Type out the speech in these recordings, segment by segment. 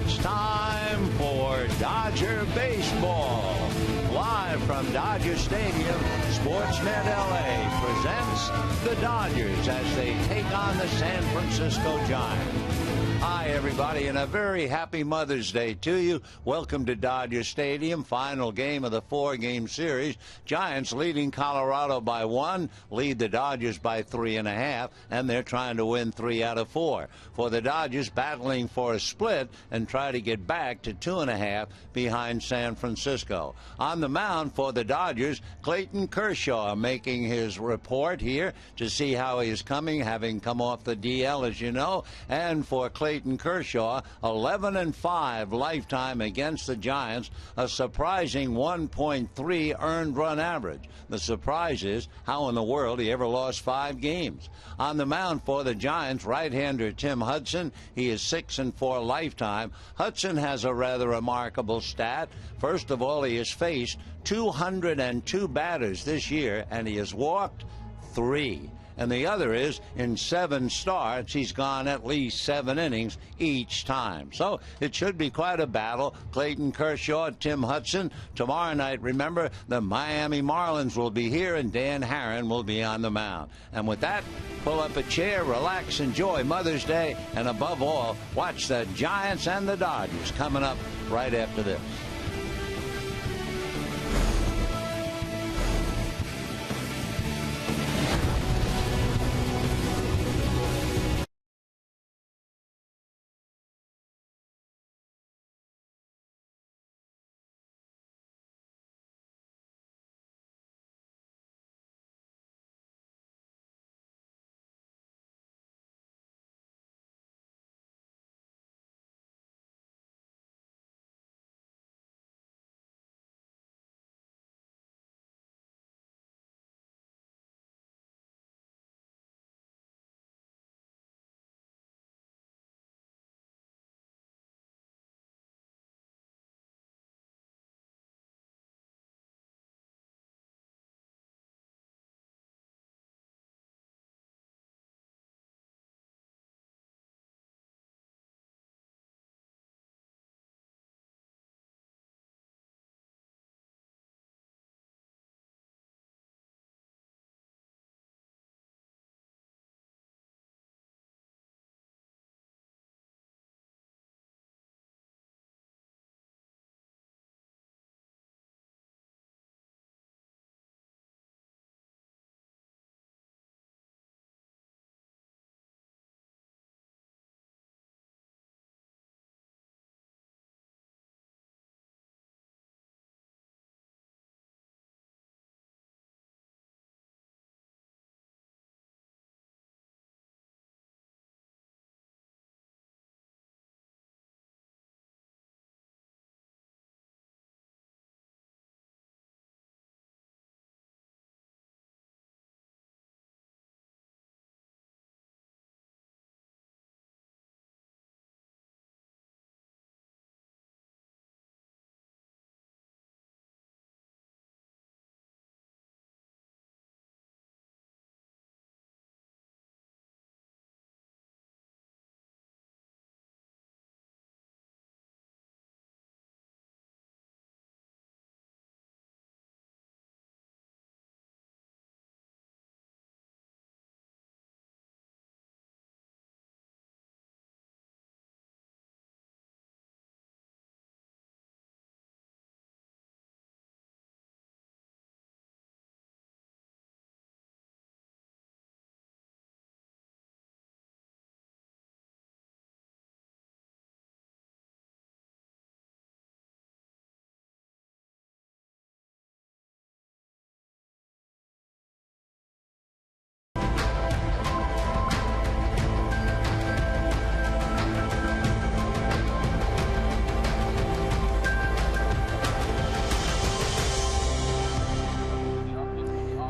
It's time for Dodger Baseball. Live from Dodger Stadium, Sportsnet LA presents the Dodgers as they take on the San Francisco Giants. Hi, everybody, and a very happy Mother's Day to you. Welcome to Dodger Stadium, final game of the four-game series. Giants leading Colorado by 1, lead the Dodgers by 3.5, and they're trying to win 3 out of 4. For the Dodgers, battling for a split and try to get back to 2.5 behind San Francisco. On the mound for the Dodgers, Clayton Kershaw making his report here to see how he is coming, having come off the DL, as you know, and for Clayton Kershaw, 11-5 lifetime against the Giants, a surprising 1.3 earned run average. The surprise is how in the world he ever lost 5 games. On the mound for the Giants, right-hander Tim Hudson, he is 6-4 lifetime. Hudson has a rather remarkable stat. First of all, he has faced 202 batters this year, and he has walked 3. And the other is, in 7 starts, he's gone at least 7 innings each time. So it should be quite a battle. Clayton Kershaw, Tim Hudson. Tomorrow night, remember, the Miami Marlins will be here, and Dan Herron will be on the mound. And with that, pull up a chair, relax, enjoy Mother's Day, and above all, watch the Giants and the Dodgers coming up right after this.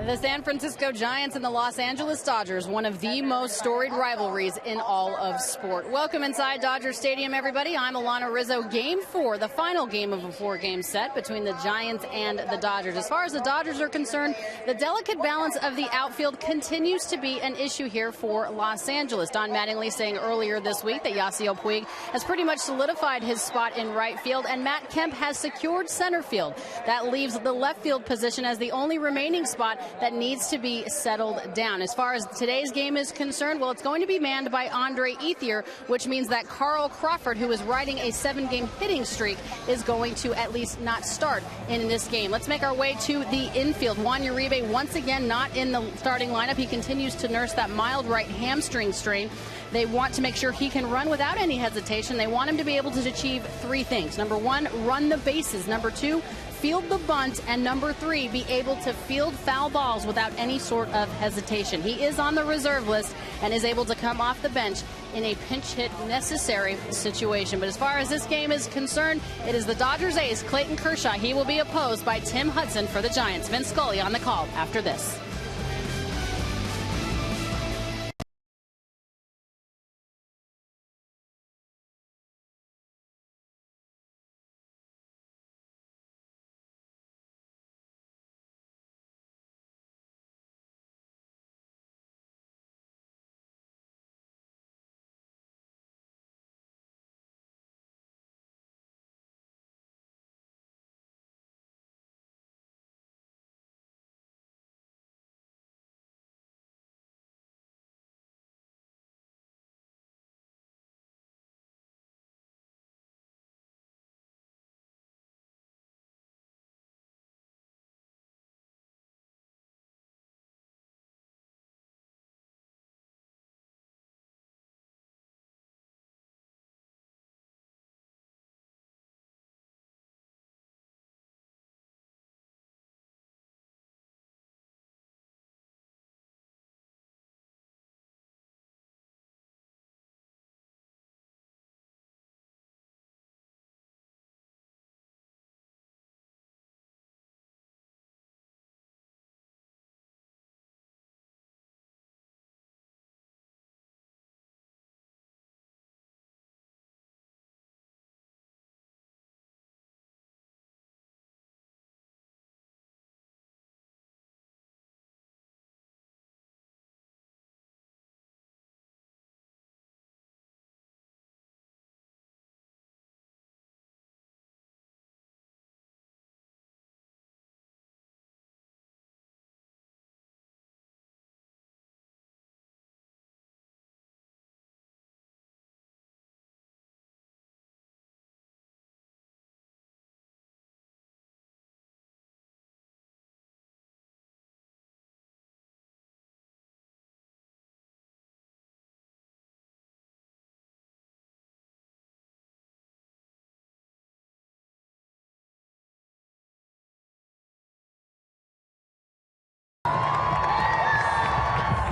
The San Francisco Giants and the Los Angeles Dodgers, one of the most storied rivalries in all of sport. Welcome inside Dodger Stadium, everybody. I'm Alana Rizzo. Game 4, the final game of a 4-game set between the Giants and the Dodgers. As far as the Dodgers are concerned, the delicate balance of the outfield continues to be an issue here for Los Angeles. Don Mattingly saying earlier this week that Yasiel Puig has pretty much solidified his spot in right field, and Matt Kemp has secured center field. That leaves the left field position as the only remaining spot that needs to be settled down. As far as today's game is concerned, well, it's going to be manned by Andre Ethier, which means that Carl Crawford, who is riding a 7-game hitting streak, is going to at least not start in this game. Let's make our way to the infield. Juan Uribe once again not in the starting lineup. He continues to nurse that mild right hamstring strain. They want to make sure he can run without any hesitation. They want him to be able to achieve 3 things. Number 1, run the bases. Number 2, field the bunt, and number 3, be able to field foul balls without any sort of hesitation. He is on the reserve list and is able to come off the bench in a pinch hit necessary situation. But as far as this game is concerned, it is the Dodgers ace, Clayton Kershaw. He will be opposed by Tim Hudson for the Giants. Vince Scully on the call after this.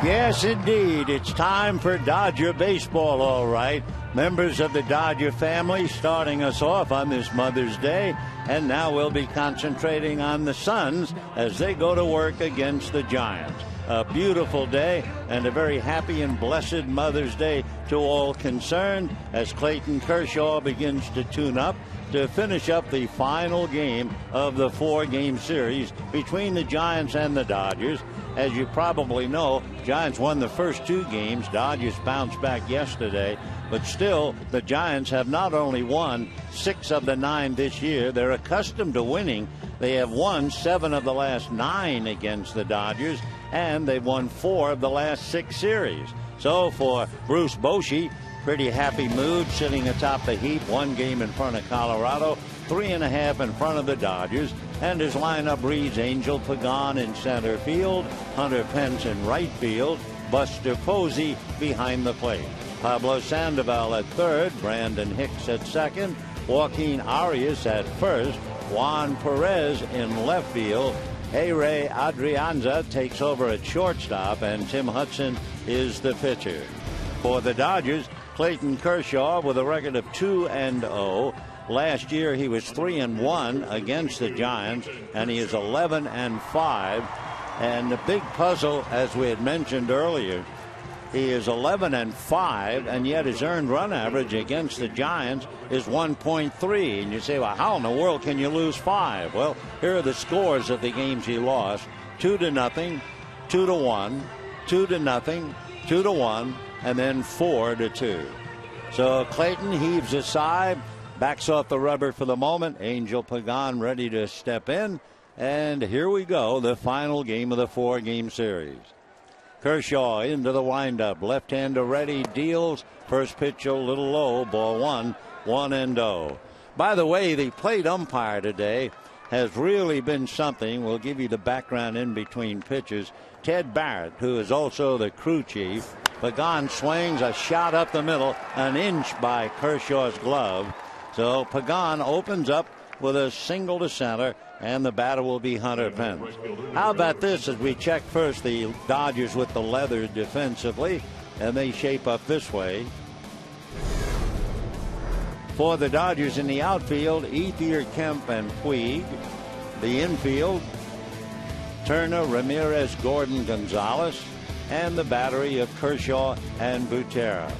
Yes, indeed. It's time for Dodger baseball, all right. Members of the Dodger family starting us off on this Mother's Day. And now we'll be concentrating on the Sons as they go to work against the Giants. A beautiful day and a very happy and blessed Mother's Day to all concerned as Clayton Kershaw begins to tune up to finish up the final game of the 4-game series between the Giants and the Dodgers. As you probably know, Giants won the first 2 games. Dodgers bounced back yesterday. But still, the Giants have not only won 6 of the 9 this year, they're accustomed to winning. They have won 7 of the last 9 against the Dodgers, and they've won 4 of the last 6 series. So for Bruce Bochy, pretty happy mood sitting atop the heap, 1 game in front of Colorado, 3.5 in front of the Dodgers. And his lineup reads Angel Pagan in center field, Hunter Pence in right field, Buster Posey behind the plate, Pablo Sandoval at third, Brandon Hicks at second, Joaquin Arias at first, Juan Perez in left field, Ray Adrianza takes over at shortstop, and Tim Hudson is the pitcher. For the Dodgers, Clayton Kershaw with a record of 2-0. Last year he was 3-1 against the Giants, and he is 11-5 And the big puzzle, as we had mentioned earlier, he is 11-5, and yet his earned run average against the Giants is 1.3. And you say, well, how in the world can you lose 5? Well, here are the scores of the games he lost: 2-0, 2-1, 2-0, 2-1, and then 4-2. So Clayton heaves a sigh, backs off the rubber for the moment. Angel Pagan ready to step in. And here we go, the final game of the 4-game series. Kershaw into the windup. Left-hander ready, deals. First pitch a little low, ball 1, 1-0. By the way, the plate umpire today has really been something. We'll give you the background in between pitches. Ted Barrett, who is also the crew chief. Pagan swings a shot up the middle, an inch by Kershaw's glove. So Pagan opens up with a single to center, and the batter will be Hunter Pence. How about this as we check first the Dodgers with the leather defensively, and they shape up this way. For the Dodgers in the outfield, Ethier, Kemp, and Puig. The infield, Turner, Ramirez, Gordon, Gonzalez, and the battery of Kershaw and Butera.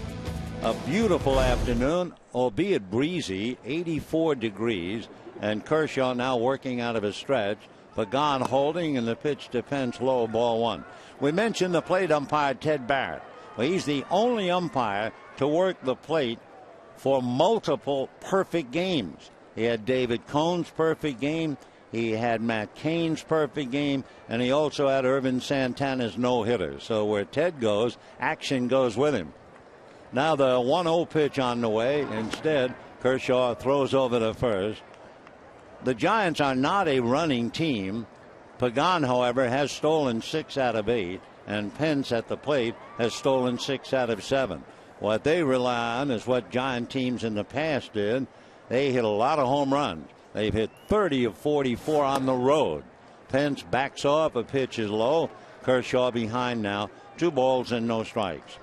A beautiful afternoon, albeit breezy, 84 degrees, and Kershaw now working out of a stretch. Pagan holding, and the pitch to Pence low, ball 1. We mentioned the plate umpire Ted Barrett. Well, he's the only umpire to work the plate for multiple perfect games. He had David Cohn's perfect game, he had Matt Cain's perfect game, and he also had Irvin Santana's no-hitter. So where Ted goes, action goes with him. Now the 1-0 pitch on the way. Instead, Kershaw throws over to first. The Giants are not a running team. Pagan, however, has stolen 6 out of 8, and Pence at the plate has stolen 6 out of 7. What they rely on is what Giant teams in the past did. They hit a lot of home runs. They've hit 30 of 44 on the road. Pence backs off, a pitch is low. Kershaw behind now, 2 balls and no strikes.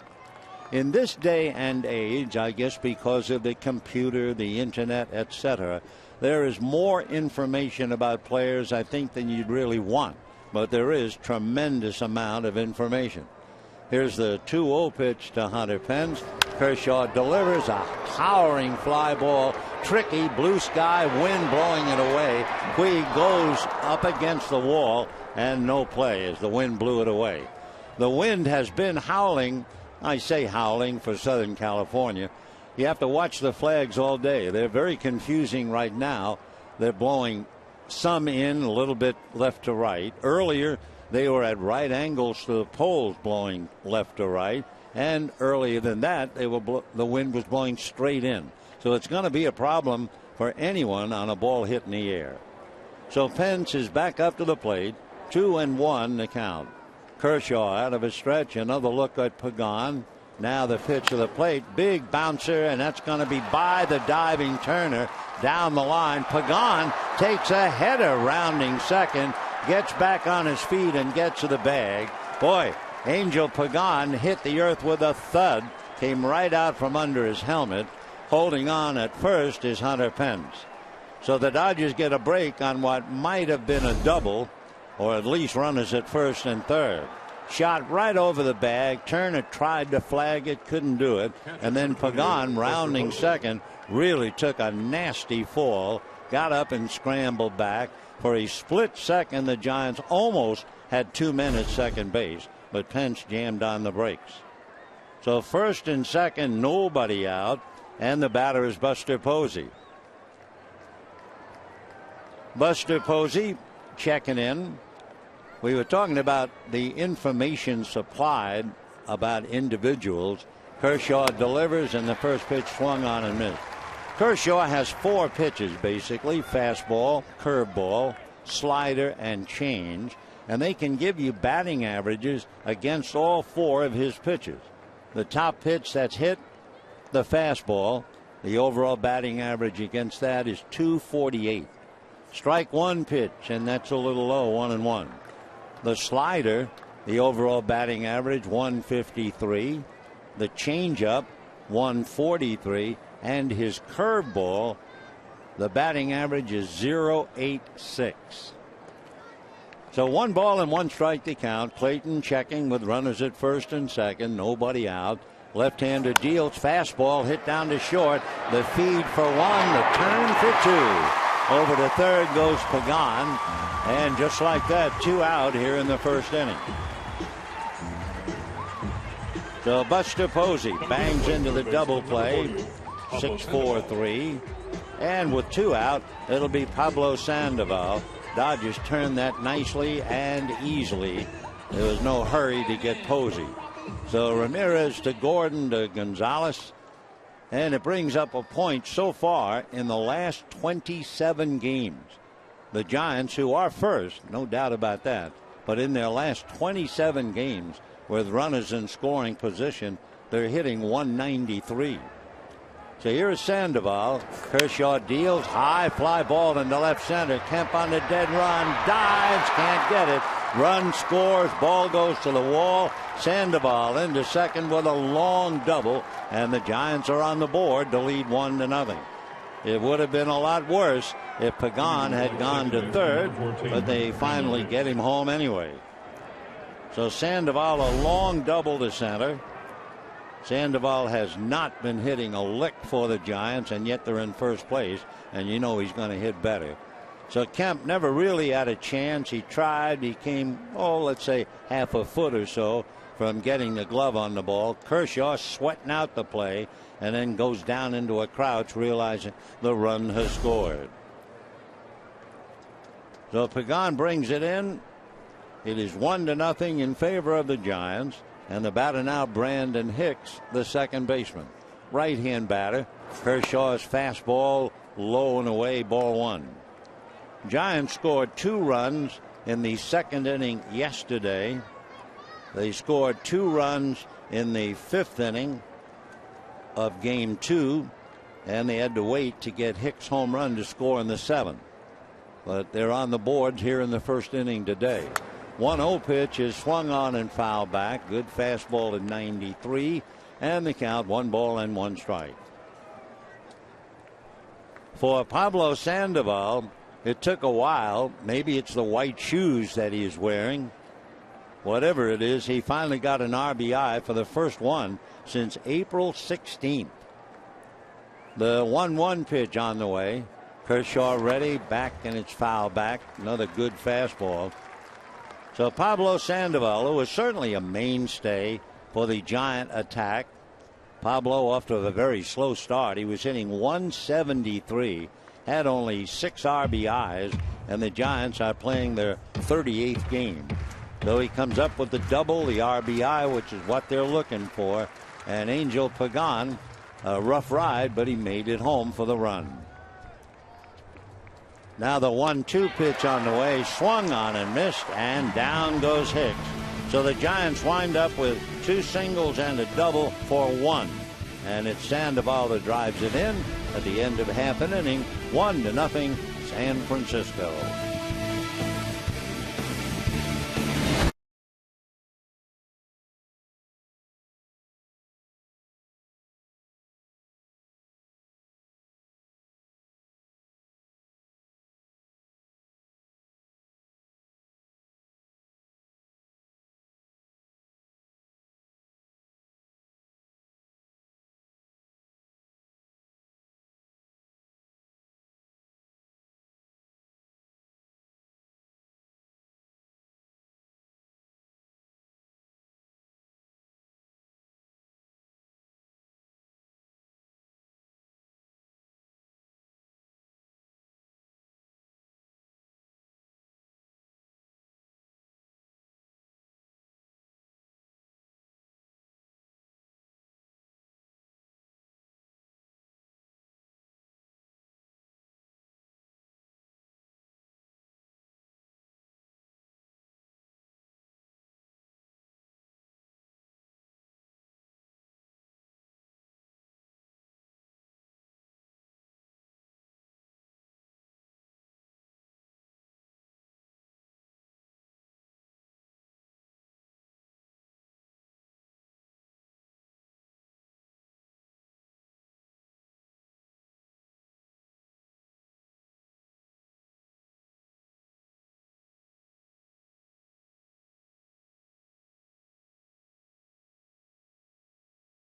In this day and age, I guess because of the computer, the internet, etc., there is more information about players, I think, than you'd really want. But there is tremendous amount of information. Here's the 2-0 pitch to Hunter Pence. Kershaw delivers a towering fly ball. Tricky, blue sky, wind blowing it away. Puig goes up against the wall, and no play as the wind blew it away. The wind has been howling. I say howling for Southern California. You have to watch the flags all day. They're very confusing right now. They're blowing some in, a little bit left to right. Earlier, they were at right angles to the poles, blowing left to right. And earlier than that, the wind was blowing straight in. So it's going to be a problem for anyone on a ball hit in the air. So Pence is back up to the plate. 2-1 the count. Kershaw out of a stretch. Another look at Pagan. Now the pitch to the plate. Big bouncer, and that's going to be by the diving Turner down the line. Pagan takes a header rounding second. Gets back on his feet and gets to the bag. Boy, Angel Pagan hit the earth with a thud. Came right out from under his helmet. Holding on at first is Hunter Pence. So the Dodgers get a break on what might have been a double, or at least runners at first and third. Shot right over the bag. Turner tried to flag it, couldn't do it. And then Pagan, rounding second, really took a nasty fall. Got up and scrambled back. For a split second, the Giants almost had 2 men at second base, but Pence jammed on the brakes. So first and second, nobody out, and the batter is Buster Posey. Buster Posey checking in. We were talking about the information supplied about individuals. Kershaw delivers, and the first pitch swung on and missed. Kershaw has 4 pitches, basically: fastball, curveball, slider, and change. And they can give you batting averages against all 4 of his pitches. The top pitch that's hit, the fastball. The overall batting average against that is .248. Strike 1 pitch, and that's a little low, 1-1. The slider, the overall batting average, 153. The changeup, 143. And his curveball, the batting average is .086. So 1 ball and 1 strike to count. Clayton checking with runners at first and second. Nobody out. Left-hander deals. Fastball hit down to short. The feed for 1. The turn for 2. Over to third goes Pagan. And just like that, 2 out here in the first inning. So Buster Posey bangs into the double play. 6-4-3. And with 2 out, it'll be Pablo Sandoval. Dodgers turned that nicely and easily. There was no hurry to get Posey. So Ramirez to Gordon to Gonzalez. And it brings up a point so far in the last 27 games. The Giants, who are first, no doubt about that, but in their last 27 games with runners in scoring position, they're hitting 193. So here's Sandoval. Kershaw deals. High fly ball into left center. Kemp on the dead run. Dives. Can't get it. Run scores. Ball goes to the wall. Sandoval into second with a long double. And the Giants are on the board to lead 1-0. It would have been a lot worse if Pagan had gone to third. But they finally get him home anyway. So Sandoval a long double to center. Sandoval has not been hitting a lick for the Giants, and yet they're in first place, and you know he's going to hit better. So Kemp never really had a chance. He tried. He came, let's say half a foot or so from getting the glove on the ball. Kershaw sweating out the play and then goes down into a crouch, realizing the run has scored. So Pagan brings it in. It is 1-0 in favor of the Giants. And the batter now, Brandon Hicks, the second baseman. Right-hand batter. Kershaw's fastball low and away, ball 1. Giants scored 2 runs in the second inning yesterday. They scored 2 runs in the 5th inning of game 2. And they had to wait to get Hicks' home run to score in the 7th. But they're on the boards here in the first inning today. 1-0 pitch is swung on and fouled back. Good fastball at 93. And the count 1 ball and 1 strike. For Pablo Sandoval, it took a while. Maybe it's the white shoes that he is wearing. Whatever it is, he finally got an RBI for the first one since April 16th. The 1-1 pitch on the way. Kershaw ready, back, and it's foul back. Another good fastball. So Pablo Sandoval, who was certainly a mainstay for the Giant attack. Pablo off to a very slow start. He was hitting 173, had only 6 RBIs, and the Giants are playing their 38th game. So he comes up with the double, the RBI, which is what they're looking for. And Angel Pagan, a rough ride, but he made it home for the run. Now the 1-2 pitch on the way, swung on and missed, and down goes Hicks. So the Giants wind up with 2 singles and a double for 1. And it's Sandoval that drives it in at the end of half an inning, 1-0 San Francisco.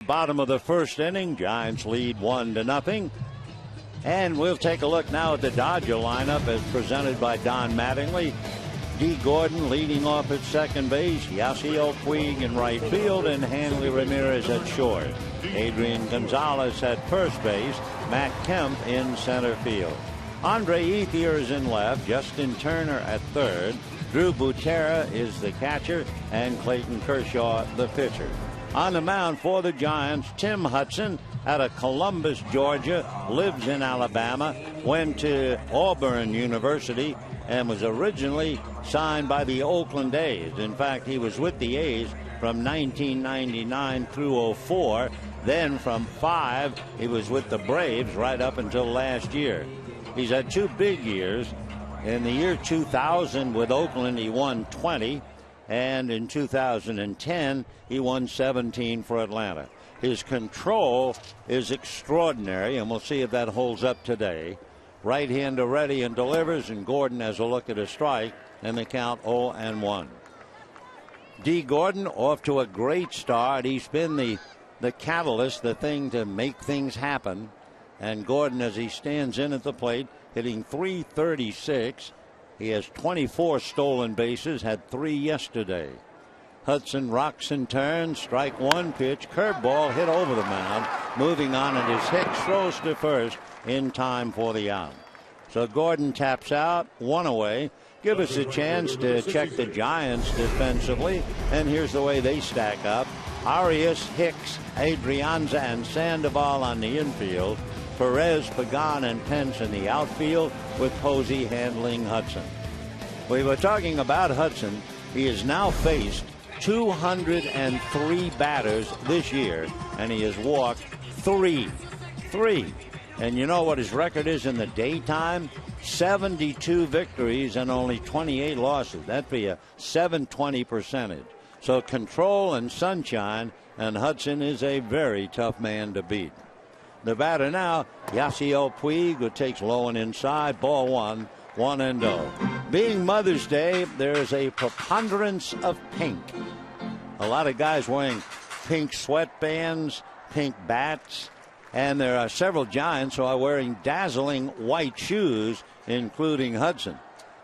bottom of the first inning. Giants lead 1-0. And we'll take a look now at the Dodger lineup as presented by Don Mattingly. D. Gordon leading off at second base, Yasiel Puig in right field, and Hanley Ramirez at short. Adrian Gonzalez at first base, Matt Kemp in center field. Andre Ethier is in left, Justin Turner at third, Drew Butera is the catcher, and Clayton Kershaw the pitcher. On the mound for the Giants, Tim Hudson out of Columbus, Georgia, lives in Alabama, went to Auburn University, and was originally signed by the Oakland A's. In fact, he was with the A's from 1999 through 04. Then from 05, he was with the Braves right up until last year. He's had two big years. In the year 2000 with Oakland, he won 20. And in 2010, he won 17 for Atlanta. His control is extraordinary, and we'll see if that holds up today. Right-hander ready and delivers, and Gordon has a look at a strike, and the count 0-1. D. Gordon off to a great start. He's been the catalyst, the thing to make things happen. And Gordon, as he stands in at the plate, hitting .336. He has 24 stolen bases, had 3 yesterday. Hudson rocks and turns, strike one, pitch, curveball hit over the mound. Moving on, and as Hicks throws to first in time for the out. So Gordon taps out, 1 away. Give us a chance to check the Giants defensively, and here's the way they stack up. Arias, Hicks, Adrianza, and Sandoval on the infield. Perez, Pagan, and Pence in the outfield, with Posey handling Hudson. We were talking about Hudson. He has now faced 203 batters this year, and he has walked 3. And you know what his record is in the daytime? 72 victories and only 28 losses. That'd be a .720 percentage. So control and sunshine, and Hudson is a very tough man to beat. The batter now, Yasiel Puig, who takes low and inside, ball 1, 1-0. Being Mother's Day, there's a preponderance of pink. A lot of guys wearing pink sweatbands, pink bats, and there are several Giants who are wearing dazzling white shoes, including Hudson.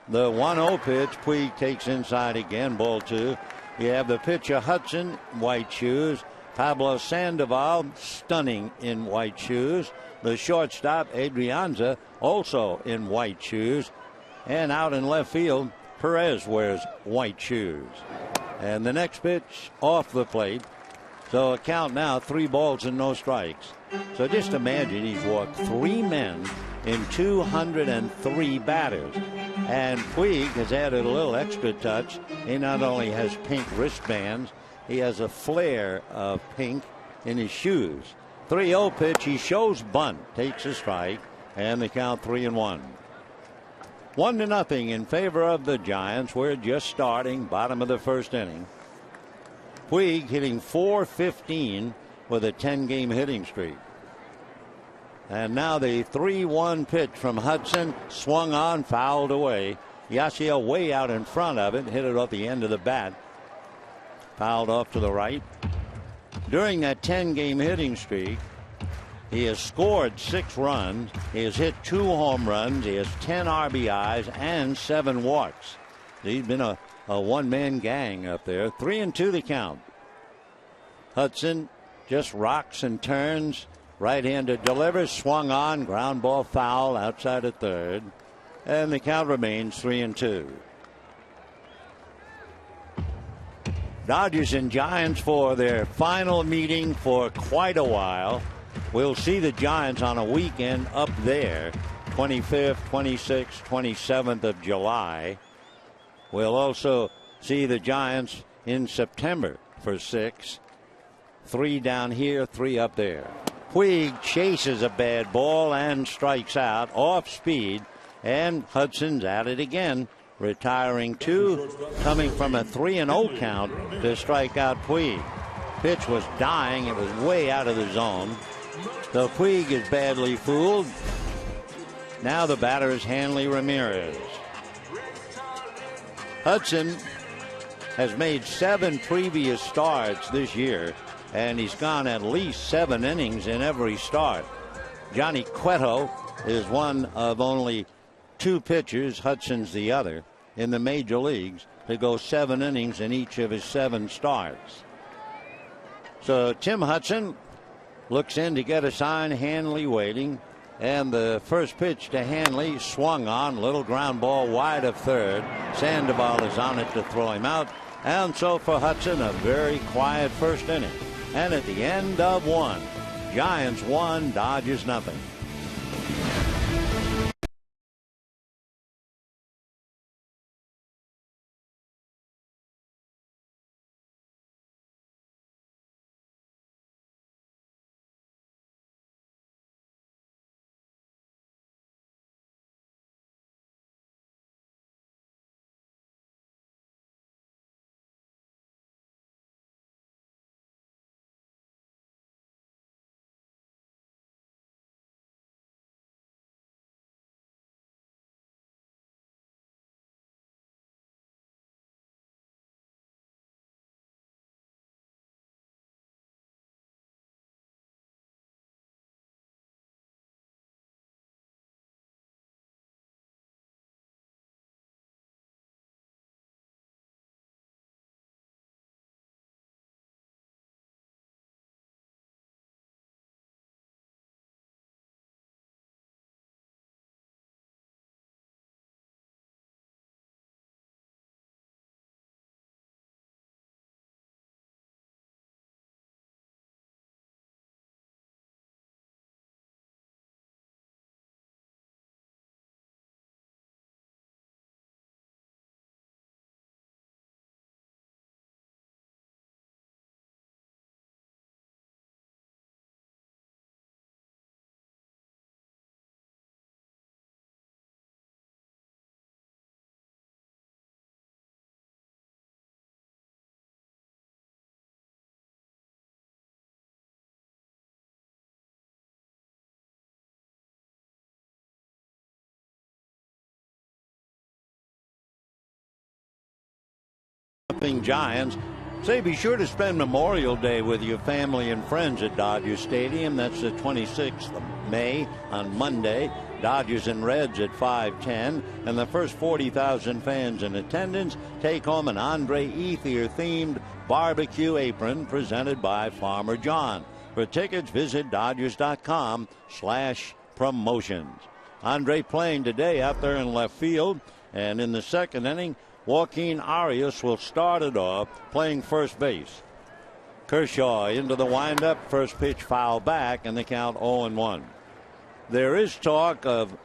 The 1-0 pitch, Puig takes inside again, ball 2. You have the pitcher Hudson, white shoes. Pablo Sandoval, stunning in white shoes. The shortstop, Adrianza, also in white shoes. And out in left field, Perez wears white shoes. And the next pitch off the plate. So a count now, 3 balls and no strikes. So just imagine he's walked 3 men in 203 batters. And Puig has added a little extra touch. He not only has pink wristbands, he has a flare of pink in his shoes. 3-0 pitch. He shows bunt, takes a strike, and the count 3-1. 1-0 in favor of the Giants. We're just starting, bottom of the first inning. Puig hitting .415 with a 10-game hitting streak. And now the 3-1 pitch from Hudson, swung on, fouled away. Yasiel way out in front of it, hit it off the end of the bat. Fouled off to the right. During that 10-game hitting streak, he has scored 6 runs. He has hit 2 home runs. He has 10 RBIs and 7 walks. He's been a one-man gang up there. 3-2 the count. Hudson just rocks and turns. Right-hander delivers, swung on, ground ball foul outside of third. And the count remains 3-2. Dodgers and Giants for their final meeting for quite a while. We'll see the Giants on a weekend up there, 25th, 26th, 27th of July. We'll also see the Giants in September for 6. 3 down here, 3 up there. Puig chases a bad ball and strikes out off speed, and Hudson's at it again, retiring 2, coming from a 3-0 count to strike out Puig. Pitch was dying. It was way out of the zone. So Puig is badly fooled. Now the batter is Hanley Ramirez. Hudson has made 7 previous starts this year and he's gone at least 7 innings in every start. Johnny Cueto is one of only 2 pitchers, Hudson's the other, in the major leagues to go 7 innings in each of his 7 starts. So Tim Hudson looks in to get a sign. Hanley waiting, and the first pitch to Hanley swung on, little ground ball wide of third. Sandoval is on it to throw him out, and so for Hudson, a very quiet first inning. And at the end of 1, Giants 1, Dodgers nothing. Giants. Say, be sure to spend Memorial Day with your family and friends at Dodger Stadium. That's the 26th of May on Monday. Dodgers and Reds at 5:10, and the first 40,000 fans in attendance take home an Andre Ethier themed barbecue apron presented by Farmer John. For tickets, visit Dodgers.com/promotions. Andre playing today out there in left field, and in the second inning, Joaquin Arias will start it off playing first base. Kershaw into the windup, first pitch foul back, and the count 0-1. There is talk of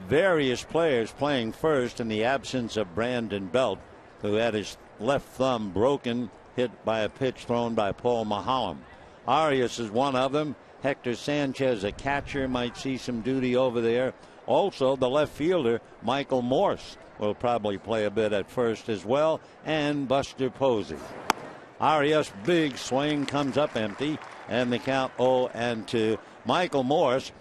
various players playing first in the absence of Brandon Belt, who had his left thumb broken, hit by a pitch thrown by Paul Maholm. Arias is one of them. Hector Sanchez, a catcher, might see some duty over there. Also, the left fielder, Michael Morse, will probably play a bit at first as well, and Buster Posey. Arias' big swing comes up empty, and the count 0-2. Michael Morse,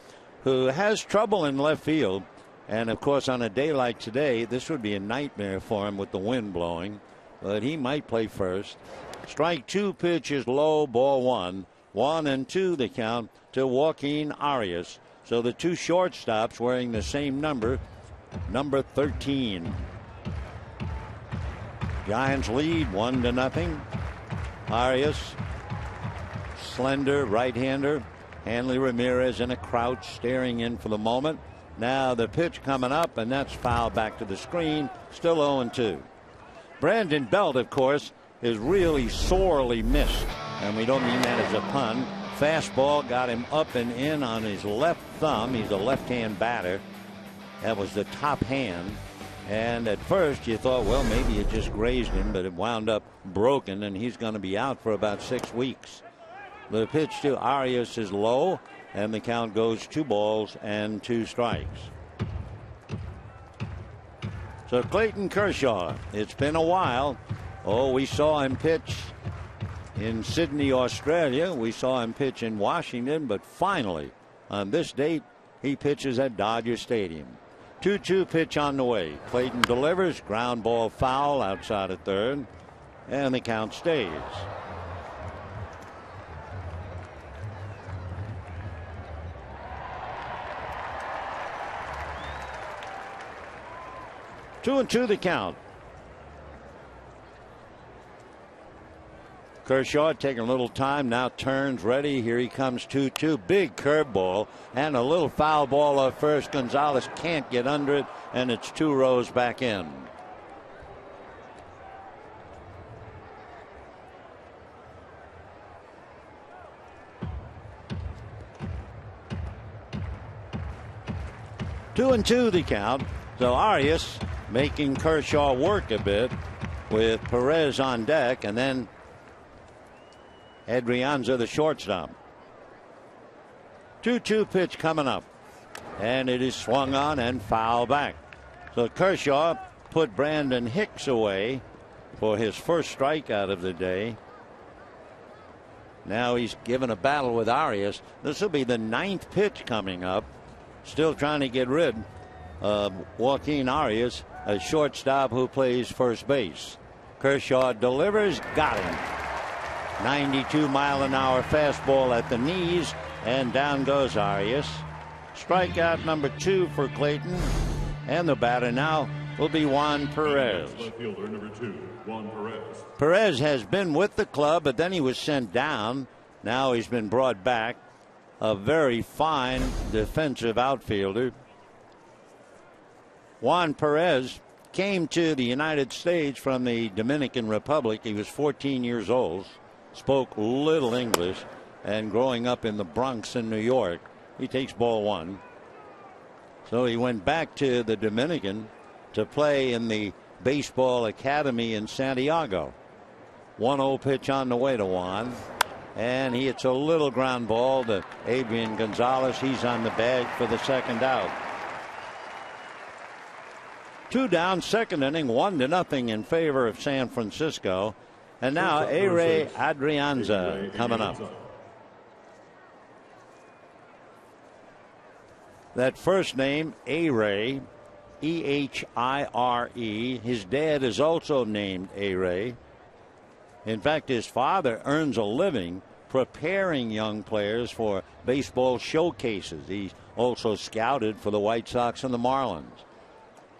who has trouble in left field, and of course on a day like today, this would be a nightmare for him with the wind blowing, but he might play first. Strike 2 pitches low, ball 1. 1-2 the count to Joaquin Arias. So the 2 shortstops wearing the same number 13. Giants lead 1-0. Arias, slender right-hander. Hanley Ramirez in a crouch, staring in for the moment. Now the pitch coming up, and that's foul back to the screen. Still 0-2. Brandon Belt, of course, is really sorely missed, and we don't mean that as a pun. Fastball got him up and in on his left thumb. He's a left-hand batter. That was the top hand, and at first you thought, well, maybe it just grazed him, but it wound up broken, and he's going to be out for about 6 weeks. The pitch to Arias is low, and the count goes 2-2 strikes. So Clayton Kershaw, it's been a while. Oh, we saw him pitch in Sydney, Australia. We saw him pitch in Washington, but finally, on this date, he pitches at Dodger Stadium. 2-2 pitch on the way. Clayton delivers, ground ball foul outside of third, and the count stays. 2-2 the count. Kershaw taking a little time, now turns, ready. Here he comes, 2-2. Big curveball and a little foul ball off first. Gonzalez can't get under it, and it's 2 rows back in. Two and two the count. So Arias making Kershaw work a bit with Perez on deck, and then Adrianza, the shortstop. 2-2 pitch coming up, and it is swung on and foul back. So Kershaw put Brandon Hicks away for his first strikeout of the day. Now he's given a battle with Arias. This will be the 9th pitch coming up. Still trying to get rid of Joaquin Arias, a shortstop who plays first base. Kershaw delivers, got him. 92-mile-an-hour fastball at the knees, and down goes Arias. Strikeout number 2 for Clayton, and the batter now will be Juan Perez. Number 2, Juan Perez. Perez has been with the club, but then he was sent down. Now he's been brought back. A very fine defensive outfielder. Juan Perez came to the United States from the Dominican Republic. He was 14 years old. Spoke little English, and growing up in the Bronx in New York. He takes ball 1. So he went back to the Dominican to play in the baseball academy in Santiago. 1-0 pitch on the way to Juan, and he hits a little ground ball to Adrian Gonzalez. He's on the bag for the second out. 2 down, second inning, 1-0 in favor of San Francisco. And now A-Ray Adrianza coming up. That first name, A-Ray, E-H-I-R-E. His dad is also named A-Ray. In fact, his father earns a living preparing young players for baseball showcases. He's also scouted for the White Sox and the Marlins.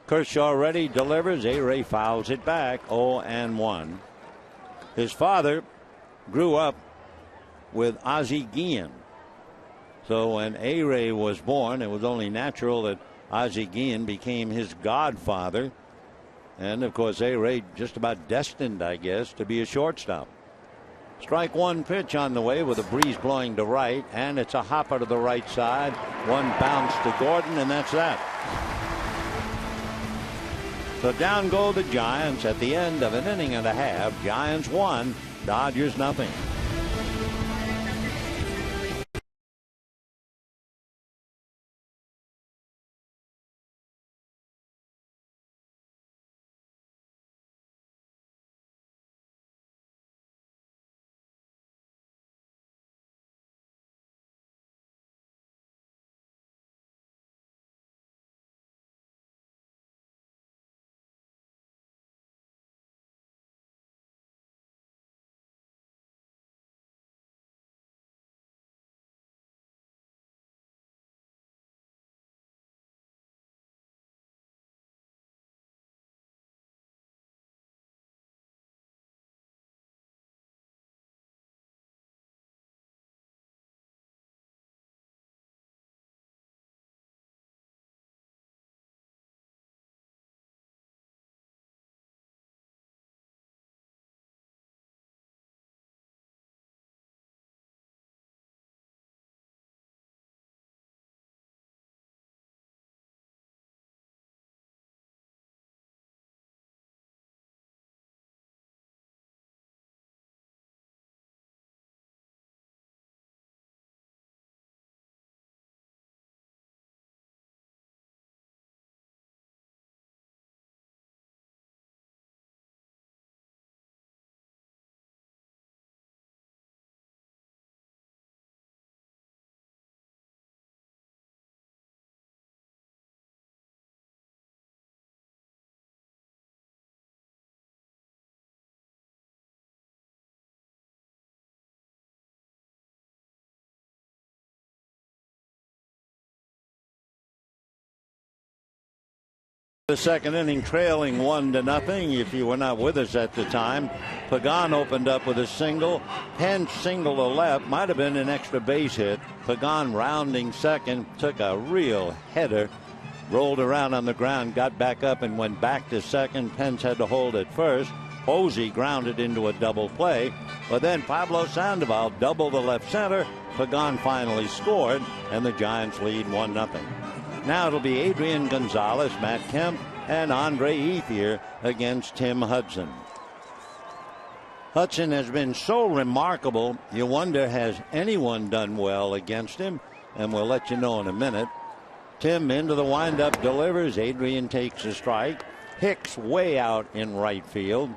Kershaw ready, delivers. A-Ray fouls it back, 0-1. His father grew up with Ozzie Guillen. So when A-Ray was born, it was only natural that Ozzie Guillen became his godfather. And of course, A-Ray just about destined, I guess, to be a shortstop. Strike 1 pitch on the way with a breeze blowing to right, and it's a hopper to the right side. 1 bounce to Gordon, and that's that. So down go the Giants at the end of an inning and a half. Giants 1, Dodgers nothing. The second inning, trailing 1-0. If you were not with us at the time, Pagan opened up with a single. Pence single to left, might have been an extra base hit. Pagan rounding second, took a real header, rolled around on the ground, got back up and went back to second. Pence had to hold at first. Posey grounded into a double play, but then Pablo Sandoval doubled the left center. Pagan finally scored, and the Giants lead 1-0. Now it'll be Adrian Gonzalez, Matt Kemp, and Andre Ethier against Tim Hudson. Hudson has been so remarkable, you wonder, has anyone done well against him? And we'll let you know in a minute. Tim into the windup, delivers. Adrian takes a strike. Hicks way out in right field.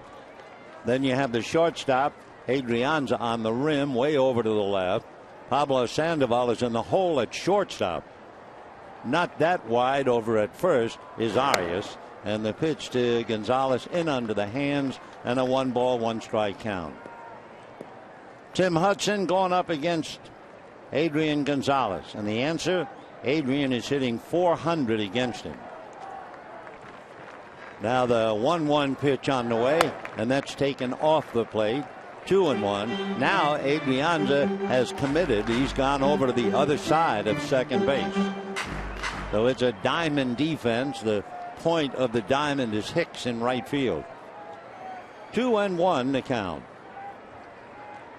Then you have the shortstop, Adrianza, on the rim, way over to the left. Pablo Sandoval is in the hole at shortstop. Not that wide over at first is Arias, and the pitch to Gonzalez in under the hands, and a 1-ball, 1-strike count. Tim Hudson going up against Adrian Gonzalez, and the answer, Adrian is hitting .400 against him. Now the 1-1 pitch on the way, and that's taken off the plate. 2-1. Now Adrianza has committed. He's gone over to the other side of second base. So it's a diamond defense. The point of the diamond is Hicks in right field. 2-1 the count.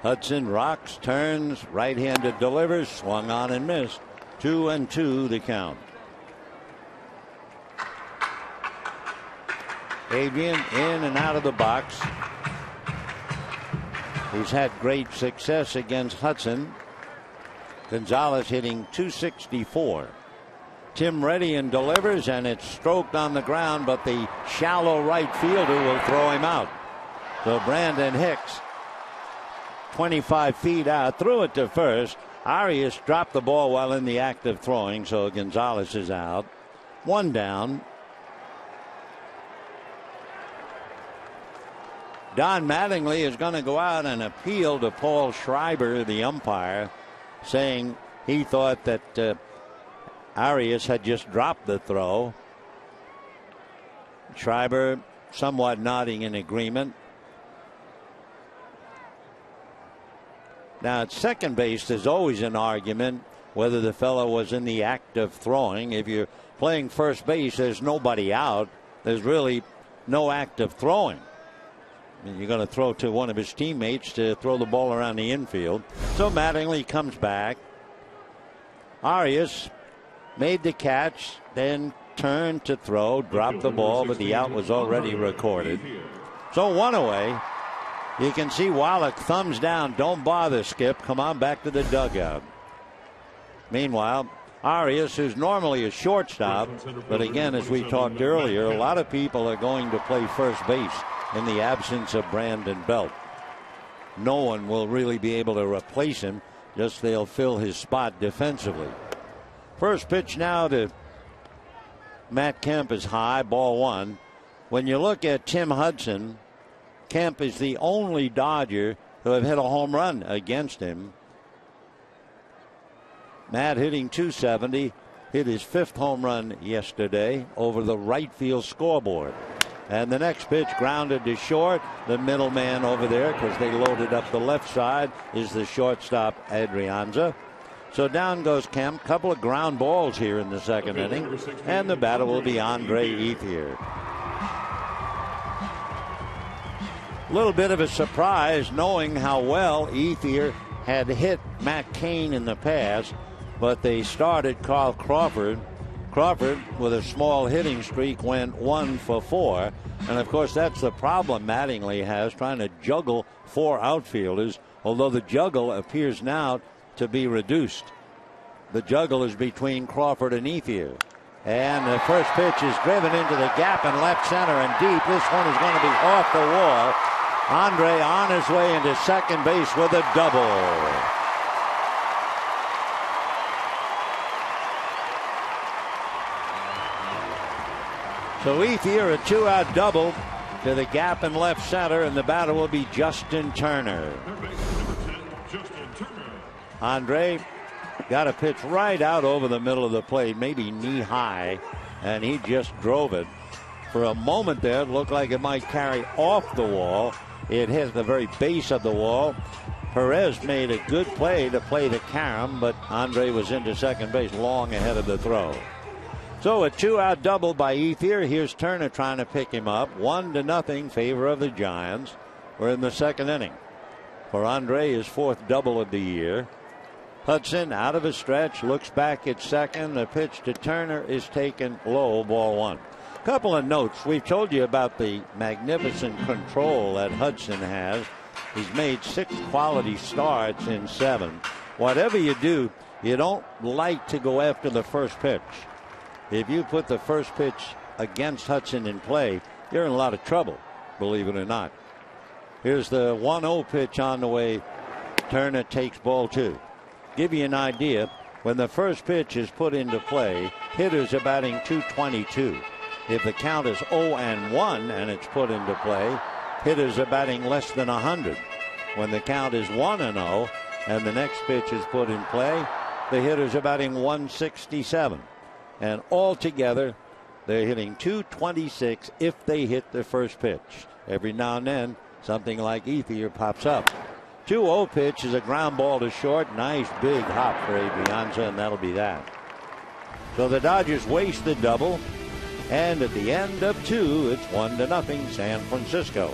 Hudson rocks, turns, right-handed delivers, swung on and missed. 2-2 the count. Adrian in and out of the box. He's had great success against Hudson. Gonzalez hitting .264. Tim ready and delivers, and it's stroked on the ground, but the shallow right fielder will throw him out. So Brandon Hicks, 25 feet out, threw it to first. Arias dropped the ball while in the act of throwing, so Gonzalez is out. 1 down. Don Mattingly is going to go out and appeal to Paul Schreiber, the umpire, saying he thought that Arias had just dropped the throw. Schreiber somewhat nodding in agreement. Now at second base, there's always an argument whether the fellow was in the act of throwing. If you're playing first base, there's nobody out. There's really no act of throwing. I mean, you're going to throw to one of his teammates to throw the ball around the infield. So Mattingly comes back. Arias made the catch, then turned to throw, dropped the ball, but the out was already recorded. So 1 away. You can see Wallach thumbs down. Don't bother, Skip. Come on back to the dugout. Meanwhile, Arias, who's normally a shortstop, but again, as we talked earlier, a lot of people are going to play first base in the absence of Brandon Belt. No one will really be able to replace him, just they'll fill his spot defensively. First pitch now to Matt Kemp is high, ball 1. When you look at Tim Hudson, Kemp is the only Dodger who have hit a home run against him. Matt hitting .270, hit his 5th home run yesterday over the right field scoreboard. And the next pitch grounded to short. The middleman over there, because they loaded up the left side, is the shortstop Adrianza. So down goes Kemp. Couple of ground balls here in the second inning. And the batter will be Andre Ethier. A little bit of a surprise knowing how well Ethier had hit Matt Cain in the past. But they started Carl Crawford. Crawford, with a small hitting streak, went 1 for 4. And, of course, that's the problem Mattingly has, trying to juggle 4 outfielders, although the juggle appears now to be reduced. The juggle is between Crawford and Ethier. And the first pitch is driven into the gap in left center and deep. This one is going to be off the wall. Andre on his way into second base with a double. So Ethier, a 2-out double to the gap in left center, and the batter will be Justin Turner. Andre got a pitch right out over the middle of the plate, maybe knee high, and he just drove it. For a moment there, it looked like it might carry off the wall. It hit the very base of the wall. Perez made a good play to play the carom, but Andre was into second base long ahead of the throw. So a 2-out double by Ethier. Here's Turner trying to pick him up. 1-0 favor of the Giants. We're in the second inning. For Andre, his fourth double of the year. Hudson out of a stretch, looks back at second. The pitch to Turner is taken low, ball one. Couple of notes. We've told you about the magnificent control that Hudson has. He's made 6 quality starts in 7. Whatever you do, you don't like to go after the first pitch. If you put the first pitch against Hudson in play, you're in a lot of trouble, believe it or not. Here's the 1-0 pitch on the way. Turner takes ball 2. Give you an idea, when the first pitch is put into play, hitters are batting .222. If the count is 0-1 and it's put into play, hitters are batting less than 100. When the count is 1-0 and the next pitch is put in play, the hitters are batting 167. And altogether, they're hitting .226 if they hit the first pitch. Every now and then, something like Ethier pops up. 2-0 pitch is a ground ball to short. Nice big hop for Adrianza, and that'll be that. So the Dodgers waste the double. And at the end of 2, it's 1-0 San Francisco.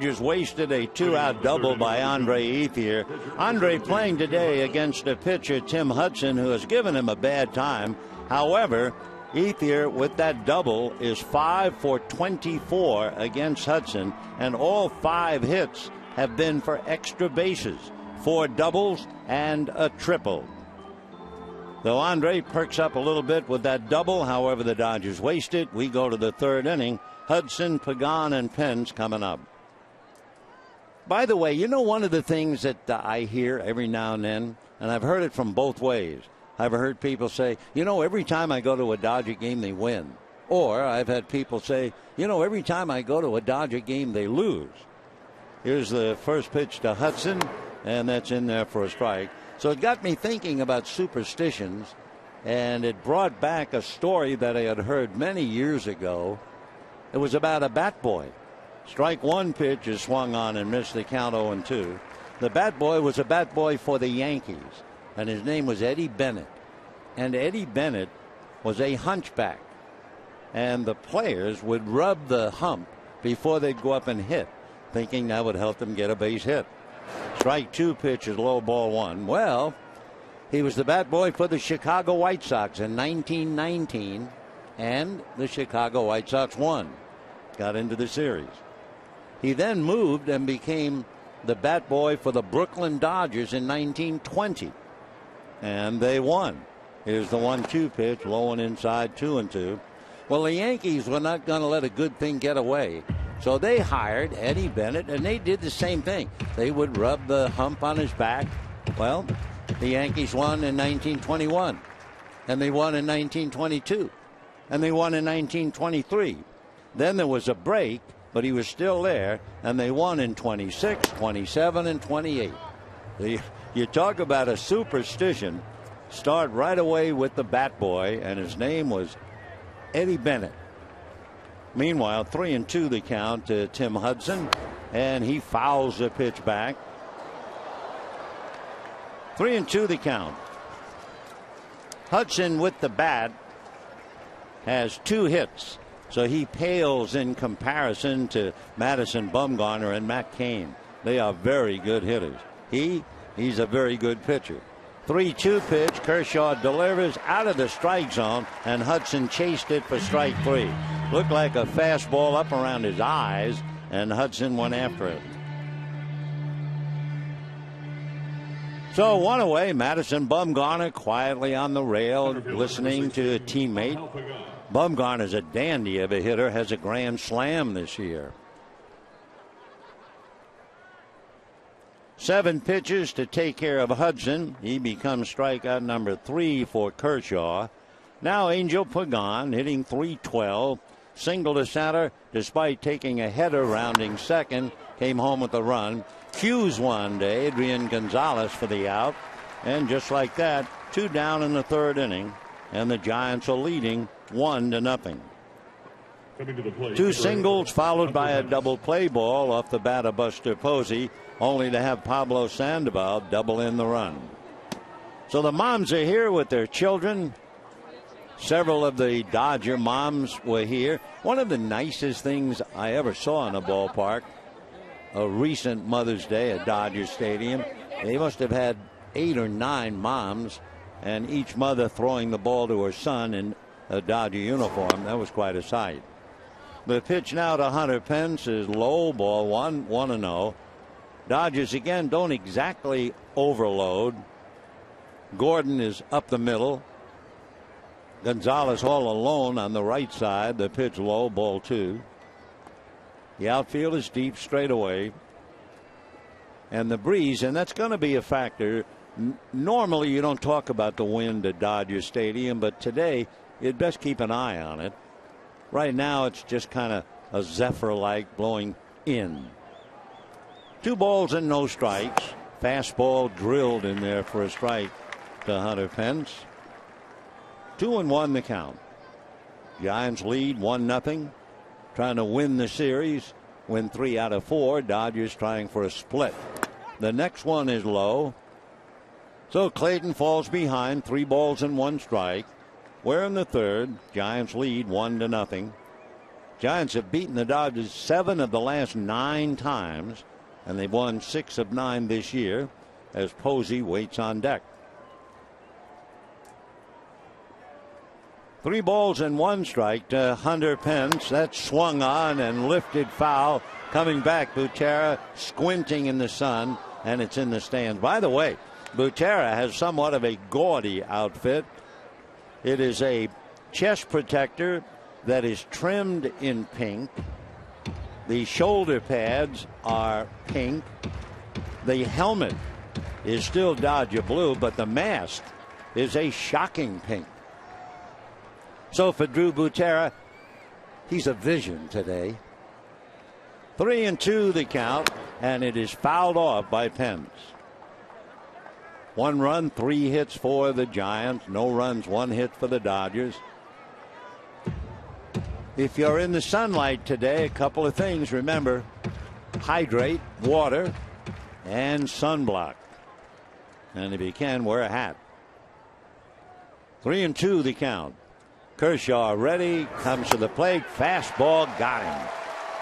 Just wasted a 2-out double by Andre Ethier. Andre playing today against a pitcher, Tim Hudson, who has given him a bad time. However, Ethier with that double is 5 for 24 against Hudson, and all 5 hits have been for extra bases, 4 doubles and a triple. Though Andre perks up a little bit with that double, however, the Dodgers waste it. We go to the third inning. Hudson, Pagan, and Pence coming up. By the way, you know, one of the things that I hear every now and then, and I've heard it from both ways. I've heard people say, you know, every time I go to a Dodger game, they win. Or I've had people say, you know, every time I go to a Dodger game, they lose. Here's the first pitch to Hudson, and that's in there for a strike. So it got me thinking about superstitions, and it brought back a story that I had heard many years ago. It was about a bat boy. Strike one pitch is swung on and missed, the count 0-2. The bat boy was a bat boy for the Yankees, and his name was Eddie Bennett. And Eddie Bennett was a hunchback, and the players would rub the hump before they'd go up and hit, thinking that would help them get a base hit. Strike 2 pitch is low, ball 1. Well, he was the bat boy for the Chicago White Sox in 1919, and the Chicago White Sox won, got into the series. He then moved and became the bat boy for the Brooklyn Dodgers in 1920. And they won. Here's the 1-2 pitch, low and inside, 2-2. Well, the Yankees were not going to let a good thing get away. So they hired Eddie Bennett, and they did the same thing. They would rub the hump on his back. Well, the Yankees won in 1921, and they won in 1922, and they won in 1923. Then there was a break, but he was still there, and they won in 26, 27, and 28. You talk about a superstition. Start right away with the bat boy, and his name was Eddie Bennett. Meanwhile, 3-2 the count to Tim Hudson, and he fouls the pitch back. 3-2 the count. Hudson with the bat has 2 hits, so he pales in comparison to Madison Bumgarner and Matt Cain. They are very good hitters. He's a very good pitcher. 3-2 pitch. Kershaw delivers out of the strike zone, and Hudson chased it for strike 3. Looked like a fastball up around his eyes, and Hudson went after it. So one away, Madison Bumgarner quietly on the rail, listening to a teammate. Bumgarner's a dandy of a hitter, has a grand slam this year. 7 pitches to take care of Hudson. He becomes strikeout number 3 for Kershaw. Now Angel Pagan hitting .312. Single to center despite taking a header rounding second. Came home with a run. Hughes one to Adrian Gonzalez for the out. And just like that, 2 down in the 3rd inning. And the Giants are leading 1-0. 2 singles followed by a double play ball off the bat of Buster Posey, only to have Pablo Sandoval double in the run. So the moms are here with their children. Several of the Dodger moms were here. One of the nicest things I ever saw in a ballpark, a recent Mother's Day at Dodger Stadium. They must have had 8 or 9 moms, and each mother throwing the ball to her son in a Dodger uniform. That was quite a sight. The pitch now to Hunter Pence is low, ball 1-0. Dodgers again don't exactly overload. Gordon is up the middle. Gonzalez all alone on the right side. The pitch low, ball 2. The outfield is deep straight away. And the breeze, and that's going to be a factor. Normally you don't talk about the wind at Dodger Stadium, but today you'd best keep an eye on it. Right now it's just kind of a zephyr-like blowing in. 2 balls and no strikes. Fastball drilled in there for a strike to Hunter Pence. 2-1 the count. Giants lead 1-0. Trying to win the series. Win 3 out of 4. Dodgers trying for a split. The next one is low. So Clayton falls behind. 3 balls and 1 strike. We're in the 3rd. Giants lead 1-0. Giants have beaten the Dodgers 7 of the last 9 times. And they've won 6 of 9 this year as Posey waits on deck. 3 balls and 1 strike to Hunter Pence. That swung on and lifted foul. Coming back, Butera squinting in the sun, and it's in the stands. By the way, Butera has somewhat of a gaudy outfit. It is a chest protector that is trimmed in pink. The shoulder pads are pink. The helmet is still Dodger blue, but the mask is a shocking pink. So for Drew Butera, he's a vision today. 3-2 the count, and it is fouled off by Pence. 1 run, 3 hits for the Giants. No runs, 1 hit for the Dodgers. If you're in the sunlight today, a couple of things. Remember, hydrate, water, and sunblock. And if you can, wear a hat. 3-2 the count. Kershaw ready, comes to the plate, fastball, got him.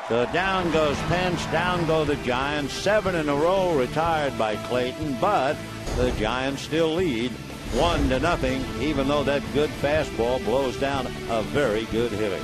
So down goes Pence, down go the Giants. 7 in a row retired by Clayton, but the Giants still lead 1-0, even though that good fastball blows down a very good hitter.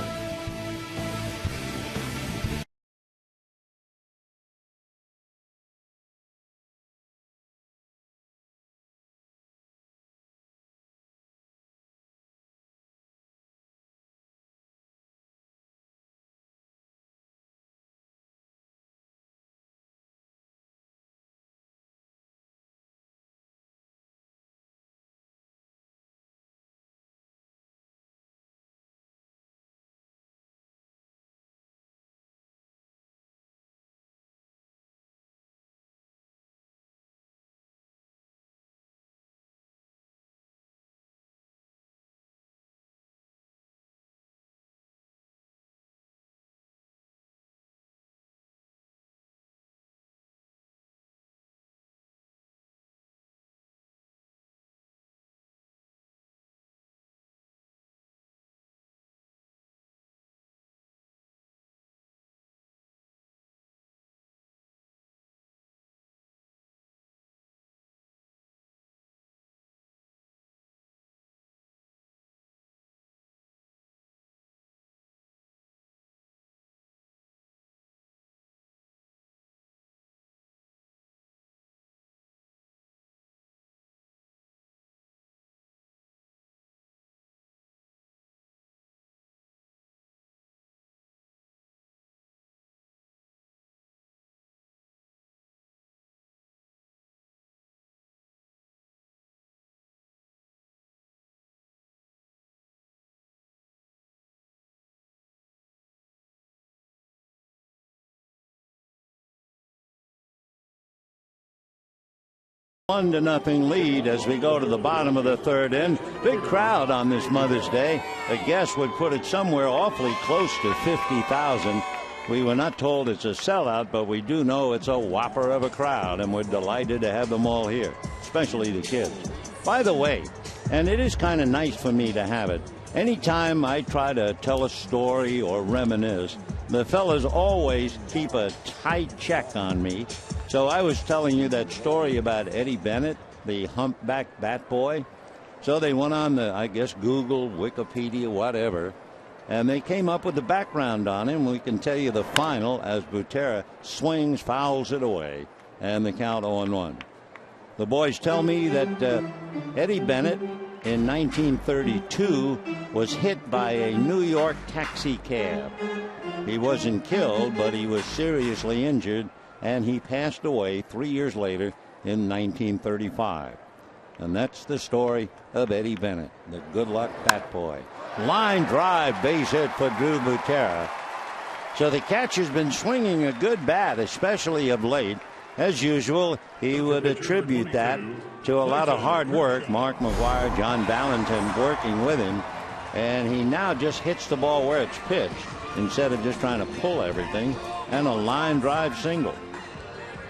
1-0 lead as we go to the bottom of the third inning. Big crowd on this Mother's Day. A guess would put it somewhere awfully close to 50,000. We were not told it's a sellout, but we do know it's a whopper of a crowd, and we're delighted to have them all here, especially the kids. By the way, and it is kind of nice for me to have it, anytime I try to tell a story or reminisce, the fellas always keep a tight check on me. So I was telling you that story about Eddie Bennett, the humpback bat boy. So they went on the, I guess, Google, Wikipedia, whatever, and they came up with the background on him. We can tell you the final as Butera swings, fouls it away, and the count 0-1. The boys tell me that Eddie Bennett in 1932 was hit by a New York taxi cab. He wasn't killed, but he was seriously injured, and he passed away 3 years later in 1935. And that's the story of Eddie Bennett, the good luck bat boy. Line drive, base hit for Drew Butera. So the catcher's been swinging a good bat, especially of late. As usual, he would attribute that to a lot of hard work. Mark McGwire, John Valentin working with him. And he now just hits the ball where it's pitched instead of just trying to pull everything. And a line drive single.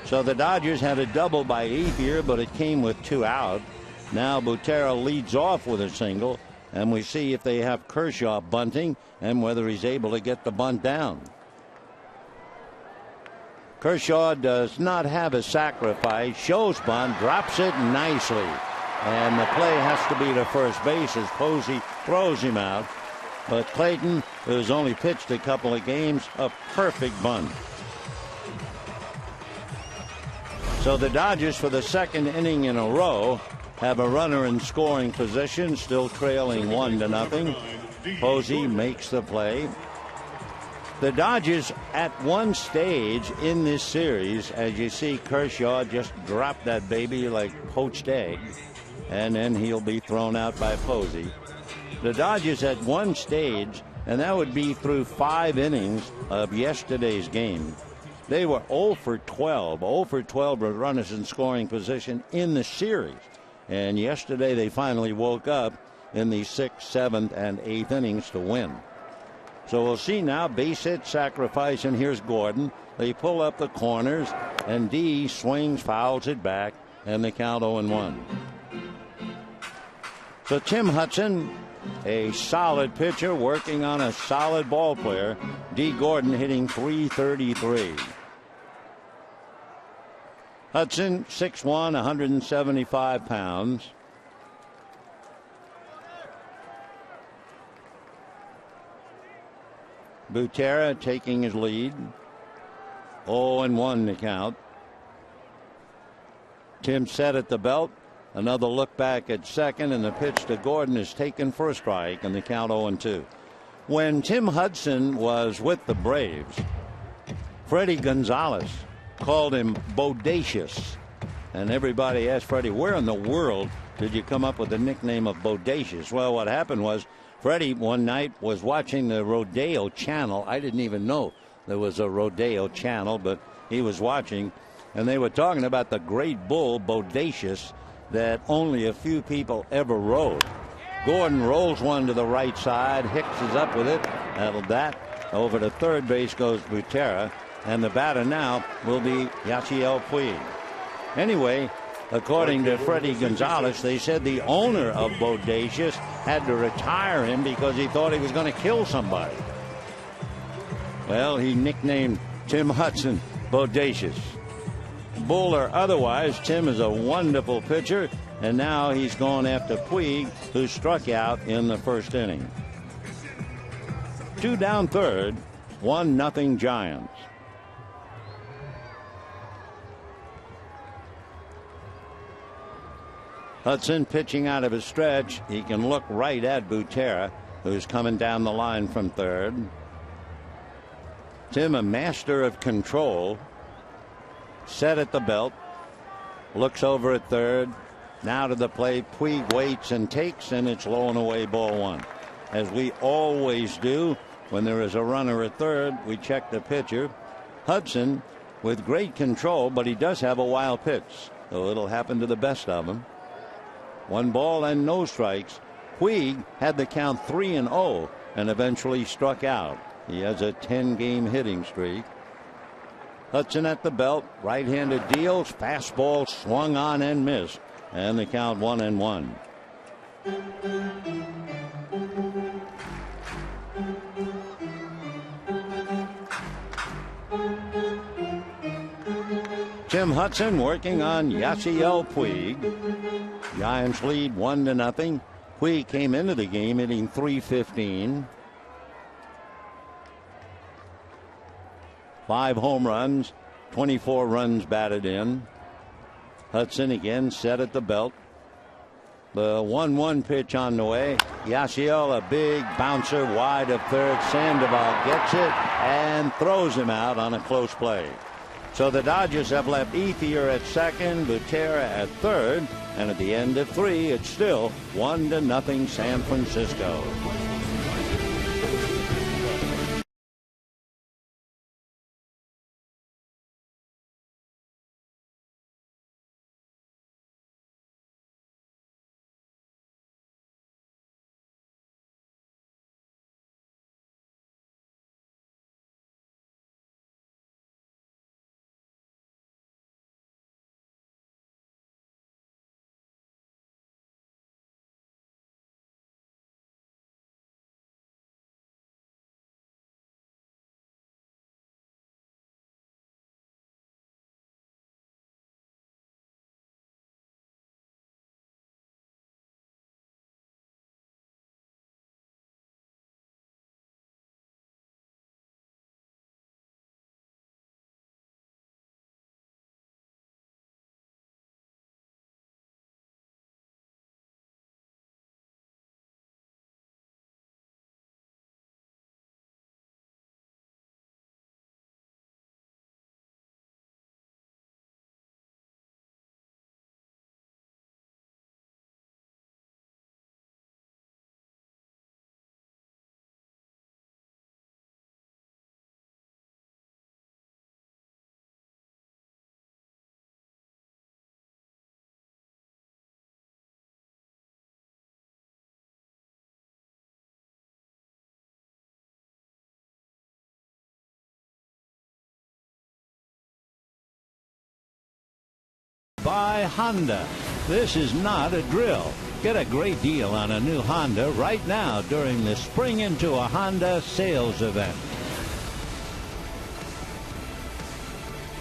So the Dodgers had a double by 8 here, but it came with 2 out. Now Butera leads off with a single, and we see if they have Kershaw bunting and whether he's able to get the bunt down. Kershaw does not have a sacrifice, shows bunt, drops it nicely, and the play has to be to first base as Posey throws him out. But Clayton, who's only pitched a couple of games, a perfect bunt. So the Dodgers, for the second inning in a row, have a runner in scoring position, still trailing 1-0. Posey makes the play. The Dodgers, at one stage in this series, as you see, Kershaw just dropped that baby like poached egg, and then he'll be thrown out by Posey. The Dodgers at one stage, and that would be through 5 innings of yesterday's game, they were 0 for 12. 0 for 12 with runners in scoring position in the series. And yesterday they finally woke up in the 6th, 7th, and 8th innings to win. So we'll see now, base hit, sacrifice, and here's Gordon. They pull up the corners, and D swings, fouls it back, and the count 0-1. So Tim Hudson, a solid pitcher working on a solid ball player. D. Gordon hitting .333. Hudson, 6'1", 175 pounds. Butera taking his lead. 0-1 to count. Tim set at the belt. Another look back at second, and the pitch to Gordon is taken for a strike, and the count 0-2. When Tim Hudson was with the Braves, Freddie Gonzalez called him bodacious. And everybody asked Freddie, where in the world did you come up with the nickname of bodacious? Well, what happened was Freddie one night was watching the Rodeo channel. I didn't even know there was a Rodeo channel, but he was watching, and they were talking about the great bull, Bodacious, that only a few people ever rode. Gordon rolls one to the right side. Hicks is up with it. That over to third base goes Butera, and the batter now will be Yasiel Puig. Anyway, according to Freddie Gonzalez, they said the owner of Bodacious had to retire him because he thought he was going to kill somebody. Well, he nicknamed Tim Hudson Bodacious. Bull or otherwise, Tim is a wonderful pitcher, and now he's gone after Puig, who struck out in the first inning. 2 down third, 1-0 Giants. Hudson pitching out of his stretch. He can look right at Butera, who's coming down the line from third. Tim, a master of control. Set at the belt. Looks over at third. Now to the plate. Puig waits and takes, and it's low and away, ball 1. As we always do when there is a runner at third, we check the pitcher. Hudson with great control, but he does have a wild pitch. though it'll happen to the best of them. 1 ball and no strikes. Puig had the count 3-0 and eventually struck out. He has a 10-game hitting streak. Hudson at the belt, right-handed deals, fastball swung on and missed, and the count 1-1. Tim Hudson working on Yasiel Puig. Giants lead 1-0. Puig came into the game hitting .315. 5 home runs, 24 runs batted in. Hudson again set at the belt. The 1-1 pitch on the way. Yasiel, a big bouncer wide of third. Sandoval gets it and throws him out on a close play. So the Dodgers have left Ethier at second, Butera at third, and at the end of 3, it's still 1-0 San Francisco. By Honda. This is not a drill. Get a great deal on a new Honda right now during the Spring Into a Honda sales event.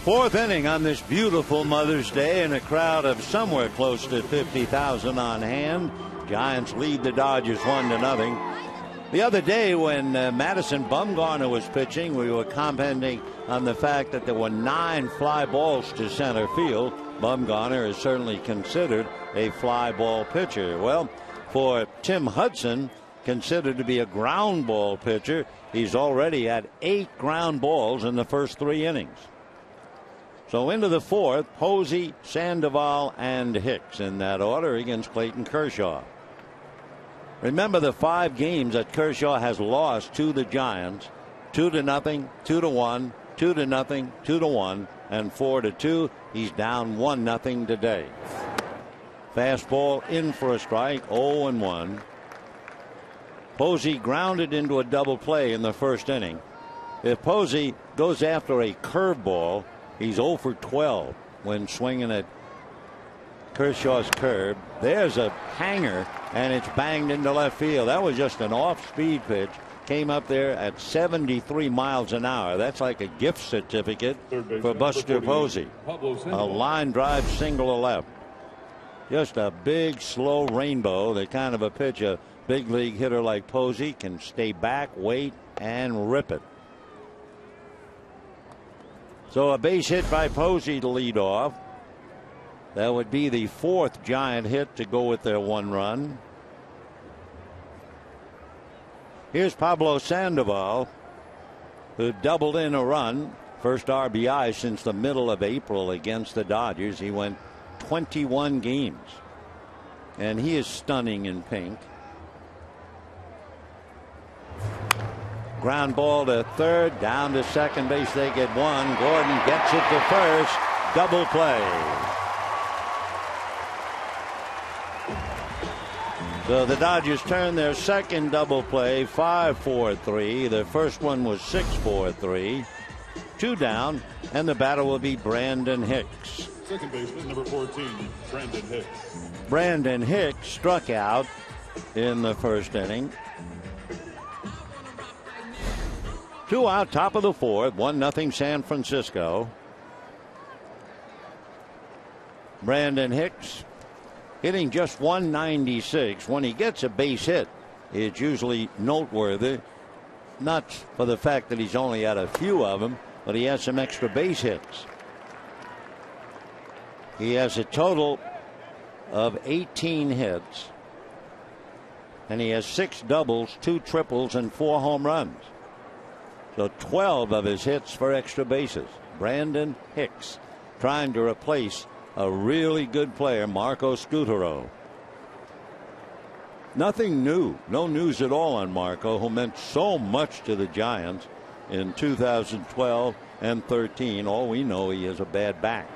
4th inning on this beautiful Mother's Day and a crowd of somewhere close to 50,000 on hand. Giants lead the Dodgers 1-0. The other day when Madison Bumgarner was pitching, we were commenting on the fact that there were 9 fly balls to center field. Bumgarner is certainly considered a fly ball pitcher. Well, for Tim Hudson, considered to be a ground ball pitcher, he's already had 8 ground balls in the first 3 innings. So into the 4th, Posey, Sandoval, and Hicks in that order against Clayton Kershaw. Remember the 5 games that Kershaw has lost to the Giants: 2-0, 2-1, 2-0, 2-1, and 4-2. He's down 1-0 today. Fastball in for a strike, 0-1. Posey grounded into a double play in the first inning. If Posey goes after a curveball, he's 0 for 12 when swinging at Kershaw's curve. There's a hanger, and it's banged into left field. That was just an off-speed pitch. Came up there at 73 miles an hour. That's like a gift certificate for Buster Posey. A line drive single to left. Just a big, slow rainbow. The kind of a pitch a big league hitter like Posey can stay back, wait, and rip it. So a base hit by Posey to lead off. That would be the 4th Giant hit to go with their 1 run. Here's Pablo Sandoval, who doubled in a run. First RBI since the middle of April against the Dodgers. He went 21 games. And he is stunning in pink. Ground ball to third, down to second base. They get 1. Gordon gets it to first. Double play. So the Dodgers turn their second double play 5-4-3. Their first one was 6-4-3. 2 down, and the batter will be Brandon Hicks. Second baseman, number 14, Brandon Hicks. Brandon Hicks struck out in the first inning. 2 out, top of the fourth, 1-0 San Francisco. Brandon Hicks hitting just 196. When he gets a base hit, it's usually noteworthy. Not for the fact that he's only had a few of them, but he has some extra base hits. He has a total of 18 hits, and he has 6 doubles, 2 triples, and 4 home runs. So 12 of his hits for extra bases. Brandon Hicks trying to replace a really good player, Marco Scutaro. Nothing new, no news at all on Marco, who meant so much to the Giants in 2012 and 13. All we know, he has a bad back.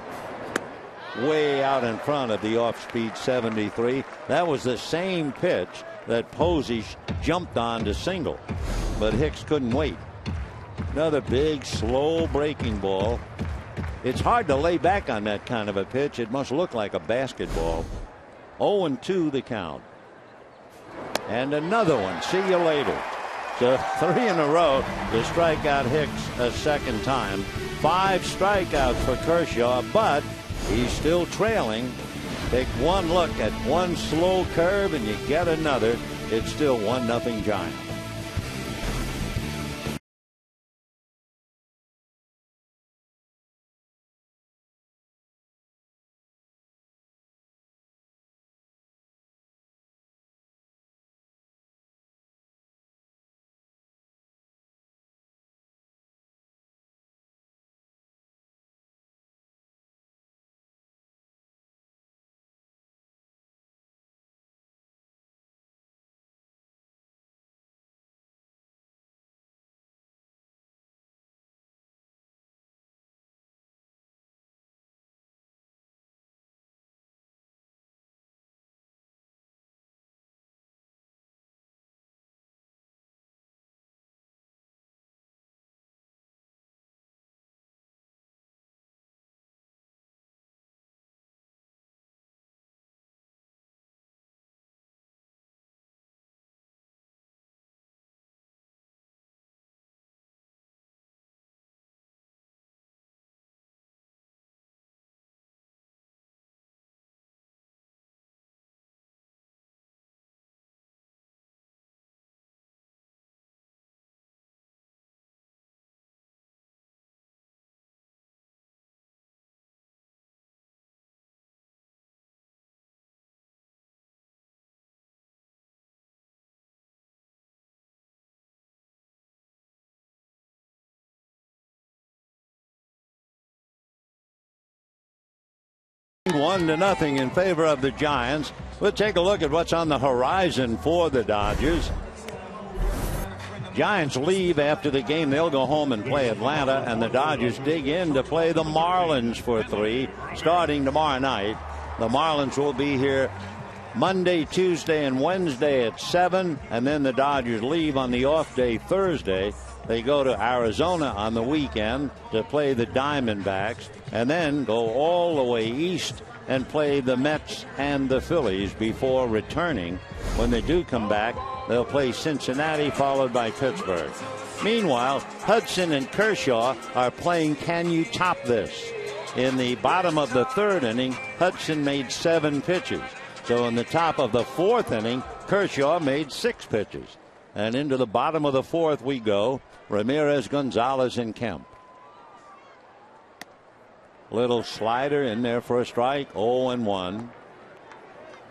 Way out in front of the off-speed 73. That was the same pitch that Posey jumped on to single, but Hicks couldn't wait. Another big, slow breaking ball. It's hard to lay back on that kind of a pitch. It must look like a basketball. 0-2 the count. And another one. See you later. So 3 in a row to strike out Hicks a second time. 5 strikeouts for Kershaw, but he's still trailing. Take one look at one slow curve and you get another. It's still 1-0 Giants. One to nothing in favor of the Giants. We'll take a look at what's on the horizon for the Dodgers. Giants leave after the game. They'll go home and play Atlanta, and the Dodgers dig in to play the Marlins for 3 starting tomorrow night. The Marlins will be here Monday, Tuesday, and Wednesday at 7, and then the Dodgers leave on the off day Thursday. They go to Arizona on the weekend to play the Diamondbacks, and then go all the way east and play the Mets and the Phillies before returning. When they do come back, they'll play Cincinnati, followed by Pittsburgh. Meanwhile, Hudson and Kershaw are playing Can You Top This? In the bottom of the 3rd inning, Hudson made 7 pitches. So in the top of the 4th inning, Kershaw made 6 pitches. And into the bottom of the 4th we go. Ramirez, Gonzalez, and Kemp. Little slider in there for a strike. 0-1.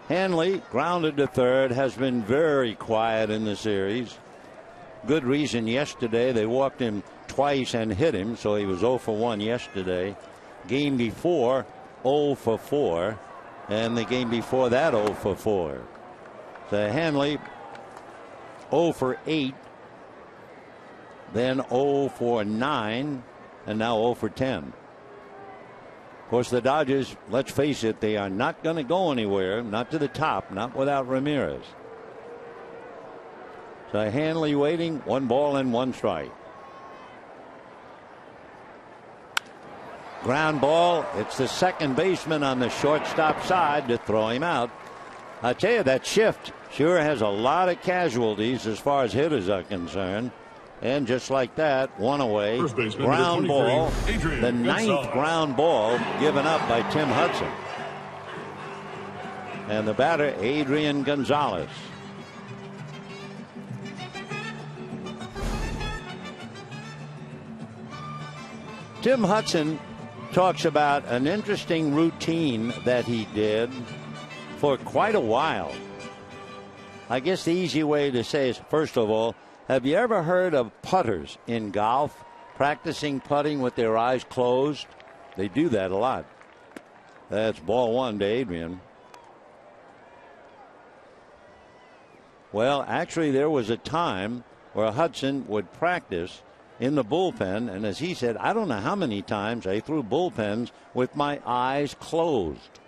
Hanley, grounded to 3rd, has been very quiet in the series. Good reason yesterday. They walked him twice and hit him, so he was 0 for 1 yesterday. Game before, 0 for 4. And the game before that, 0 for 4. So Hanley, 0 for 8. Then 0 for 9. And now 0 for 10. Of course, the Dodgers, let's face it, they are not going to go anywhere. Not to the top, not without Ramirez. So Hanley waiting, 1 ball and 1 strike. Ground ball. It's the second baseman on the shortstop side to throw him out. I tell you, that shift sure has a lot of casualties as far as hitters are concerned. And just like that, 1 away. Ground ball. The 9th ground ball given up by Tim Hudson. And the batter, Adrian Gonzalez. Tim Hudson talks about an interesting routine that he did for quite a while. I guess the easy way to say is, first of all, have you ever heard of putters in golf practicing putting with their eyes closed? They do that a lot. That's ball 1 to Adrian. Well, actually, there was a time where Hudson would practice in the bullpen, and as he said, I don't know how many times I threw bullpens with my eyes closed.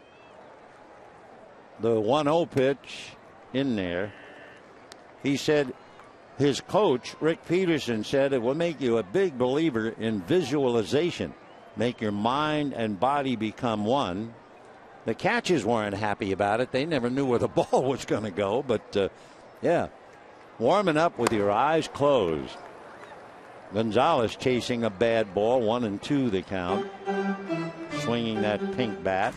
The 1-0 pitch in there. He said his coach, Rick Peterson, said it will make you a big believer in visualization, make your mind and body become one. The catchers weren't happy about it. They never knew where the ball was going to go, but yeah, warming up with your eyes closed. Gonzalez chasing a bad ball, 1-2 the count, swinging that pink bat.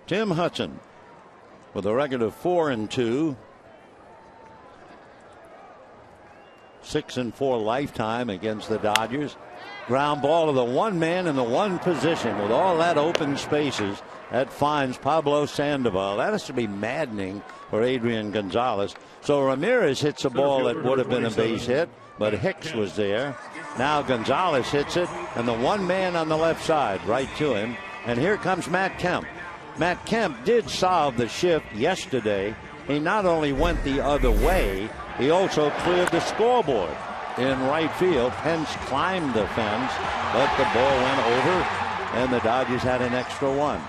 Tim Hudson with a record of 4-2, 6-4 lifetime against the Dodgers. Ground ball to the 1 man in the 1 position with all that open spaces. That finds Pablo Sandoval. That has to be maddening for Adrian Gonzalez. So Ramirez hits a ball that would have been a base hit, but Hicks was there. Now Gonzalez hits it, and the 1 man on the left side right to him. And here comes Matt Kemp. Matt Kemp did solve the shift yesterday. He not only went the other way, he also cleared the scoreboard in right field. Pence climbed the fence, but the ball went over, and the Dodgers had an extra 1.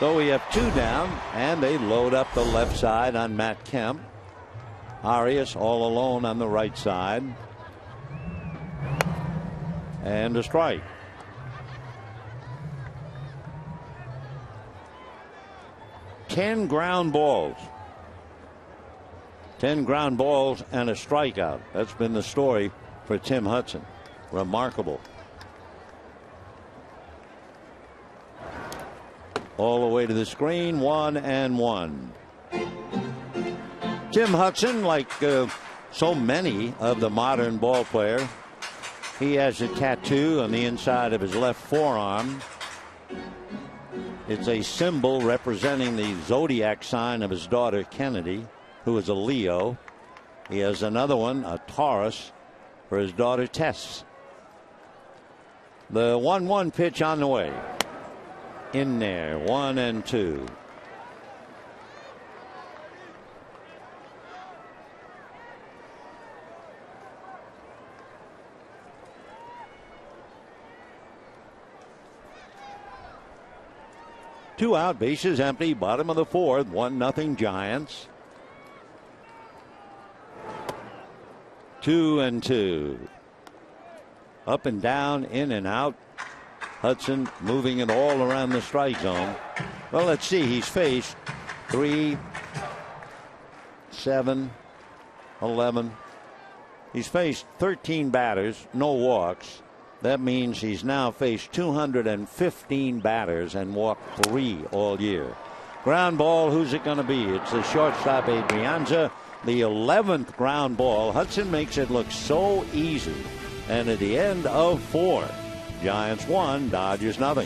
So we have 2 down, and they load up the left side on Matt Kemp. Arias all alone on the right side. And a strike. Ten ground balls. 10 ground balls and a strikeout. That's been the story for Tim Hudson. Remarkable. All the way to the screen, 1-1. Tim Hudson, like so many of the modern ball player, he has a tattoo on the inside of his left forearm. It's a symbol representing the zodiac sign of his daughter Kennedy, who is a Leo. He has another one, a Taurus, for his daughter Tess. The 1-1 pitch on the way. In there, 1-2. Two out, bases empty, bottom of the 4th, 1-0 Giants. 2-2. Up and down, in and out. Hudson moving it all around the strike zone. Well, let's see. He's faced 3, 7, 11. He's faced 13 batters, no walks. That means he's now faced 215 batters and walked 3 all year. Ground ball, who's it going to be? It's the shortstop, Adrianza. The 11th ground ball. Hudson makes it look so easy. And at the end of 4, Giants 1, Dodgers 0.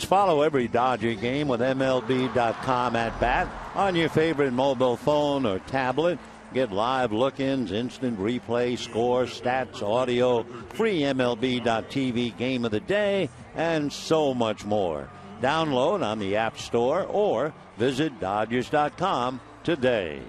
Follow every Dodger game with MLB.com at bat on your favorite mobile phone or tablet. Get live look-ins, instant replay, score, stats, audio, free MLB.TV game of the day, and so much more. Download on the App Store or visit Dodgers.com today.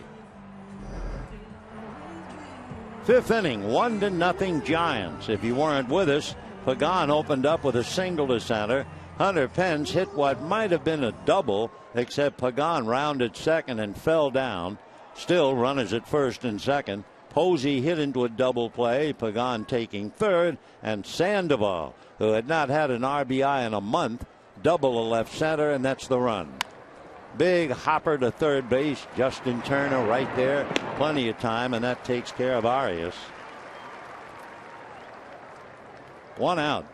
Fifth inning, 1-0 Giants. If you weren't with us, Pagan opened up with a single to center. Hunter Pence hit what might have been a double, except Pagan rounded second and fell down. Still runners at first and second. Posey hit into a double play, Pagan taking third, and Sandoval, who had not had an RBI in a month, double a left center, and that's the run. Big hopper to third base. Justin Turner right there. Plenty of time, and that takes care of Arias. One out.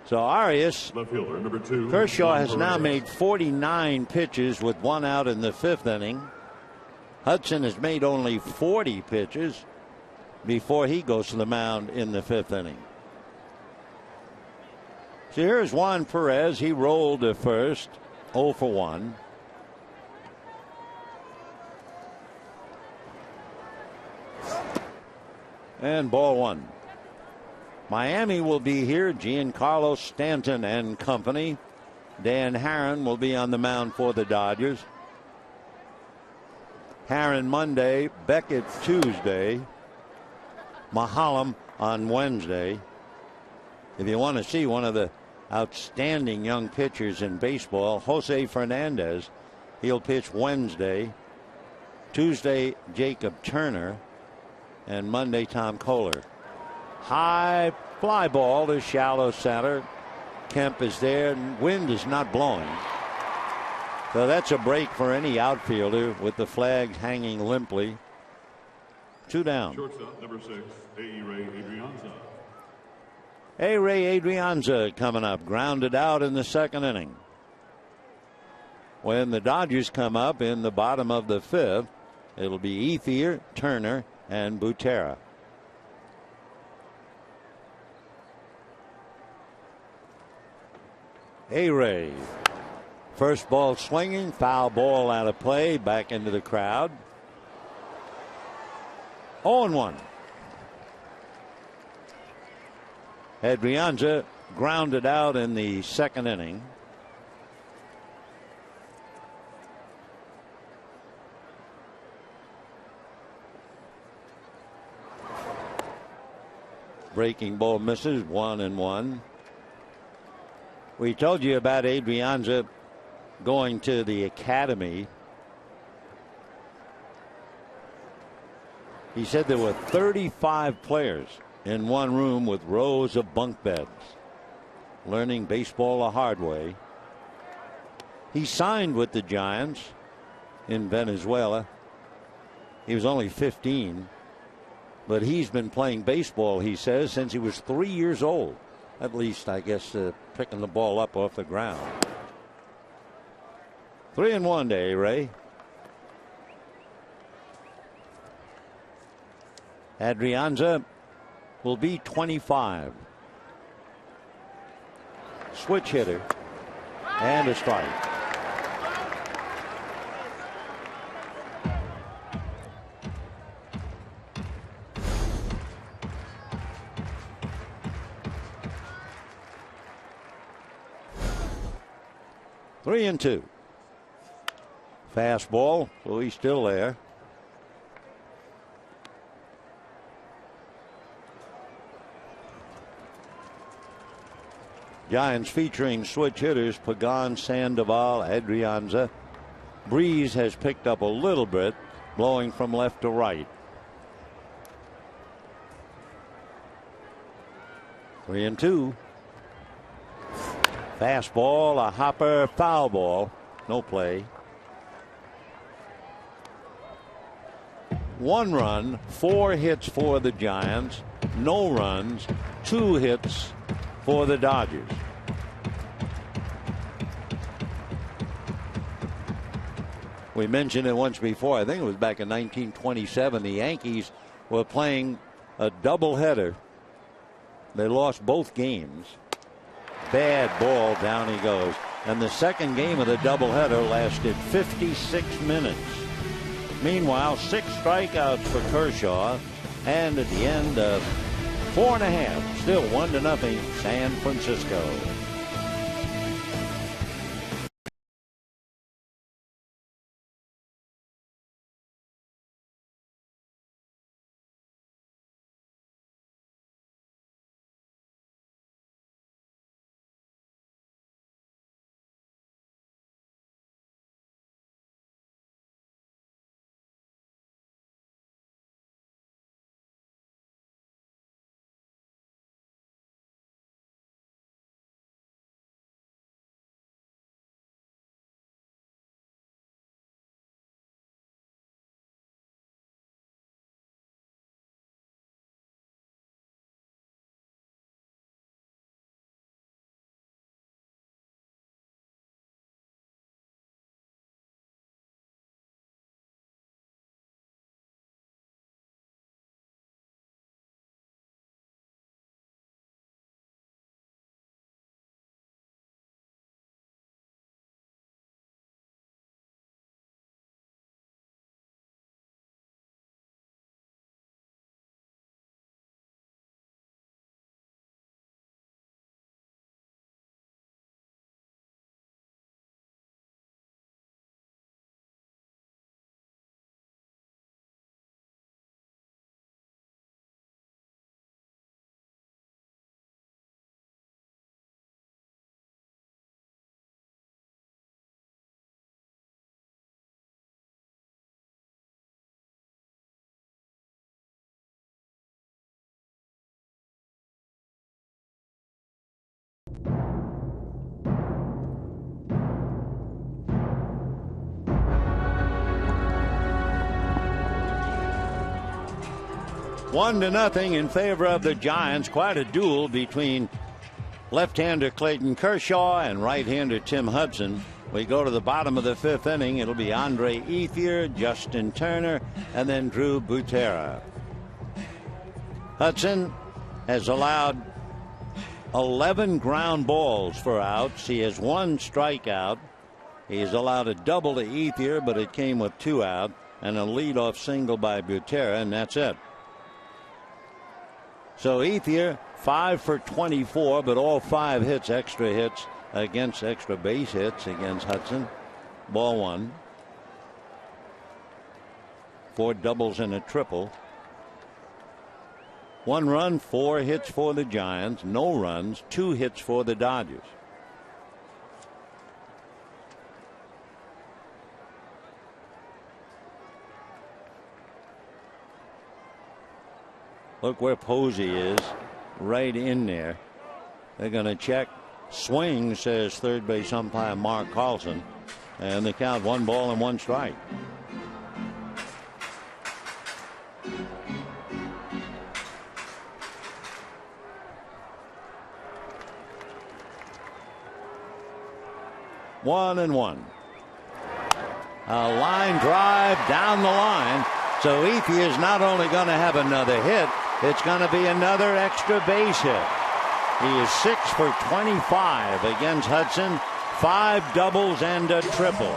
So Arias, left fielder, number 2, Kershaw has now made 49 pitches with one out in the fifth inning. Hudson has made only 40 pitches before he goes to the mound in the fifth inning. So here's Juan Perez. He rolled to first, 0 for 1. And ball one. Miami will be here. Giancarlo Stanton and company. Dan Herron will be on the mound for the Dodgers. Herron Monday, Beckett Tuesday, Mahalam on Wednesday. If you want to see one of the outstanding young pitchers in baseball, Jose Fernandez, he'll pitch Wednesday. Tuesday, Jacob Turner, and Monday, Tom Kohler. High fly ball to shallow center. Kemp is there, and wind is not blowing. So that's a break for any outfielder with the flags hanging limply. 2 down. Shortstop, number 6, A-Ray Adrianza. A-Ray Adrianza coming up, grounded out in the second inning. When the Dodgers come up in the bottom of the fifth, it'll be Ethier, Turner, and Butera. A-Ray. First ball swinging, foul ball out of play, back into the crowd. 0-1. Adrianza grounded out in the second inning. Breaking ball misses, 1-1. We told you about Adrianza going to the academy. He said there were 35 players in one room with rows of bunk beds, learning baseball the hard way. He signed with the Giants in Venezuela. He was only 15, but he's been playing baseball, he says, since he was 3 years old. At least, I guess, picking the ball up off the ground. 3-1 to A-Ray. Adrianza will be 25. Switch hitter and a strike. Three and two. Fastball, so he's still there. Giants featuring switch hitters Pagan, Sandoval, Adrianza. Breeze has picked up a little bit, blowing from left to right. 3-2. Fastball, a hopper, foul ball. No play. 1 run, 4 hits for the Giants. No runs, 2 hits for the Dodgers. We mentioned it once before. I think it was back in 1927. The Yankees were playing a doubleheader. They lost both games. bad ball. Down he goes. And the second game of the doubleheader lasted 56 minutes. Meanwhile, 6 strikeouts for Kershaw. And at the end of 4 1/2, still 1-0 San Francisco. One to nothing in favor of the Giants. Quite a duel between left-hander Clayton Kershaw and right-hander Tim Hudson. We go to the bottom of the 5th inning. It'll be Andre Ethier, Justin Turner, and then Drew Butera. Hudson has allowed 11 ground balls for outs. He has 1 strikeout. He's allowed a double to Ethier, but it came with 2 out, and a leadoff single by Butera, and that's it. So Ethier 5 for 24, but all 5 hits, extra hits against extra base hits against Hudson. Ball 1. 4 doubles and a triple. 1 run, 4 hits for the Giants. No runs, 2 hits for the Dodgers. Look where Posey is, right in there. They're going to check. Swing, says third base umpire Mark Carlson. And they count 1 ball and 1 strike. One and one. A line drive down the line. So Ethier is not only going to have another hit, it's going to be another extra base hit. He is 6 for 25 against Hudson, 5 doubles and a triple.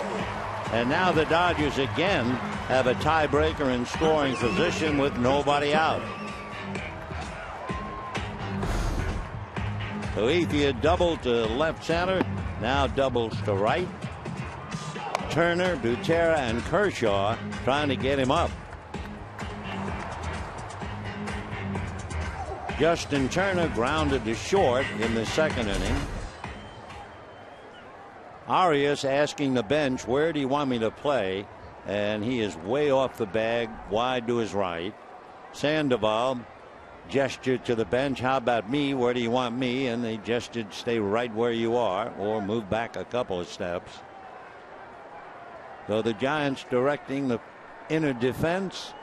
And now the Dodgers again have a tiebreaker in scoring position with nobody out. So Ethier doubled to left center, now doubles to right. Turner, Butera, and Kershaw trying to get him up. Justin Turner grounded to short in the 2nd inning. Arias asking the bench, where do you want me to play? And he is way off the bag, wide to his right. Sandoval gestured to the bench, how about me? Where do you want me? And they gestured, stay right where you are or move back a couple of steps. So the Giants directing the inner defense,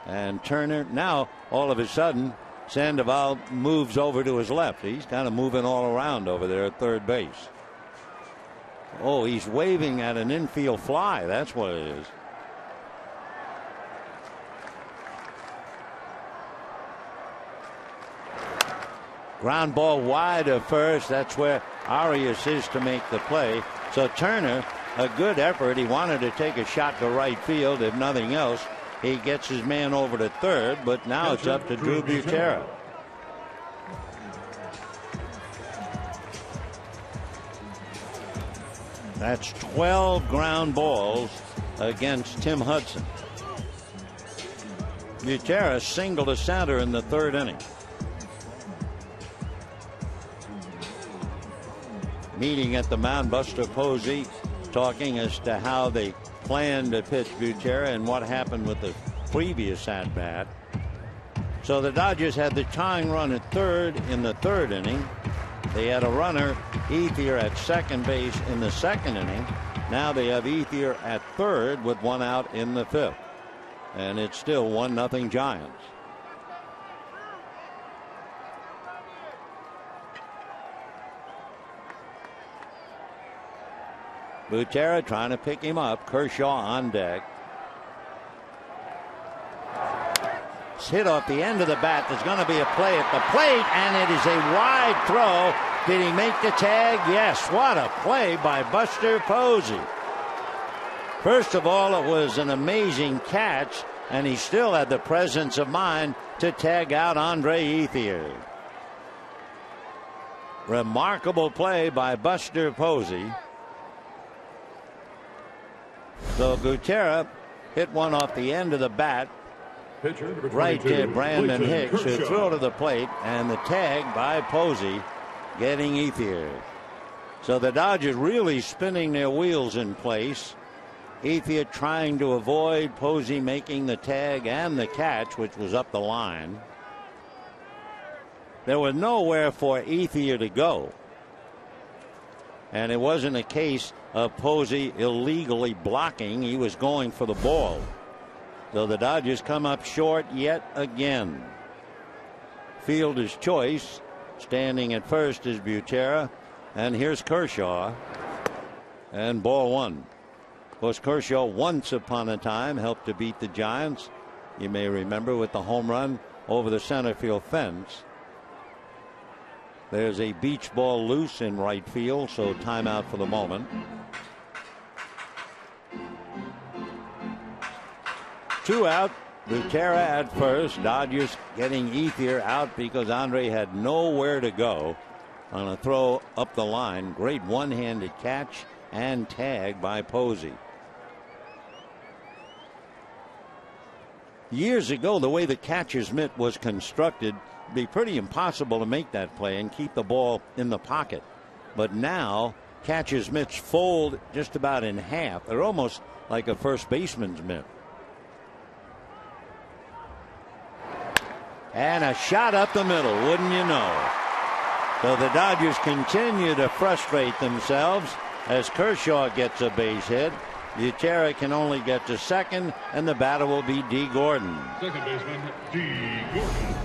and Turner now all of a sudden Sandoval moves over to his left. He's kind of moving all around over there at third base. Oh, he's waving at an infield fly. That's what it is. Ground ball wide of first. That's where Arias is to make the play. So Turner, a good effort. He wanted to take a shot to right field. If nothing else, he gets his man over to third, but now it's up to Drew Butera. That's 12 ground balls against Tim Hudson. Butera singled to center in the third inning. Meeting at the mound, Buster Posey talking as to how they planned to pitch Butera and what happened with the previous at bat. So the Dodgers had the tying run at third in the third inning. They had a runner, Ethier, at second base in the second inning. Now they have Ethier at third with one out in the fifth. And it's still 1-0 Giants. Butera trying to pick him up. Kershaw on deck. It's hit off the end of the bat. There's going to be a play at the plate, and it is a wide throw. Did he make the tag? Yes. What a play by Buster Posey. First of all, it was an amazing catch, and he still had the presence of mind to tag out Andre Ethier. Remarkable play by Buster Posey. So Butera hit one off the end of the bat right to Brandon Hicks, who threw to the plate, and the tag by Posey getting Ethier. So the Dodgers really spinning their wheels in place. Ethier trying to avoid Posey making the tag and the catch, which was up the line. There was nowhere for Ethier to go. And it wasn't a case of Posey illegally blocking. He was going for the ball. So the Dodgers come up short yet again. Fielder's choice. Standing at first is Butera. And here's Kershaw. And ball one. Of course, Kershaw once upon a time helped to beat the Giants. You may remember with the home run over the center field fence. There's a beach ball loose in right field, so timeout for the moment. 2 out. Butera at first. Dodgers getting Ethier out because Andre had nowhere to go on a throw up the line. Great one-handed catch and tag by Posey. Years ago, the way the catcher's mitt was constructed, it'd be pretty impossible to make that play and keep the ball in the pocket. But now, catcher's mitts fold just about in half. They're almost like a first baseman's mitt. And a shot up the middle, wouldn't you know? So the Dodgers continue to frustrate themselves as Kershaw gets a base hit. Butera can only get to second, and the batter will be D. Gordon. Second baseman, D. Gordon.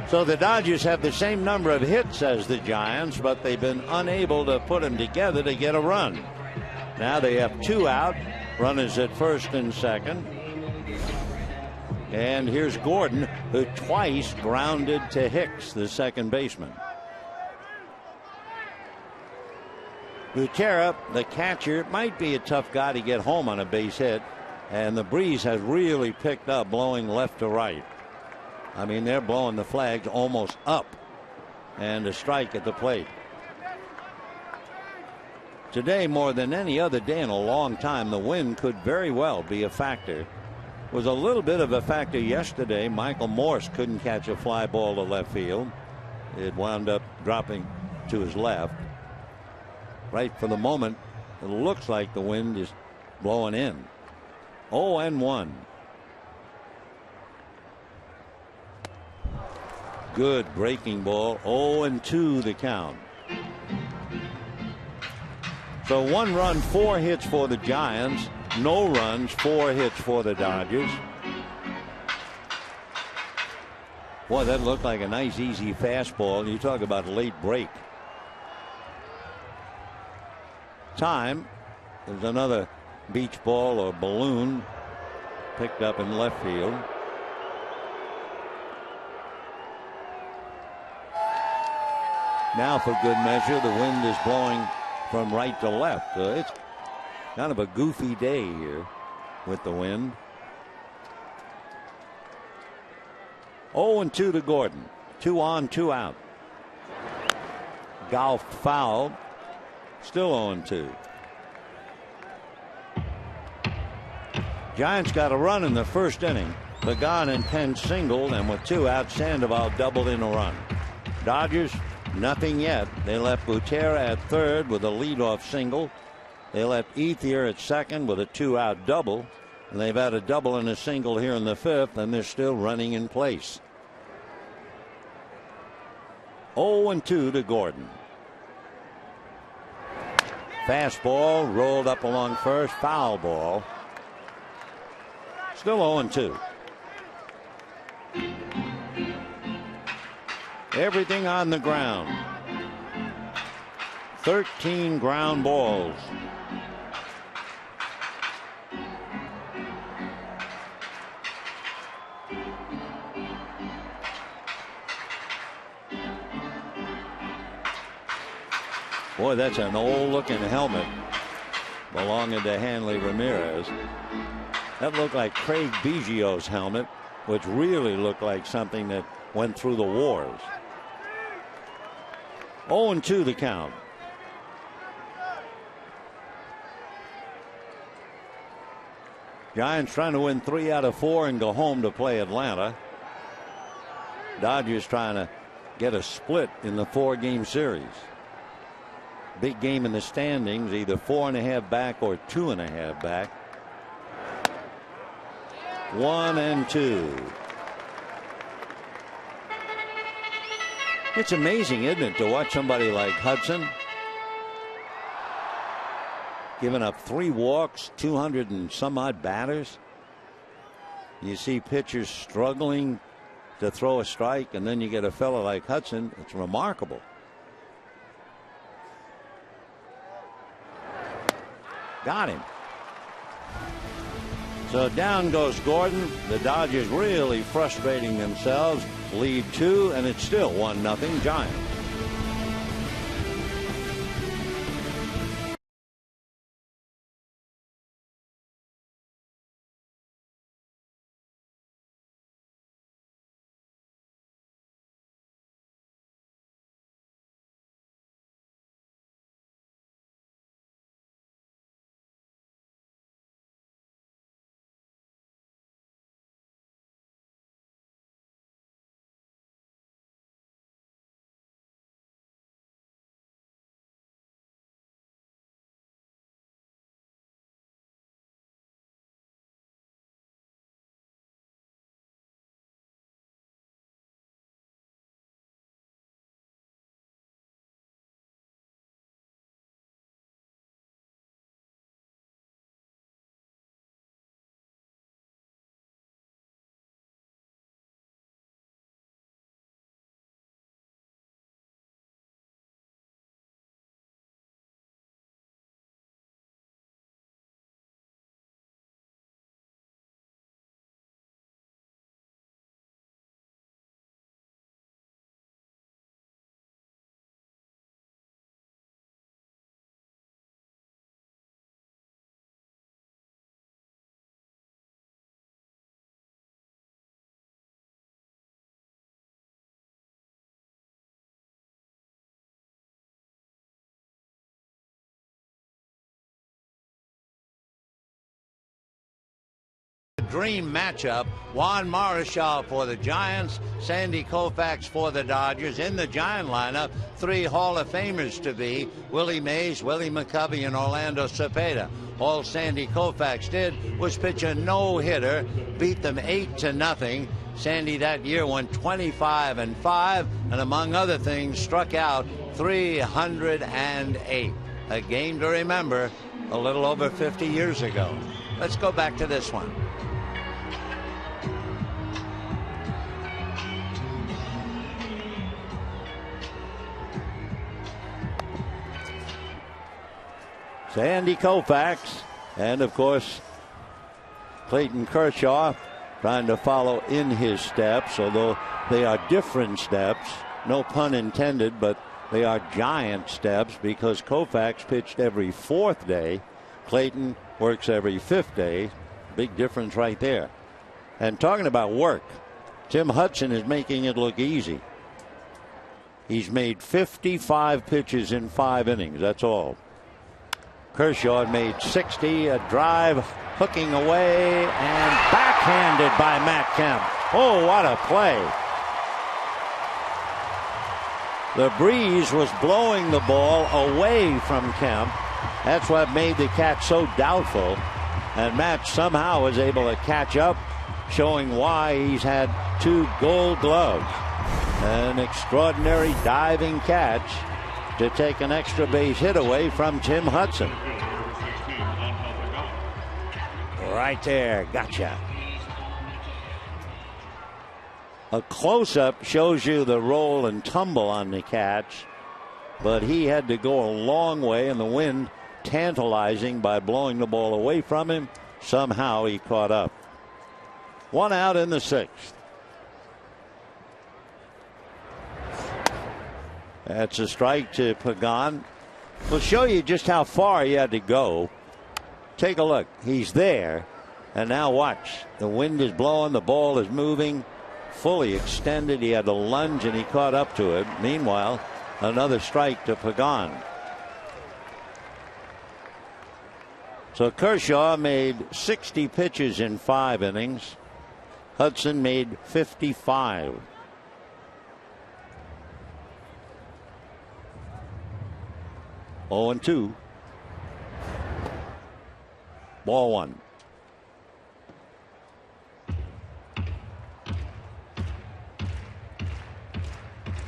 So the Dodgers have the same number of hits as the Giants, but they've been unable to put them together to get a run. Now they have 2 out, runners at first and second. And here's Gordon, who twice grounded to Hicks, the second baseman. Butera, the catcher, might be a tough guy to get home on a base hit, and the breeze has really picked up, blowing left to right. I mean, they're blowing the flags almost up, and a strike at the plate. Today, more than any other day in a long time, the wind could very well be a factor. Was a little bit of a factor yesterday. Michael Morse couldn't catch a fly ball to left field. It wound up dropping to his left. Right for the moment, it looks like the wind is blowing in. 0-1. Good breaking ball. 0-2 the count. So 1 run, 4 hits for the Giants. No runs, 4 hits for the Dodgers. Boy, that looked like a nice, easy fastball. You talk about a late break. Time. There's another beach ball or balloon picked up in left field. Now, for good measure, the wind is blowing from right to left. It's kind of a goofy day here with the wind. 0-2 to Gordon. 2 on, 2 out. Golf foul. Still 0-2. Giants got a run in the first inning. Pagan and Penn singled, and with 2 out, Sandoval doubled in a run. Dodgers, nothing yet. They left Butera at third with a leadoff single. They left Ethier at second with a 2-out double. And they've had a double and a single here in the fifth, and they're still running in place. 0-2 to Gordon. Fastball rolled up along first. Foul ball. Still 0-2. Everything on the ground. 13 ground balls. Boy, that's an old-looking helmet belonging to Hanley Ramirez. That looked like Craig Biggio's helmet, which really looked like something that went through the wars. 0-2 the count. Giants trying to win 3 out of 4 and go home to play Atlanta. Dodgers trying to get a split in the 4-game series. Big game in the standings, either 4.5 back or 2.5 back. 1-2. It's amazing, isn't it, to watch somebody like Hudson giving up 3 walks, 200 and some odd batters. You see pitchers struggling to throw a strike, and then you get a fellow like Hudson. It's remarkable. Got him. So down goes Gordon. The Dodgers really frustrating themselves. Lead 2, and it's still 1-0 Giants. Dream matchup. Juan Marichal for the Giants, Sandy Koufax for the Dodgers. In the Giant lineup, 3 Hall of Famers to be: Willie Mays, Willie McCovey, and Orlando Cepeda. All Sandy Koufax did was pitch a no-hitter, beat them 8-0. Sandy that year went 25-5, and among other things, struck out 308. A game to remember a little over 50 years ago. Let's go back to this one. Sandy Koufax, and of course Clayton Kershaw trying to follow in his steps, although they are different steps, no pun intended, but They are giant steps because Koufax pitched every 4th day. Clayton works every 5th day. Big difference right there. And talking about work, Tim Hudson is making it look easy. He's made 55 pitches in 5 innings. That's all. Kershaw made 60. A drive hooking away and backhanded by Matt Kemp. Oh, what a play. The breeze was blowing the ball away from Kemp. That's what made the catch so doubtful. And Matt somehow was able to catch up, showing why he's had 2 Gold Gloves. An extraordinary diving catch to take an extra base hit away from Tim Hudson. Right there, gotcha. A close-up shows you the roll and tumble on the catch, but he had to go a long way, and the wind tantalizing by blowing the ball away from him. Somehow he caught up. 1 out in the 6th. That's a strike to Pagan. We'll show you just how far he had to go. Take a look. He's there. And now watch. The wind is blowing. The ball is moving. Fully extended. He had to lunge and he caught up to it. Meanwhile, another strike to Pagan. So Kershaw made 60 pitches in 5 innings. Hudson made 55. Oh, and 2. Ball 1.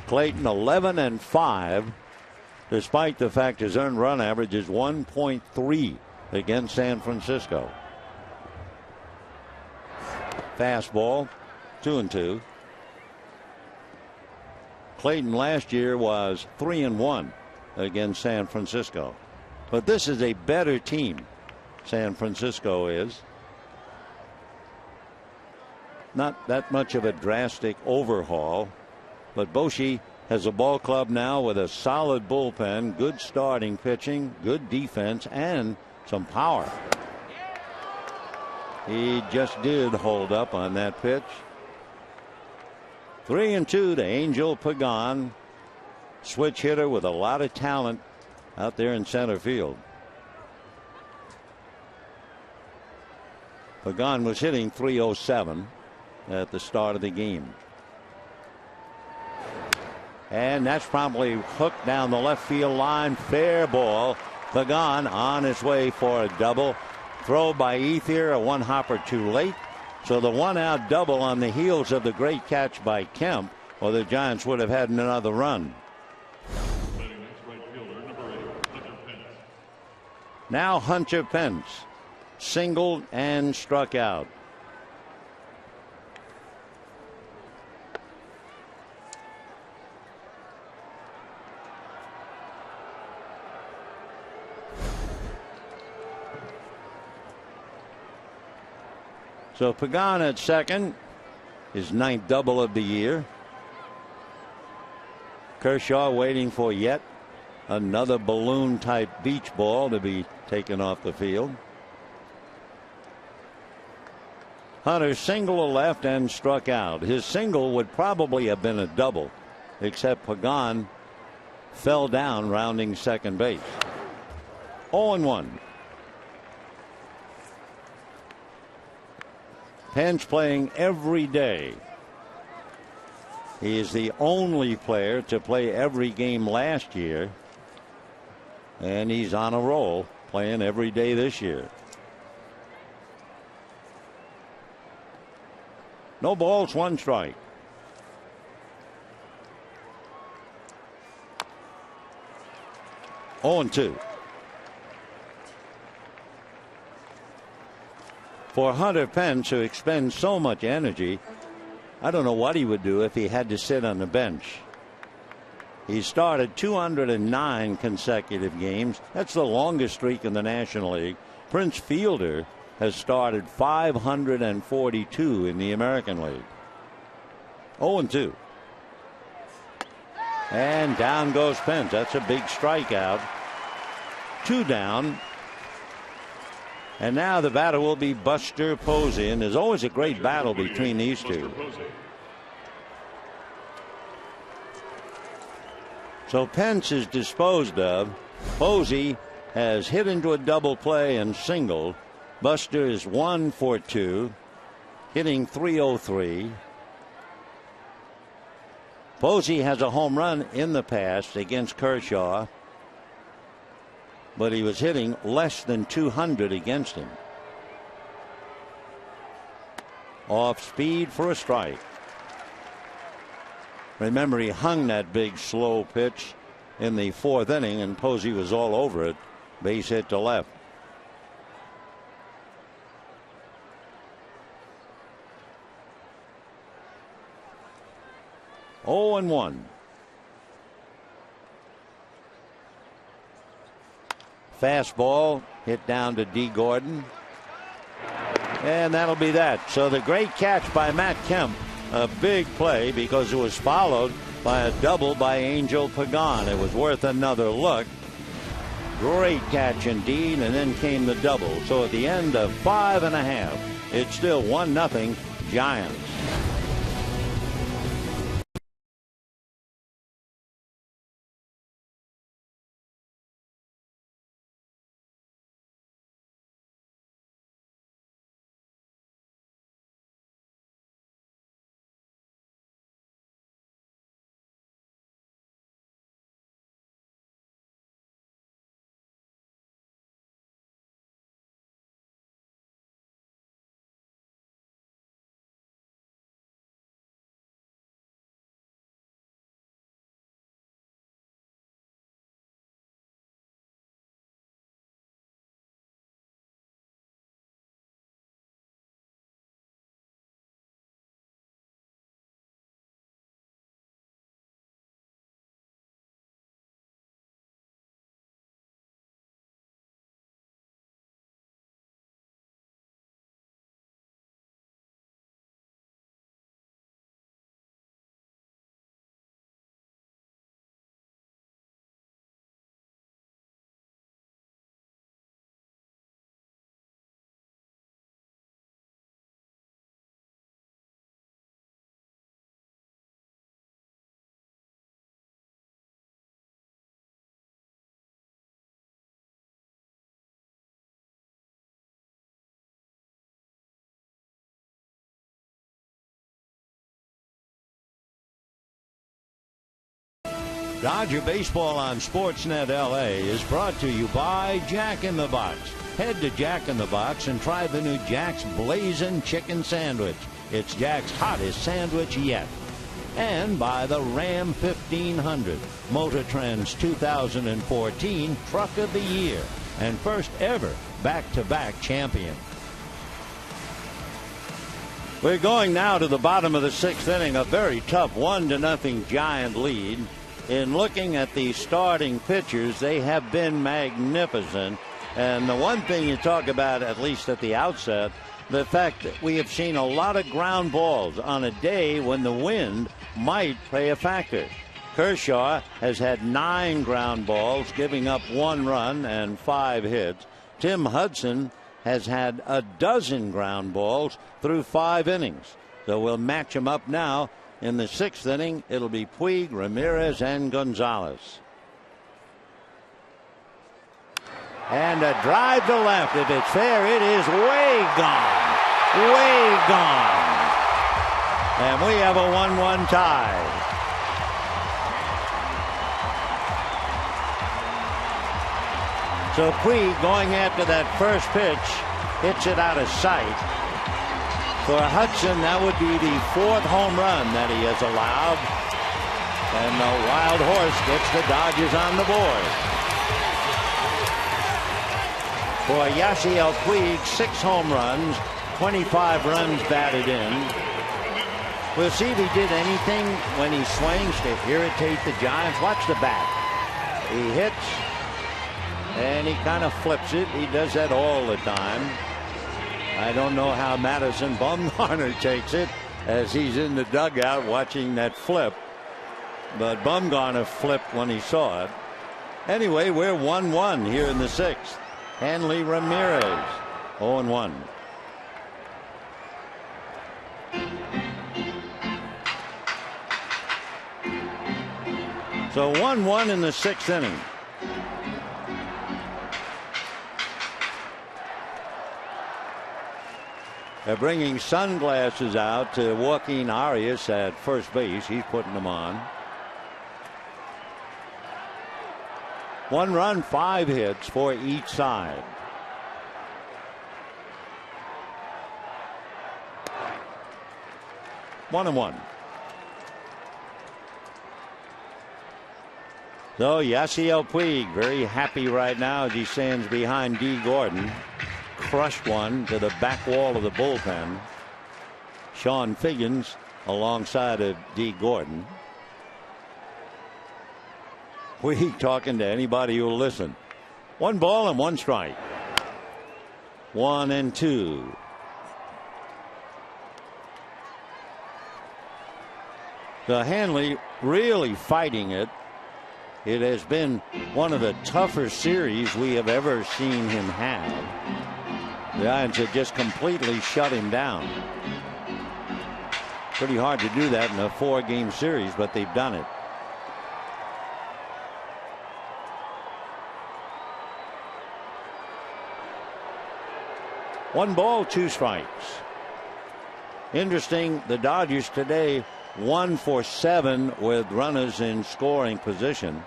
Clayton 11 and 5, despite the fact his earned run average is 1.3 against San Francisco. Fastball 2 and 2. Clayton last year was 3 and 1 against San Francisco, but this is a better team. San Francisco is. Not that much of a drastic overhaul, but Boshi has a ball club now with a solid bullpen, good starting pitching, good defense, and some power. He just did hold up on that pitch. 3 and 2 to Angel Pagan, switch hitter with a lot of talent out there in center field. Pagan was hitting .307 at the start of the game. And that's probably hooked down the left field line. Fair ball. Pagan on his way for a double. Throw by Ethier, a 1-hopper too late. So the 1-out double on the heels of the great catch by Kemp, or the Giants would have had another run. Now Hunter Pence singled and struck out. So Pagan at second, his 9th double of the year. Kershaw waiting for yet another balloon type beach ball to be taken off the field. Hunter singled to left and struck out. His single would probably have been a double, except Pagan fell down rounding second base. 0-1. Pence playing every day. He is the only player to play every game last year, and he's on a roll playing every day this year. No balls, 1 strike. Oh, 2. For Hunter Pence, who expends so much energy, I don't know what he would do if he had to sit on the bench. He started 209 consecutive games. That's the longest streak in the National League. Prince Fielder has started 542 in the American League. 0-2. And down goes Pence. That's a big strikeout. 2 down. And now the batter will be Buster Posey. And there's always a great battle between these two. So Pence is disposed of. Posey has hit into a double play and singled. Buster is 1 for 2, hitting .303. Posey has a home run in the past against Kershaw, but he was hitting less than 200 against him. Off speed for a strike. Remember, he hung that big slow pitch in the 4th inning, and Posey was all over it. Base hit to left. Oh and 1. Fastball hit down to D. Gordon. And that'll be that. So the great catch by Matt Kemp. A big play because it was followed by a double by Angel Pagan. It was worth another look. Great catch indeed, and then came the double. So at the end of 5 1/2, it's still 1-0 Giants. Dodger Baseball on Sportsnet LA is brought to you by Jack in the Box. Head to Jack in the Box and try the new Jack's Blazing Chicken Sandwich. It's Jack's hottest sandwich yet. And by the Ram 1500, Motor Trend's 2014 Truck of the Year and first ever back-to-back champion. We're going now to the bottom of the 6th inning, a very tough 1-0 Giant lead. In looking at the starting pitchers, they have been magnificent. And the one thing you talk about, at least at the outset, the fact that we have seen a lot of ground balls on a day when the wind might play a factor. Kershaw has had 9 ground balls, giving up 1 run and 5 hits. Tim Hudson has had 12 ground balls through 5 innings. So we'll match them up now. In the 6th inning, it'll be Puig, Ramirez, and Gonzalez. And a drive to left. If it's fair, it is way gone. Way gone. And we have a 1-1 tie. So Puig, going after that first pitch, hits it out of sight. For Hudson, that would be the 4th home run that he has allowed. And the Wild Horse gets the Dodgers on the board. For Yasiel Puig, 6 home runs, 25 runs batted in. We'll see if he did anything when he swings to irritate the Giants. Watch the bat. He hits, and he kind of flips it. He does that all the time. I don't know how Madison Bumgarner takes it as he's in the dugout watching that flip. but Bumgarner flipped when he saw it. Anyway, we're 1-1 here in the 6th. Hanley Ramirez 0-1. So 1-1 in the 6th inning. They're bringing sunglasses out to Joaquin Arias at first base. He's putting them on. 1 run, 5 hits for each side. One and one. So Yasiel Puig very happy right now as he stands behind D. Gordon. Crushed one to the back wall of the bullpen. Sean Figgins alongside of D. Gordon. Puig talking to anybody who'll listen. 1 ball and 1 strike. 1-2. So Hanley really fighting it. It has been one of the tougher series we have ever seen him have. The Giants have just completely shut him down. Pretty hard to do that in a 4-game series, but they've done it. One ball, 2 strikes. Interesting, the Dodgers today 1 for 7 with runners in scoring position.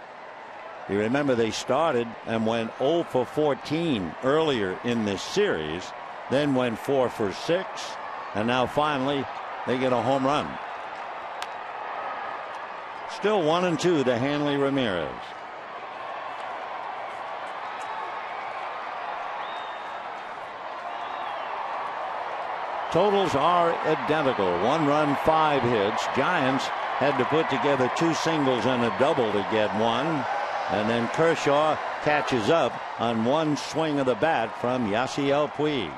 You remember they started and went 0 for 14 earlier in this series, then went 4 for 6, and now finally they get a home run. Still 1-2 to Hanley Ramirez. Totals are identical. 1 run, 5 hits. Giants had to put together 2 singles and a double to get one. And then Kershaw catches up on 1 swing of the bat from Yasiel Puig.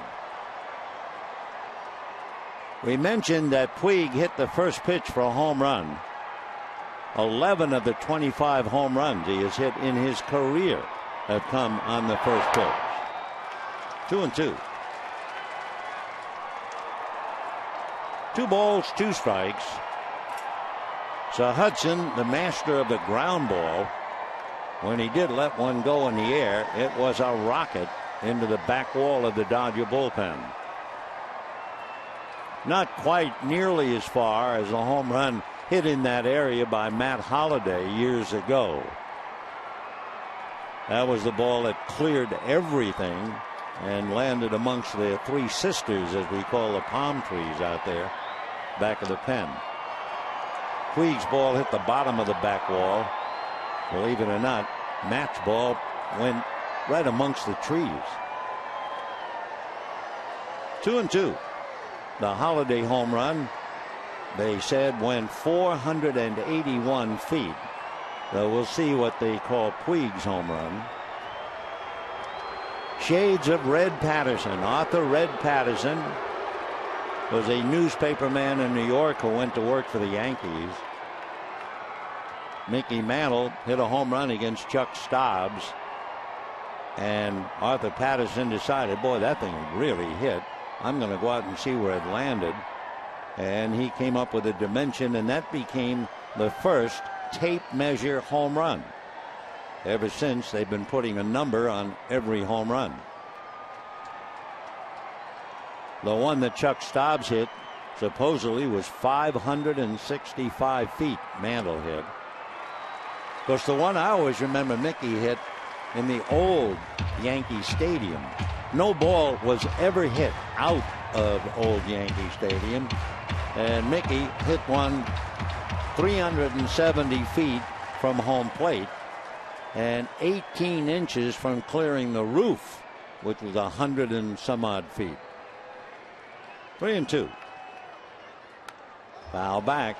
We mentioned that Puig hit the first pitch for a home run. 11 of the 25 home runs he has hit in his career have come on the first pitch. 2-2. 2 balls, 2 strikes. So Hudson, the master of the ground ball, when he did let one go in the air, it was a rocket into the back wall of the Dodger bullpen. Not quite nearly as far as a home run hit in that area by Matt Holliday years ago. That was the ball that cleared everything and landed amongst the 3 sisters, as we call the palm trees out there, back of the pen. Puig's ball hit the bottom of the back wall. Believe it or not, Matt's ball went right amongst the trees. 2-2. The Holiday home run, they said, went 481 feet. So we'll see what they call Puig's home run. Shades of Red Patterson. Arthur Red Patterson was a newspaper man in New York who went to work for the Yankees. Mickey Mantle hit a home run against Chuck Stobbs, and Arthur Patterson decided, boy, that thing really hit. I'm going to go out and see where it landed. And he came up with a dimension, and that became the first tape measure home run. Ever since, they've been putting a number on every home run. The one that Chuck Stobbs hit supposedly was 565 feet. Mantle hit. Of course, the one I always remember Mickey hit in the old Yankee Stadium. No ball was ever hit out of old Yankee Stadium, and Mickey hit one 370 feet from home plate and 18 inches from clearing the roof, which was 100 and some odd feet. 3-2. Foul back.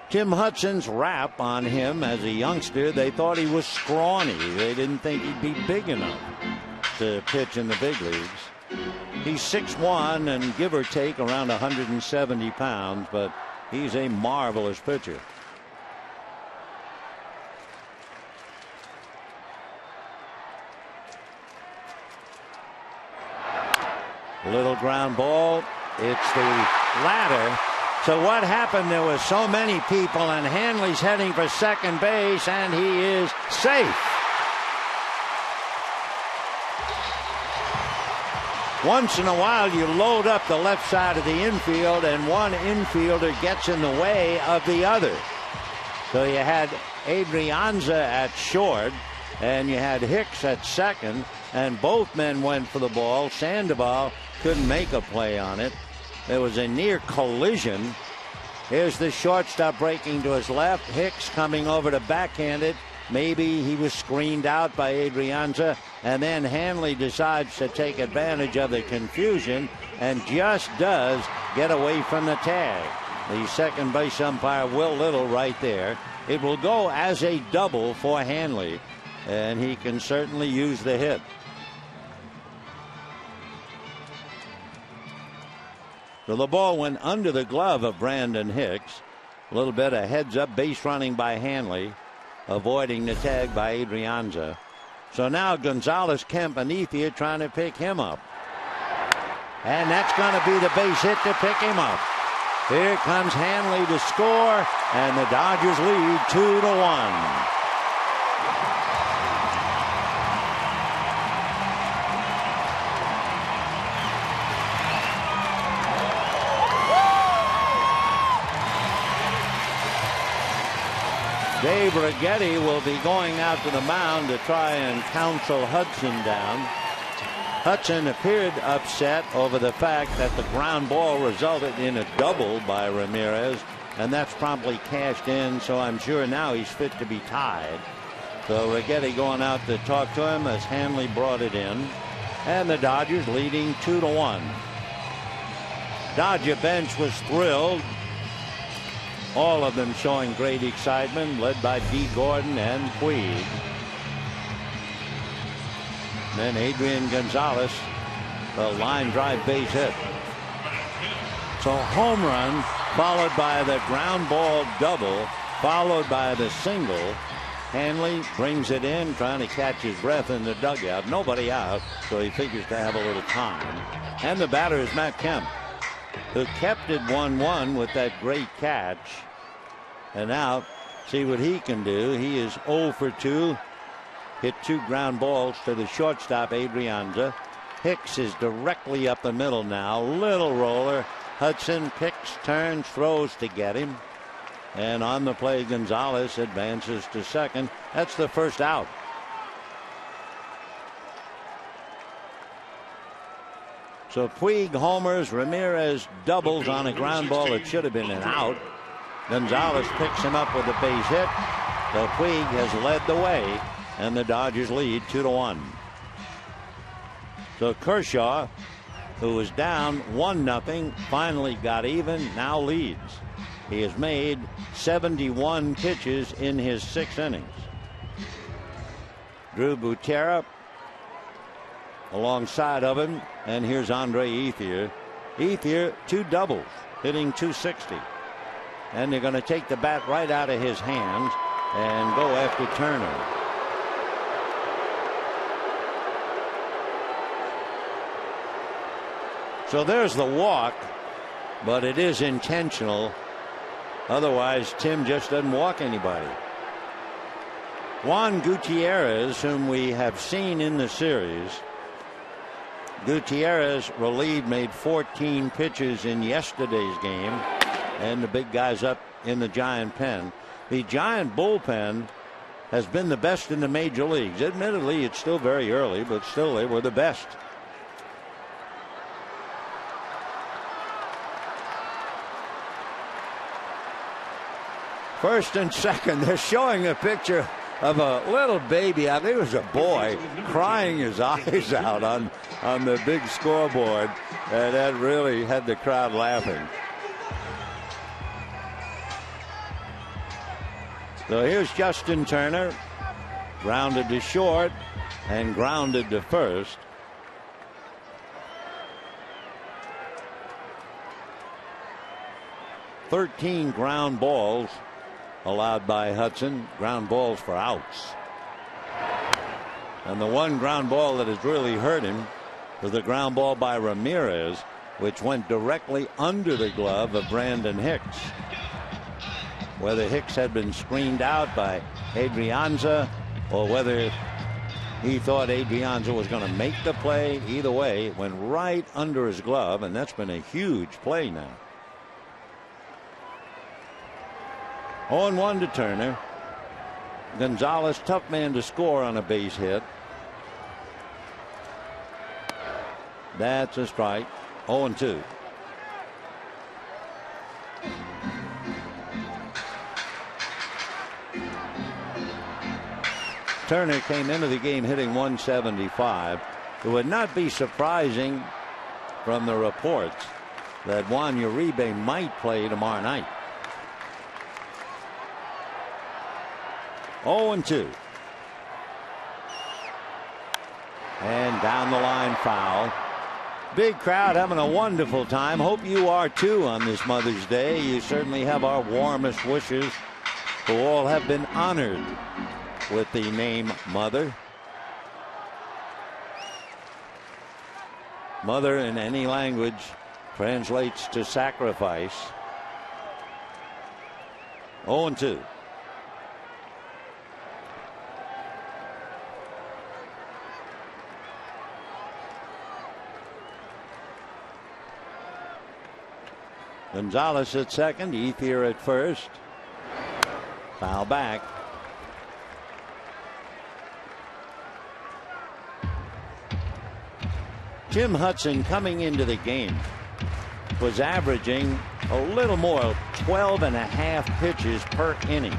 Tim Hudson's rap on him as a youngster, they thought he was scrawny. They didn't think he'd be big enough to pitch in the big leagues. He's 6'1" and give or take around 170 pounds, but he's a marvelous pitcher. Little ground ball. It's the ladder. So what happened? There was so many people, and Hanley's heading for second base, and he is safe. Once in a while, you load up the left side of the infield, and one infielder gets in the way of the other. So you had Adrianza at short, and you had Hicks at second, and both men went for the ball. Sandoval couldn't make a play on it. There was a near collision. Here's the shortstop breaking to his left. Hicks coming over to backhand it. Maybe he was screened out by Adrianza, and then Hanley decides to take advantage of the confusion and just does get away from the tag. The second base umpire, Will Little, right there. It will go as a double for Hanley, and he can certainly use the hit. So the ball went under the glove of Brandon Hicks. A little bit of heads-up base running by Hanley, avoiding the tag by Adrianza. So now Gonzalez, Kemp, and Ethier trying to pick him up. And that's going to be the base hit to pick him up. Here comes Hanley to score, and the Dodgers lead 2-1. Dave Righetti will be going out to the mound to try and counsel Hudson down. Hudson appeared upset over the fact that the ground ball resulted in a double by Ramirez, and that's promptly cashed in, so I'm sure now he's fit to be tied. So Righetti going out to talk to him as Hanley brought it in, and the Dodgers leading 2-1. Dodger bench was thrilled. All of them showing great excitement, led by D. Gordon and Puig. Then Adrian Gonzalez, the line drive base hit. So home run, followed by the ground ball double, followed by the single. Hanley brings it in, trying to catch his breath in the dugout. Nobody out, so he figures to have a little time. And the batter is Matt Kemp, who kept it 1-1 with that great catch. And now, see what he can do. He is 0 for 2. Hit 2 ground balls to the shortstop, Adrianza. Hicks is directly up the middle now. Little roller. Hudson picks, turns, throws to get him. And on the play, Gonzalez advances to second. That's the first out. So Puig homers, Ramirez doubles on a ground ball that should have been an out. Gonzalez picks him up with a base hit. So Puig has led the way, and the Dodgers lead 2-1. So Kershaw, who was down 1-0, finally got even, now leads. He has made 71 pitches in his 6 innings. Drew Butera alongside of him, and here's Andre Ethier. Ethier, 2 doubles, hitting .260. And they're going to take the bat right out of his hands and go after Turner. So there's the walk, but it is intentional. Otherwise, Tim just doesn't walk anybody. Juan Gutierrez, whom we have seen in the series. Gutierrez relieved, made 14 pitches in yesterday's game. And the big guys up in the Giant pen. The Giant bullpen has been the best in the major leagues. Admittedly, it's still very early, but still they were the best. First and second, they're showing a picture of a little baby. I think it was a boy crying his eyes out on the big scoreboard, and that really had the crowd laughing. So here's Justin Turner, grounded to short and grounded to first. 13 ground balls allowed by Hudson, ground balls for outs. And the one ground ball that has really hurt him was the ground ball by Ramirez, which went directly under the glove of Brandon Hicks. Whether Hicks had been screened out by Adrianza or whether he thought Adrianza was going to make the play, either way, it went right under his glove, and that's been a huge play now. 0-1 to Turner. Gonzalez, tough man to score on a base hit. That's a strike. 0-2. Turner came into the game hitting 175. It would not be surprising from the reports that Juan Uribe might play tomorrow night. 0-2. And down the line, foul. Big crowd having a wonderful time. Hope you are too on this Mother's Day. You certainly have our warmest wishes, who all have been honored with the name Mother. Mother in any language translates to sacrifice. 0-2. Gonzalez at second, Ethier at first. Foul back. Jim Hudson, coming into the game, was averaging a little more, 12.5 pitches per inning.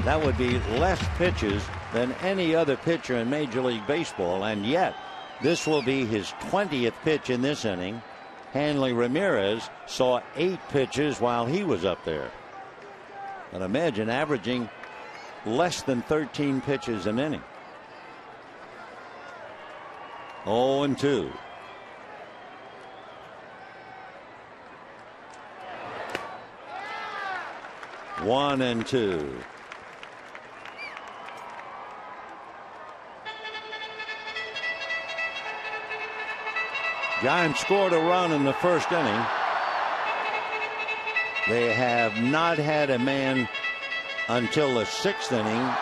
That would be less pitches than any other pitcher in Major League Baseball, and yet this will be his 20th pitch in this inning. Hanley Ramirez saw 8 pitches while he was up there. And imagine averaging less than 13 pitches an inning. 0-2. One and two. Giants scored a run in the first inning. They have not had a man until the 6th inning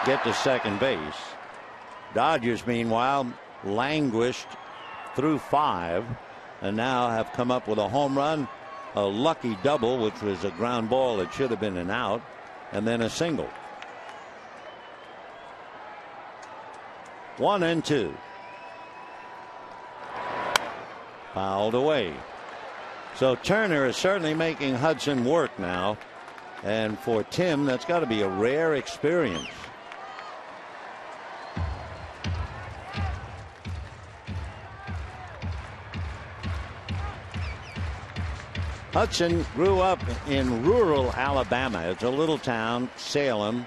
get to second base. Dodgers, meanwhile, languished through 5 and now have come up with a home run, a lucky double, which was a ground ball that should have been an out, and then a single. 1-2. Fouled away. So Turner is certainly making Hudson work now, and for Tim, that's got to be a rare experience. Hudson grew up in rural Alabama. It's a little town, Salem,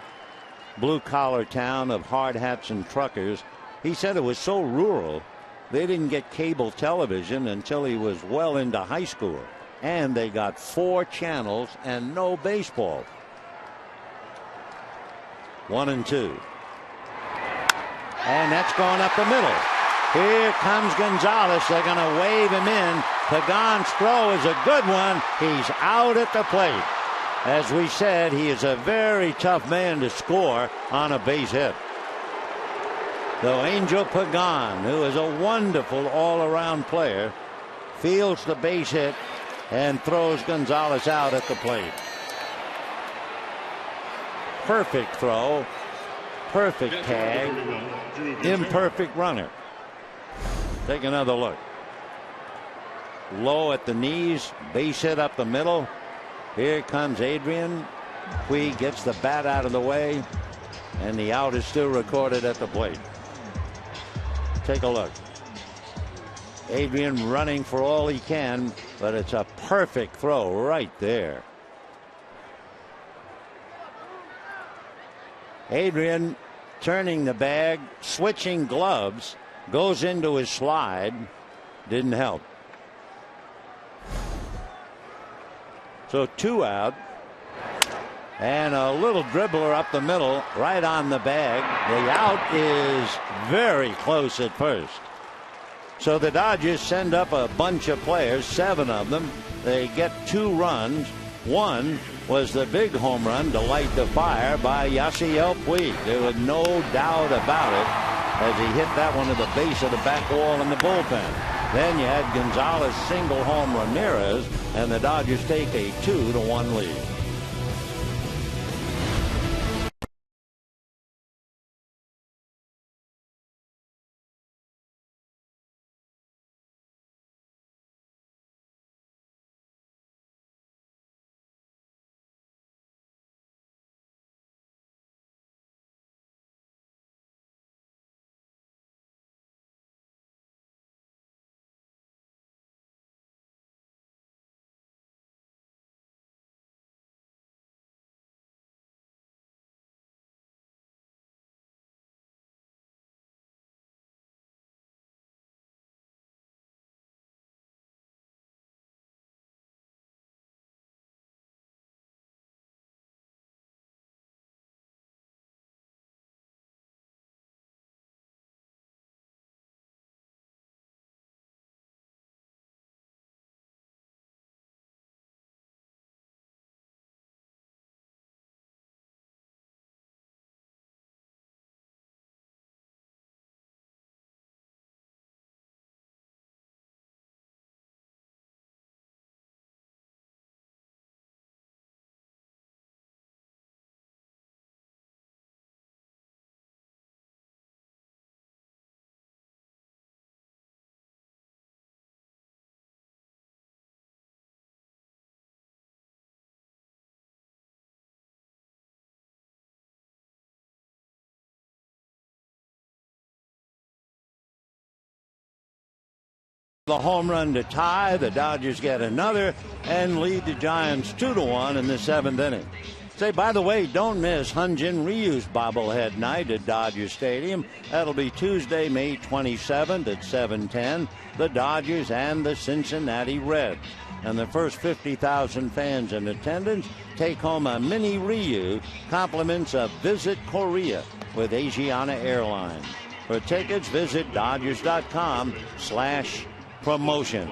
blue-collar town of hard hats and truckers. He said it was so rural, they didn't get cable television until he was well into high school. And they got 4 channels and no baseball. 1-2. And that's going up the middle. Here comes Gonzalez. They're going to wave him in. Pagan's throw is a good one. He's out at the plate. As we said, he is a very tough man to score on a base hit. Though Angel Pagan, who is a wonderful all-around player, fields the base hit and throws Gonzalez out at the plate. Perfect throw, perfect tag, imperfect runner. Take another look. Low at the knees, base hit up the middle. Here comes Adrian. Puig gets the bat out of the way, and the out is still recorded at the plate. Take a look. Adrian running for all he can, but it's a perfect throw right there. Adrian turning the bag, switching gloves, goes into his slide. Didn't help. So 2 out. And a little dribbler up the middle, right on the bag. The out is very close at first. So the Dodgers send up a bunch of players, 7 of them. They get 2 runs. One was the big home run to light the fire by Yasiel Puig. There was no doubt about it as he hit that one to the base of the back wall in the bullpen. Then you had Gonzalez single home Ramirez, and the Dodgers take a 2-1 lead. The home run to tie. The Dodgers get another and lead the Giants 2-1 in the 7th inning. Say, by the way, don't miss Hyun-Jin Ryu's bobblehead night at Dodger Stadium. That'll be Tuesday, May 27th at 7:10. The Dodgers and the Cincinnati Reds. And the first 50,000 fans in attendance take home a mini Ryu, compliments of Visit Korea with Asiana Airlines. For tickets, visit Dodgers.com/promotions.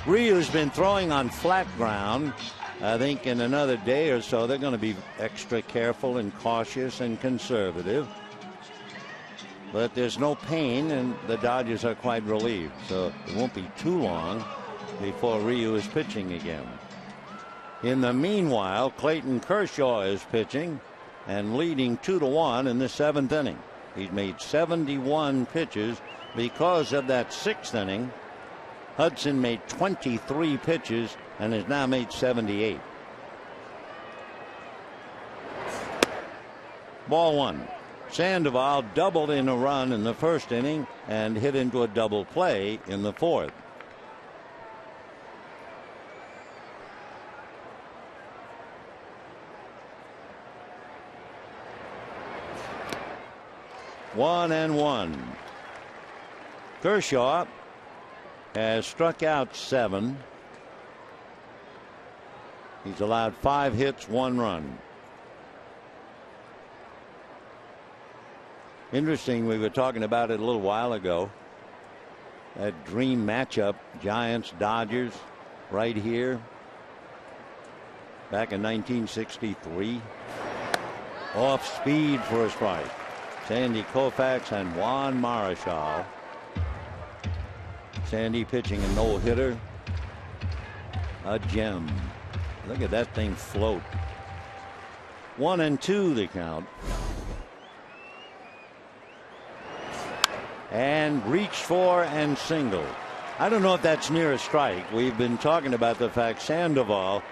Ryu's been throwing on flat ground. I think in another day or so they're going to be extra careful and cautious and conservative. But there's no pain, and the Dodgers are quite relieved. So it won't be too long before Ryu is pitching again. In the meanwhile, Clayton Kershaw is pitching and leading 2-1 in the 7th inning. He's made 71 pitches. Because of that 6th inning, Hudson made 23 pitches and has now made 78. Ball 1. Sandoval doubled in a run in the 1st inning and hit into a double play in the 4th. One and one. Kershaw has struck out 7. He's allowed 5 hits, 1 run. Interesting, we were talking about it a little while ago. That dream matchup, Giants Dodgers, right here back in 1963. Off speed for a strike. Sandy Koufax and Juan Marichal. Sandy pitching a no-hitter. A gem. Look at that thing float. 1-2 the count. And reached for and singled. I don't know if that's near a strike. We've been talking about the fact Sandoval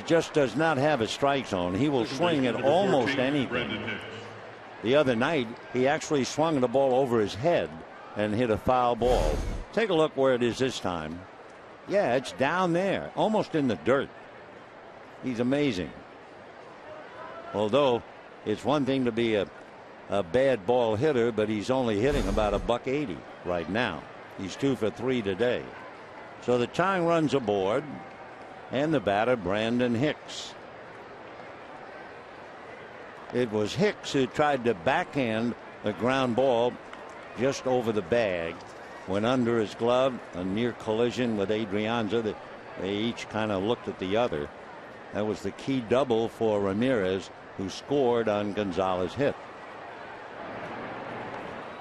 just does not have a strike zone. He will swing at almost anything. The other night, he actually swung the ball over his head and hit a foul ball. Take a look where it is this time. Yeah, it's down there, almost in the dirt. He's amazing. Although it's one thing to be a bad ball hitter, but he's only hitting about $180 right now. He's 2 for 3 today. So the tying runs aboard. and the batter Brandon Hicks. It was Hicks who tried to backhand a ground ball just over the bag. Went under his glove, a near collision with Adrianza. They each kind of looked at the other. That was the key double for Ramirez, who scored on Gonzalez's hit.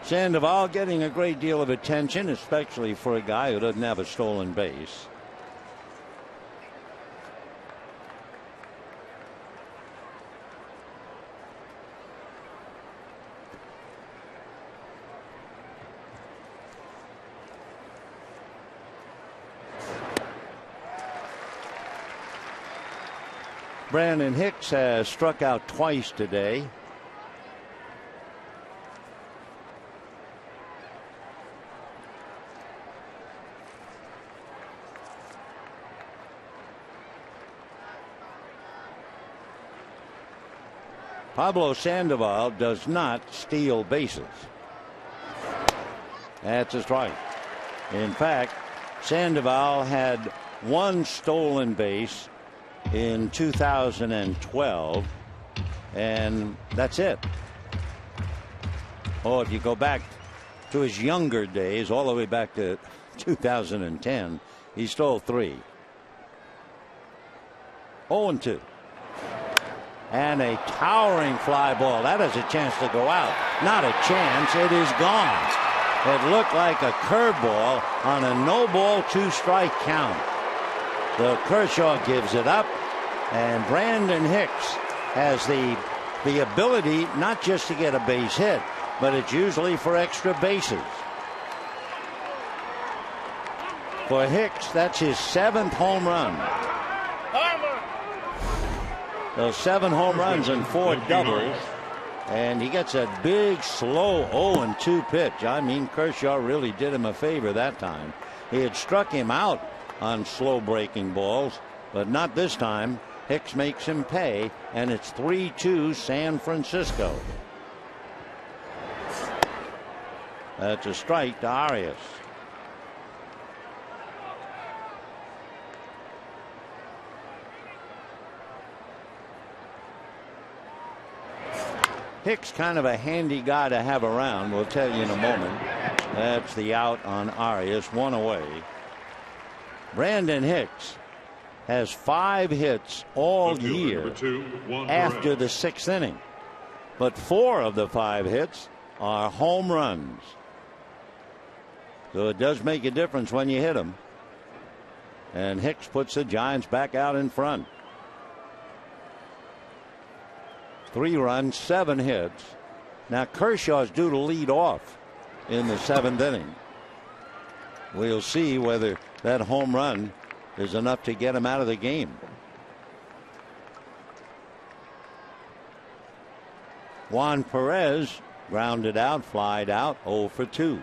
Sandoval getting a great deal of attention, especially for a guy who doesn't have a stolen base. Brandon Hicks has struck out twice today. Pablo Sandoval does not steal bases. That's a strike. In fact, Sandoval had one stolen base in 2012, and that's it. Oh, if you go back to his younger days, all the way back to 2010, he stole 3. 0-2. And a towering fly ball. That has a chance to go out. Not a chance. It is gone. It looked like a curveball on a no-ball, 2-strike count. The Kershaw gives it up, and Brandon Hicks has the ability not just to get a base hit, but it's usually for extra bases. For Hicks, that's his 7th home run. Those 7 home runs and 4 doubles, and he gets a big, slow 0-2 pitch. I mean, Kershaw really did him a favor that time. He had struck him out on slow breaking balls, but not this time. Hicks makes him pay, and it's 3-2 San Francisco. That's a strike to Arias. Hicks kind of a handy guy to have around. We'll tell you in a moment. That's the out on Arias, 1 away. Brandon Hicks has 5 hits all year after the 6th inning, but 4 of the 5 hits are home runs. So it does make a difference when you hit them. And Hicks puts the Giants back out in front. 3 runs, 7 hits. Now Kershaw's due to lead off in the 7th inning. We'll see whether that home run is enough to get him out of the game. Juan Perez grounded out, flied out, 0 for 2.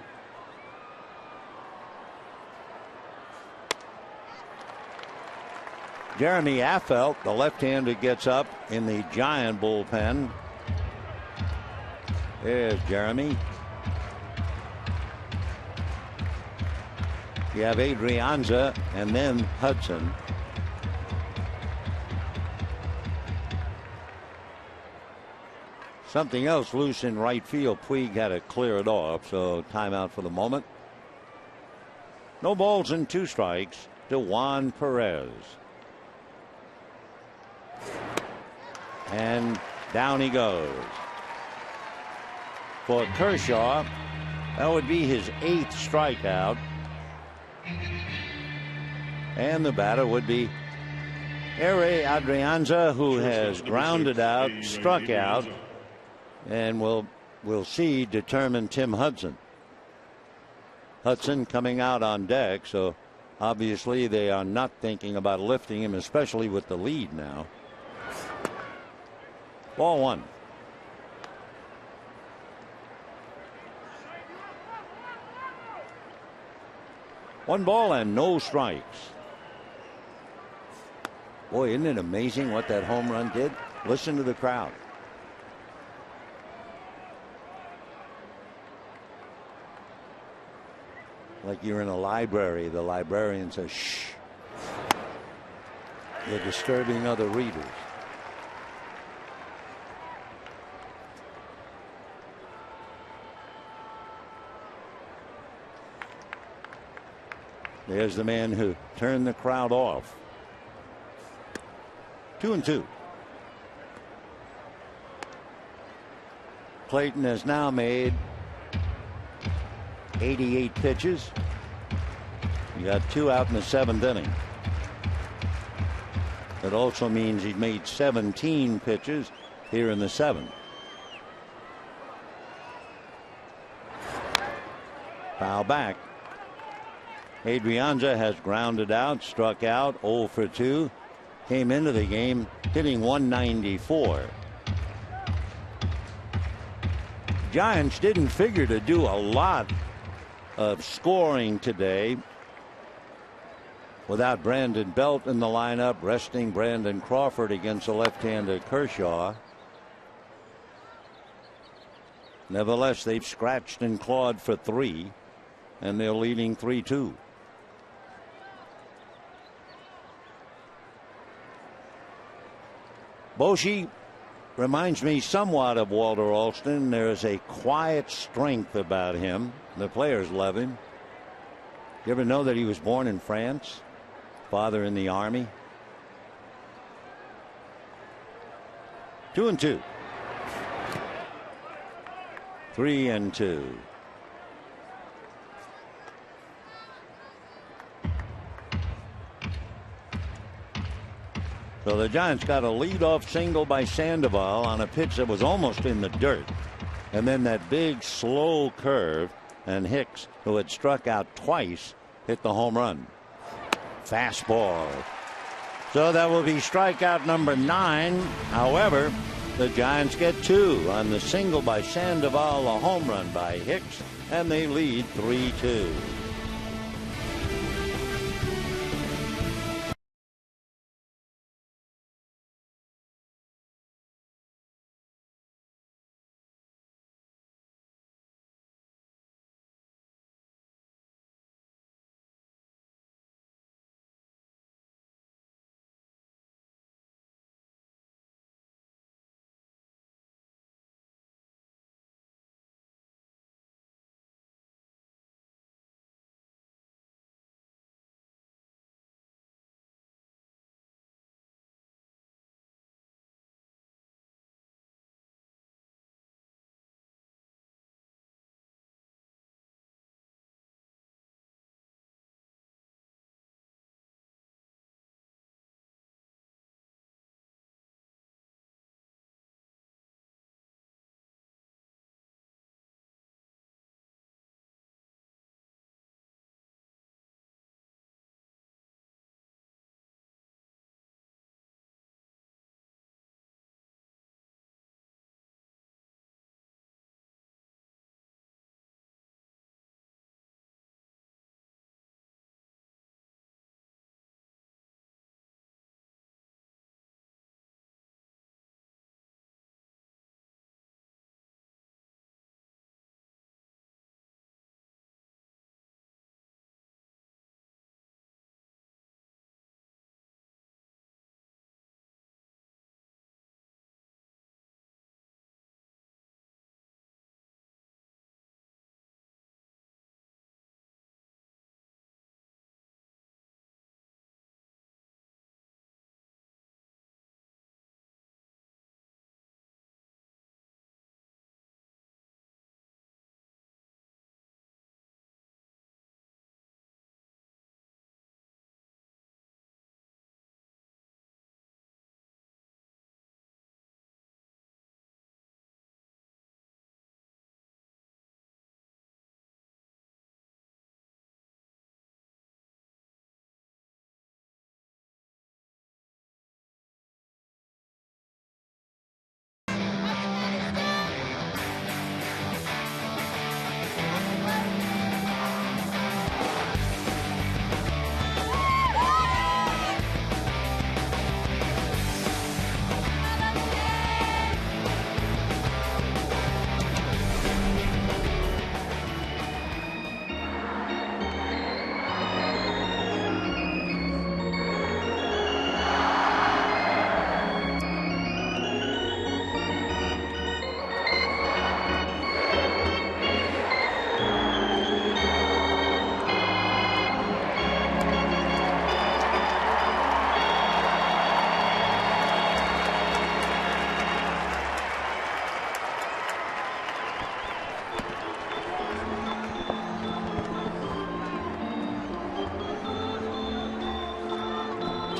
Jeremy Affeldt, the left-hander, gets up in the Giant bullpen. There's Jeremy. You have Adrianza and then Hudson. Something else loose in right field. Puig had to clear it off, so timeout for the moment. No balls and 2 strikes to Juan Perez. And down he goes. For Kershaw, that would be his 8th strikeout. And the batter would be Ere Adrianza, who has grounded out, struck out, and we'll see determine Tim Hudson. Hudson coming out on deck, so obviously they are not thinking about lifting him, especially with the lead now. Ball 1. One ball and no strikes. Boy, isn't it amazing what that home run did? Listen to the crowd. Like you're in a library. The librarian says, shh. The disturbing other readers. There's the man who turned the crowd off. 2-2. Clayton has now made 88 pitches. He got 2 out in the 7th inning. That also means he made 17 pitches here in the 7th. Foul back. Adrianza has grounded out, struck out, 0 for 2. Came into the game hitting 194. Giants didn't figure to do a lot of scoring today without Brandon Belt in the lineup, resting Brandon Crawford against a left-handed Kershaw. Nevertheless, they've scratched and clawed for 3, and they're leading 3-2. Bochy reminds me somewhat of Walter Alston. There's a quiet strength about him. The players love him. You ever know that he was born in France? Father in the Army. 2-2. 3-2. So the Giants got a leadoff single by Sandoval on a pitch that was almost in the dirt. And then that big slow curve, and Hicks, who had struck out twice, hit the home run. Fastball. So that will be strikeout number 9. However, the Giants get 2 on the single by Sandoval, a home run by Hicks, and they lead 3-2.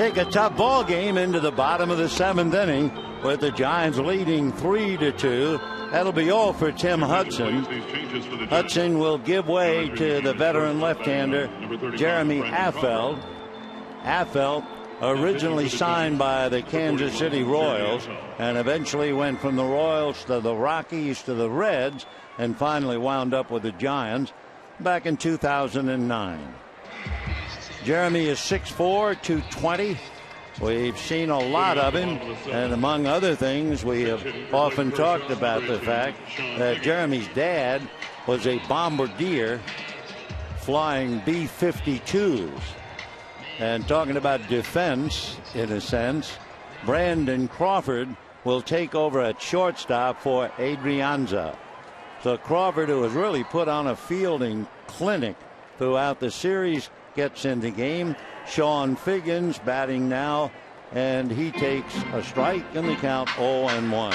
take a tough ball game into the bottom of the 7th inning with the Giants leading 3-2. That'll be all for Tim Hudson. Hudson will give way to the veteran left-hander Jeremy Affeldt. Affeldt originally signed by the Kansas City Royals and eventually went from the Royals to the Rockies to the Reds and finally wound up with the Giants back in 2009. Jeremy is 6'4", 220. We've seen a lot of him, and among other things, we have often talked about the fact that Jeremy's dad was a bombardier flying B-52s. And talking about defense, in a sense, Brandon Crawford will take over at shortstop for Adrianza. So Crawford, who has really put on a fielding clinic throughout the series, gets in the game. Sean Figgins batting now, and he takes a strike in the count 0-1.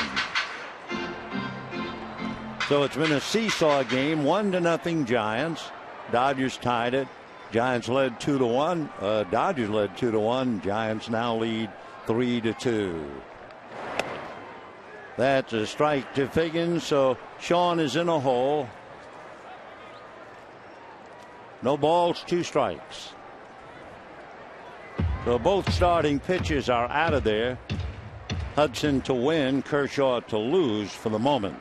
So it's been a seesaw game, 1-0 Giants. Dodgers tied it. Giants led 2-1. Dodgers led 2-1. Giants now lead 3-2. That's a strike to Figgins. So Sean is in a hole. No balls, 2 strikes. So both starting pitchers are out of there. Hudson to win, Kershaw to lose for the moment.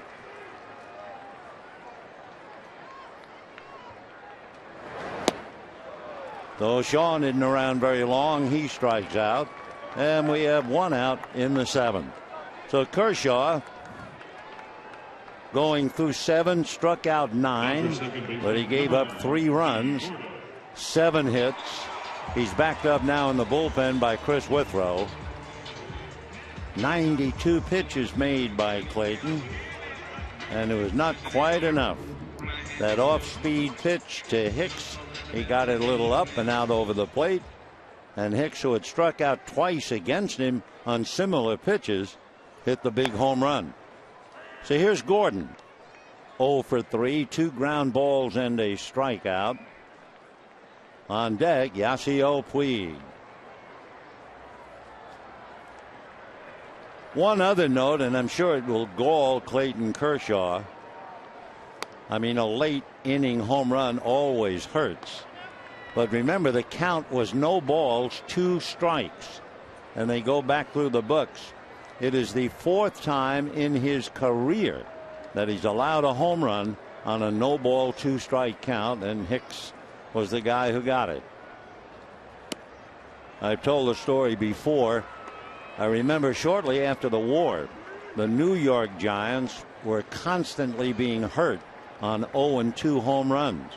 Though Sean isn't around very long, he strikes out. And we have 1 out in the 7th. So Kershaw going through 7, struck out 9, but he gave up 3 runs, 7 hits. He's backed up now in the bullpen by Chris Withrow. 92 pitches made by Clayton, and it was not quite enough. That off-speed pitch to Hicks, he got it a little up and out over the plate, and Hicks, who had struck out twice against him on similar pitches, hit the big home run. So here's Gordon, 0 for 3, 2 ground balls and a strikeout. On deck, Yasiel Puig. One other note, and I'm sure it will gall Clayton Kershaw. I mean, a late inning home run always hurts. But remember, the count was no balls, 2 strikes. And they go back through the books. It is the 4th time in his career that he's allowed a home run on a no ball, 2 strike count, and Hicks was the guy who got it. I've told the story before. I remember shortly after the war, the New York Giants were constantly being hurt on 0-2 home runs.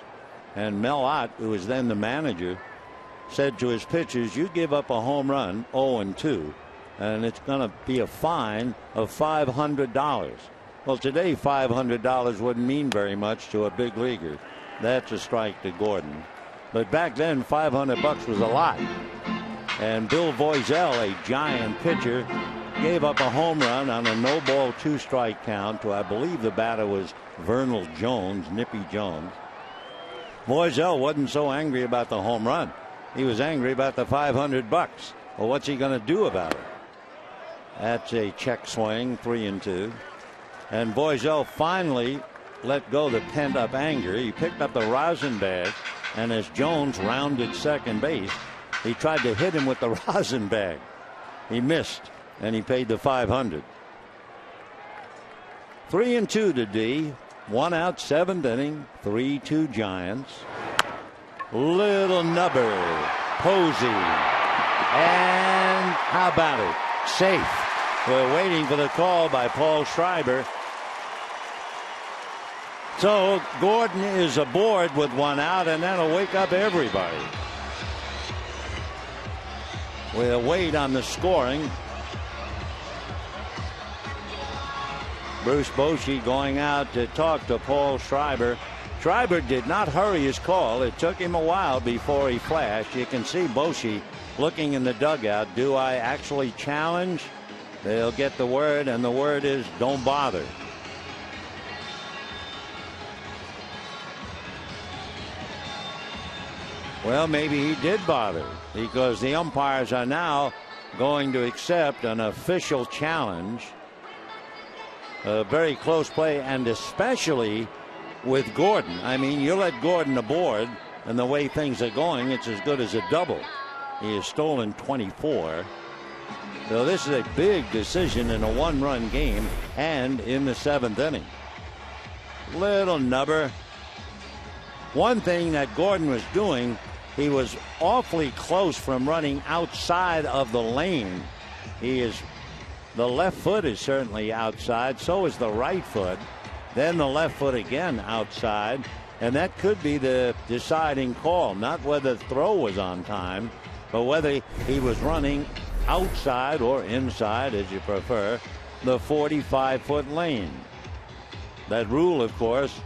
And Mel Ott, who was then the manager, said to his pitchers, you give up a home run 0-2, and it's going to be a fine of $500. Well, today $500 wouldn't mean very much to a big leaguer. That's a strike to Gordon. But back then, $500 was a lot. And Bill Voisel, a Giant pitcher, gave up a home run on a no ball, 2 strike count to, I believe the batter was Vernal Jones, Nippy Jones. Voisel wasn't so angry about the home run. He was angry about the $500. Well, what's he going to do about it? That's a check swing, 3-2. And Voisel finally let go the pent-up anger. He picked up the rosin bag, and as Jones rounded second base, he tried to hit him with the rosin bag. He missed, and he paid the $500. 3-2 to D. 1 out, 7th inning. 3-2 Giants. Little nubber, Posey, and how about it? Safe. We're waiting for the call by Paul Schreiber. So Gordon is aboard with 1 out, and that'll wake up everybody. We'll wait on the scoring. Bruce Bochy going out to talk to Paul Schreiber. Schreiber did not hurry his call. It took him a while before he flashed. You can see Bochy looking in the dugout. Do I actually challenge? They'll get the word, and the word is don't bother. Well, maybe he did bother, because the umpires are now going to accept an official challenge. A very close play, and especially with Gordon. I mean, you let Gordon aboard, and the way things are going, it's as good as a double. He has stolen 24. So this is a big decision in a one-run game and in the 7th inning. Little nubber. One thing that Gordon was doing, he was awfully close from running outside of the lane. The left foot is certainly outside, so is the right foot. Then the left foot again outside, and that could be the deciding call. Not whether the throw was on time, but whether he was running outside or inside, as you prefer, the 45-foot lane. That rule, of course,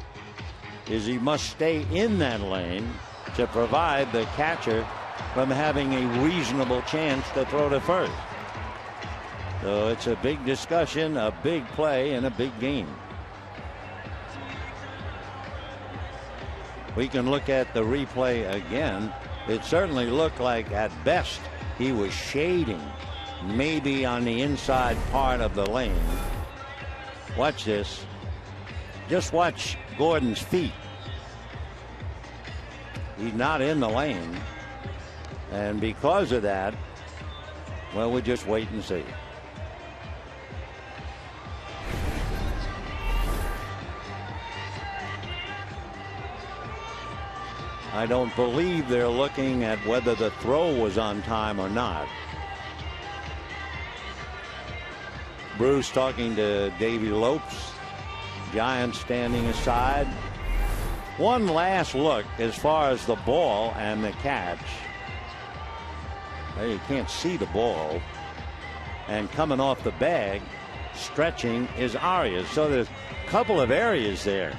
is he must stay in that lane to provide the catcher from having a reasonable chance to throw to first. So it's a big discussion, a big play, and a big game. We can look at the replay again. It certainly looked like, at best, he was shading, maybe on the inside part of the lane. Watch this. Just watch Gordon's feet. He's not in the lane. And because of that, well, we'll just wait and see. I don't believe they're looking at whether the throw was on time or not. Bruce talking to Davey Lopes. Giants standing aside. One last look as far as the ball and the catch. Well, you can't see the ball. And coming off the bag, stretching, is Arias. So there's a couple of areas there.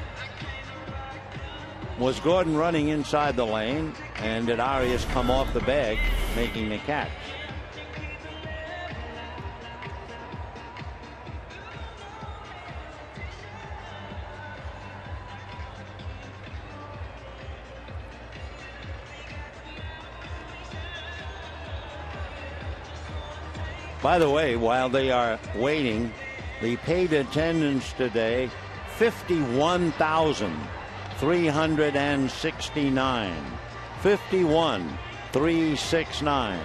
Was Gordon running inside the lane, and did Arias come off the bag making the catch? By the way, while they are waiting, the paid attendance today, 51,369. 51,369.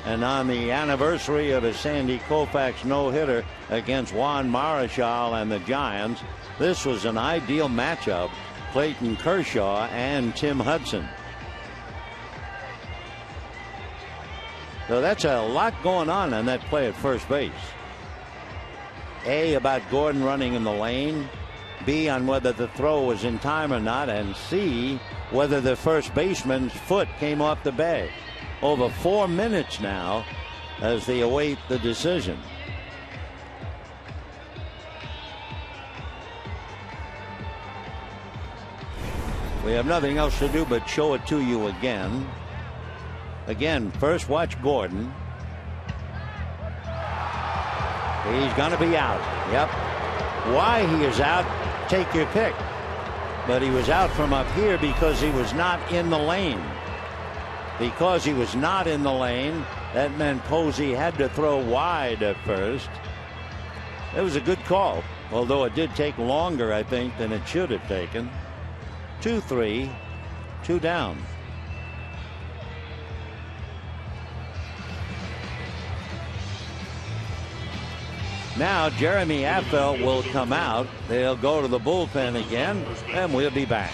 And on the anniversary of a Sandy Koufax no-hitter against Juan Marichal and the Giants, this was an ideal matchup. Clayton Kershaw and Tim Hudson. So that's a lot going on that play at first base. A, about Gordon running in the lane. B, on whether the throw was in time or not. And C, whether the first baseman's foot came off the bag. Over 4 minutes now as they await the decision. We have nothing else to do but show it to you again. Again, first watch Gordon. He's going to be out. Yep. Why he is out, take your pick. But he was out from up here because he was not in the lane. Because he was not in the lane, that meant Posey had to throw wide at first. It was a good call, although it did take longer, I think, than it should have taken. 2-3, 2 down. Now Jeremy Affeldt will come out. They'll go to the bullpen again, and we'll be back.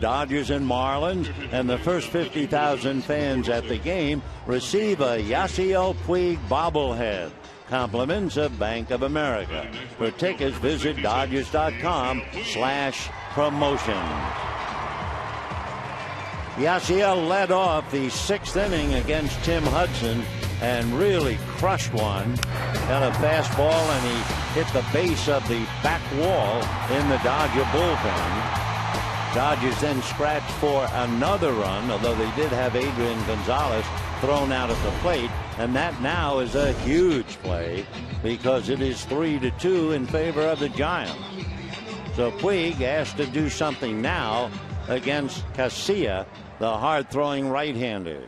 Dodgers and Marlins, and the first 50,000 fans at the game receive a Yasiel Puig bobblehead. Compliments of Bank of America. For tickets, visit Dodgers.com/promotions. Yasiel led off the 6th inning against Tim Hudson and really crushed one. Had a fastball and he hit the base of the back wall in the Dodger bullpen. Dodgers then scratched for another run, although they did have Adrian Gonzalez thrown out at the plate, and that now is a huge play because it is 3-2 in favor of the Giants. So Puig asked to do something now against Casilla, the hard-throwing right-hander.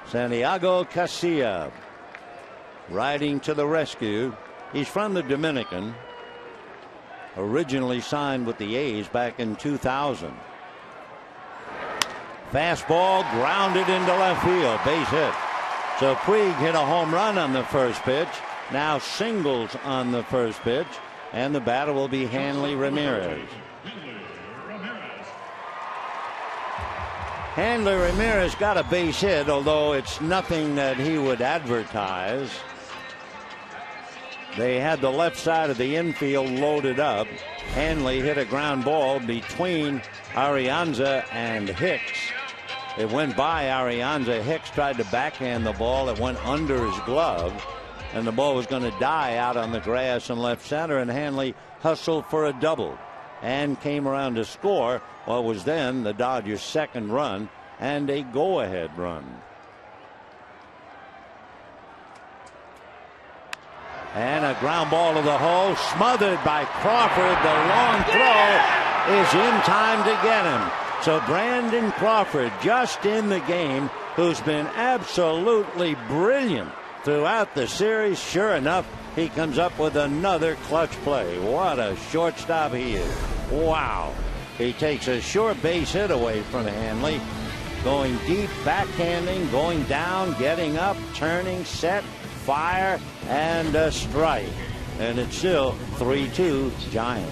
Santiago Casilla riding to the rescue. He's from the Dominican, originally signed with the A's back in 2000. Fastball grounded into left field, base hit. So Puig hit a home run on the first pitch, now singles on the first pitch, and the batter will be Hanley Ramirez. Hanley Ramirez got a base hit, although it's nothing that he would advertise. They had the left side of the infield loaded up. Hanley hit a ground ball between Arianza and Hicks. It went by Arianza. Hicks tried to backhand the ball. It went under his glove, and the ball was going to die out on the grass in left center, and Hanley hustled for a double and came around to score what was then the Dodgers' second run and a go-ahead run. And a ground ball to the hole, smothered by Crawford. The long throw is in time to get him. So Brandon Crawford, just in the game, who's been absolutely brilliant throughout the series. Sure enough, he comes up with another clutch play. What a shortstop he is. Wow. He takes a short base hit away from Hanley. Going deep, backhanding, going down, getting up, turning, set, fire, and a strike. And it's still 3-2 Giants.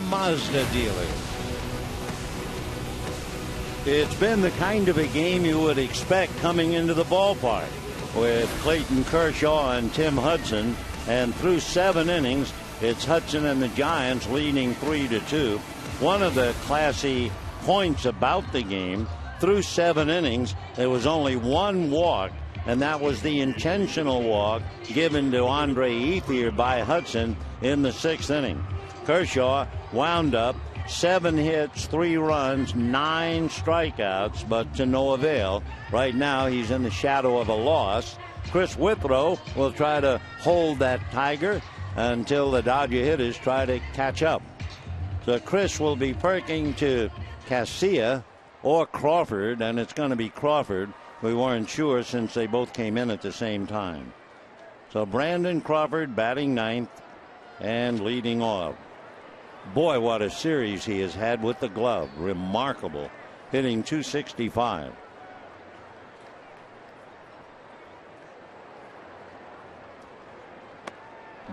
Mazda dealer. It's been the kind of a game you would expect coming into the ballpark, with Clayton Kershaw and Tim Hudson, and through 7 innings it's Hudson and the Giants leading 3-2. One of the classy points about the game, through 7 innings there was only 1 walk, and that was the intentional walk given to Andre Ethier by Hudson in the 6th inning. Kershaw wound up 7 hits, 3 runs, 9 strikeouts, but to no avail. Right now he's in the shadow of a loss. Chris Withrow will try to hold that Tiger until the Dodger hitters try to catch up. So Chris will be perking to Casilla, or Crawford, and it's going to be Crawford. We weren't sure since they both came in at the same time. So Brandon Crawford batting ninth and leading off. Boy, what a series he has had with the glove. Remarkable. Hitting .265.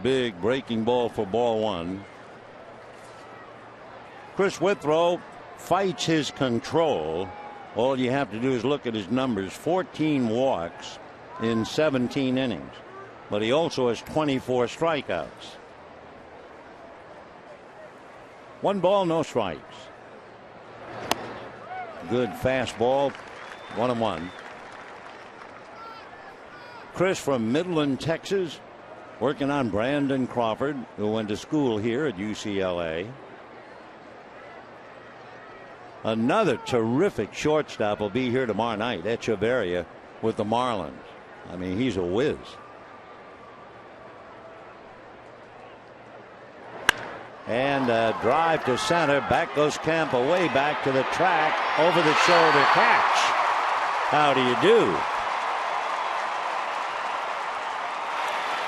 Big breaking ball for ball one. Chris Withrow fights his control. All you have to do is look at his numbers. 14 walks in 17 innings. But he also has 24 strikeouts. 1 ball, no strikes. Good fastball. 1-1. Chris from Midland, Texas, working on Brandon Crawford, who went to school here at UCLA. Another terrific shortstop will be here tomorrow night, Echeverria, with the Marlins. I mean, he's a whiz. And a drive to center. Back goes Camp away back to the track. Over the shoulder catch. How do you do?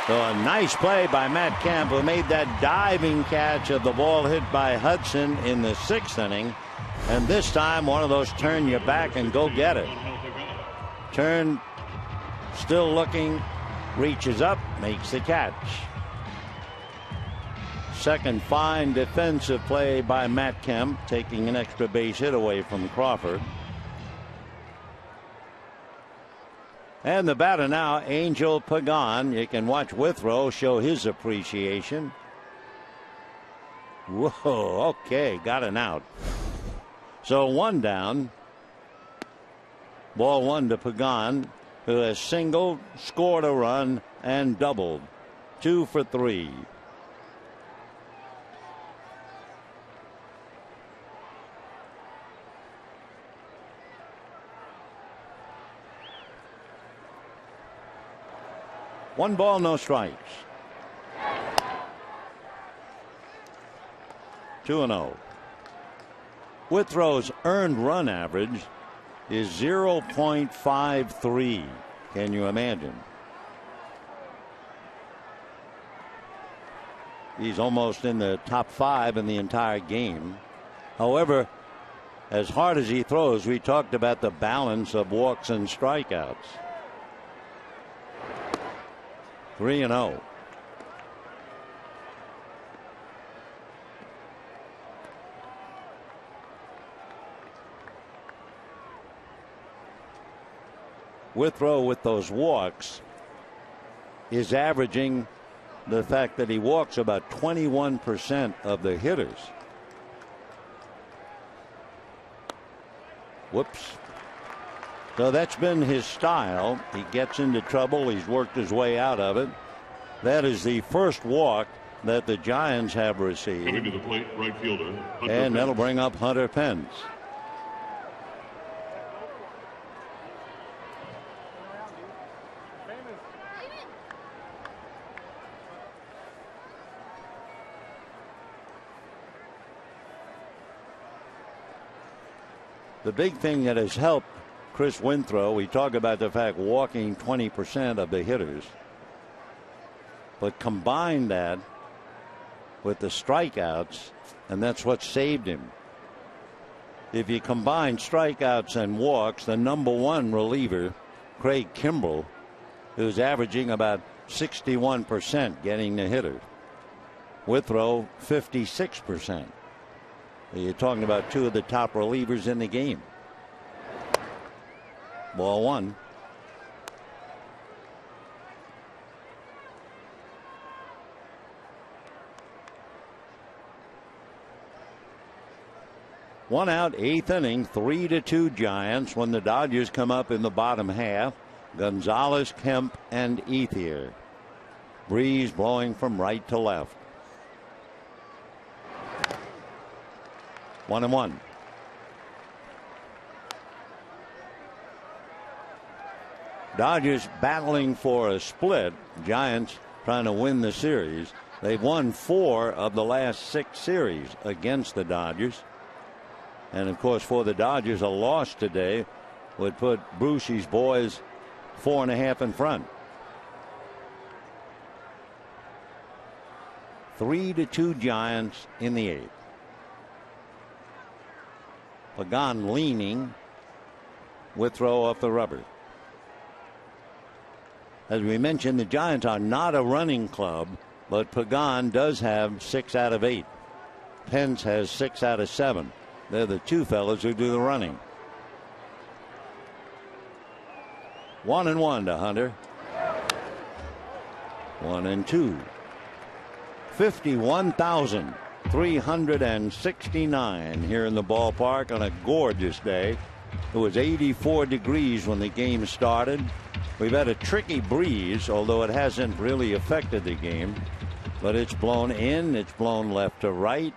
So a nice play by Matt Camp, who made that diving catch of the ball hit by Hudson in the 6th inning. And this time one of those turn you back and go get it. Turn, still looking, reaches up, makes the catch. Second fine defensive play by Matt Kemp, taking an extra base hit away from Crawford. And the batter now, Angel Pagan. You can watch Withrow show his appreciation. Whoa, okay, got an out. So 1 down. Ball 1 to Pagan, who has singled, scored a run, and doubled. 2 for 3. One ball, no strikes. 2-0. Withrow's earned run average is 0.53. Can you imagine? He's almost in the top 5 in the entire game. However, as hard as he throws, we talked about the balance of walks and strikeouts. 3-0. Withrow, with those walks, is averaging the fact that he walks about 21% of the hitters. Whoops. So that's been his style. He gets into trouble. He's worked his way out of it. That is the first walk that the Giants have received. Coming to the plate, right fielder, Hunter and that'll Pence. bring up Hunter Pence. The big thing that has helped Chris Withrow, we talk about the fact walking 20% of the hitters, but combine that with the strikeouts, and that's what saved him. If you combine strikeouts and walks, the number 1 reliever, Craig Kimbrell, who's averaging about 61% getting the hitter. Withrow 56%. You're talking about 2 of the top relievers in the game. Ball 1. One out, 8th inning, 3-2 Giants when the Dodgers come up in the bottom half. Gonzalez, Kemp, and Ethier. Breeze blowing from right to left. 1-1. Dodgers battling for a split. Giants trying to win the series. They've won 4 of the last 6 series against the Dodgers. And of course, for the Dodgers, a loss today would put Brucey's boys 4.5 in front. 3-2 Giants in the 8th. Pagan leaning. Withrow off the rubber. As we mentioned, the Giants are not a running club, but Pagan does have 6 out of 8. Pence has 6 out of 7. They're the two fellas who do the running. 1-1 to Hunter. 1-2. 51,369 here in the ballpark on a gorgeous day. It was 84 degrees when the game started. We've had a tricky breeze, although it hasn't really affected the game. But it's blown in, it's blown left to right,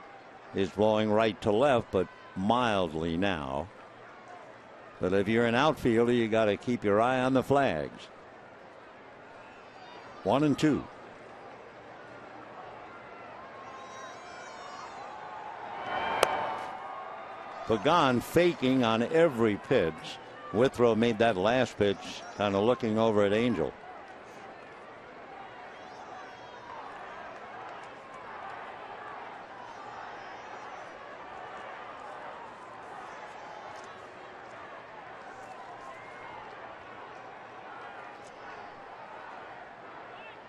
it's blowing right to left, but mildly now. But if you're an outfielder, you got to keep your eye on the flags. 1-2. Pagan faking on every pitch. Withrow made that last pitch kind of looking over at Angel.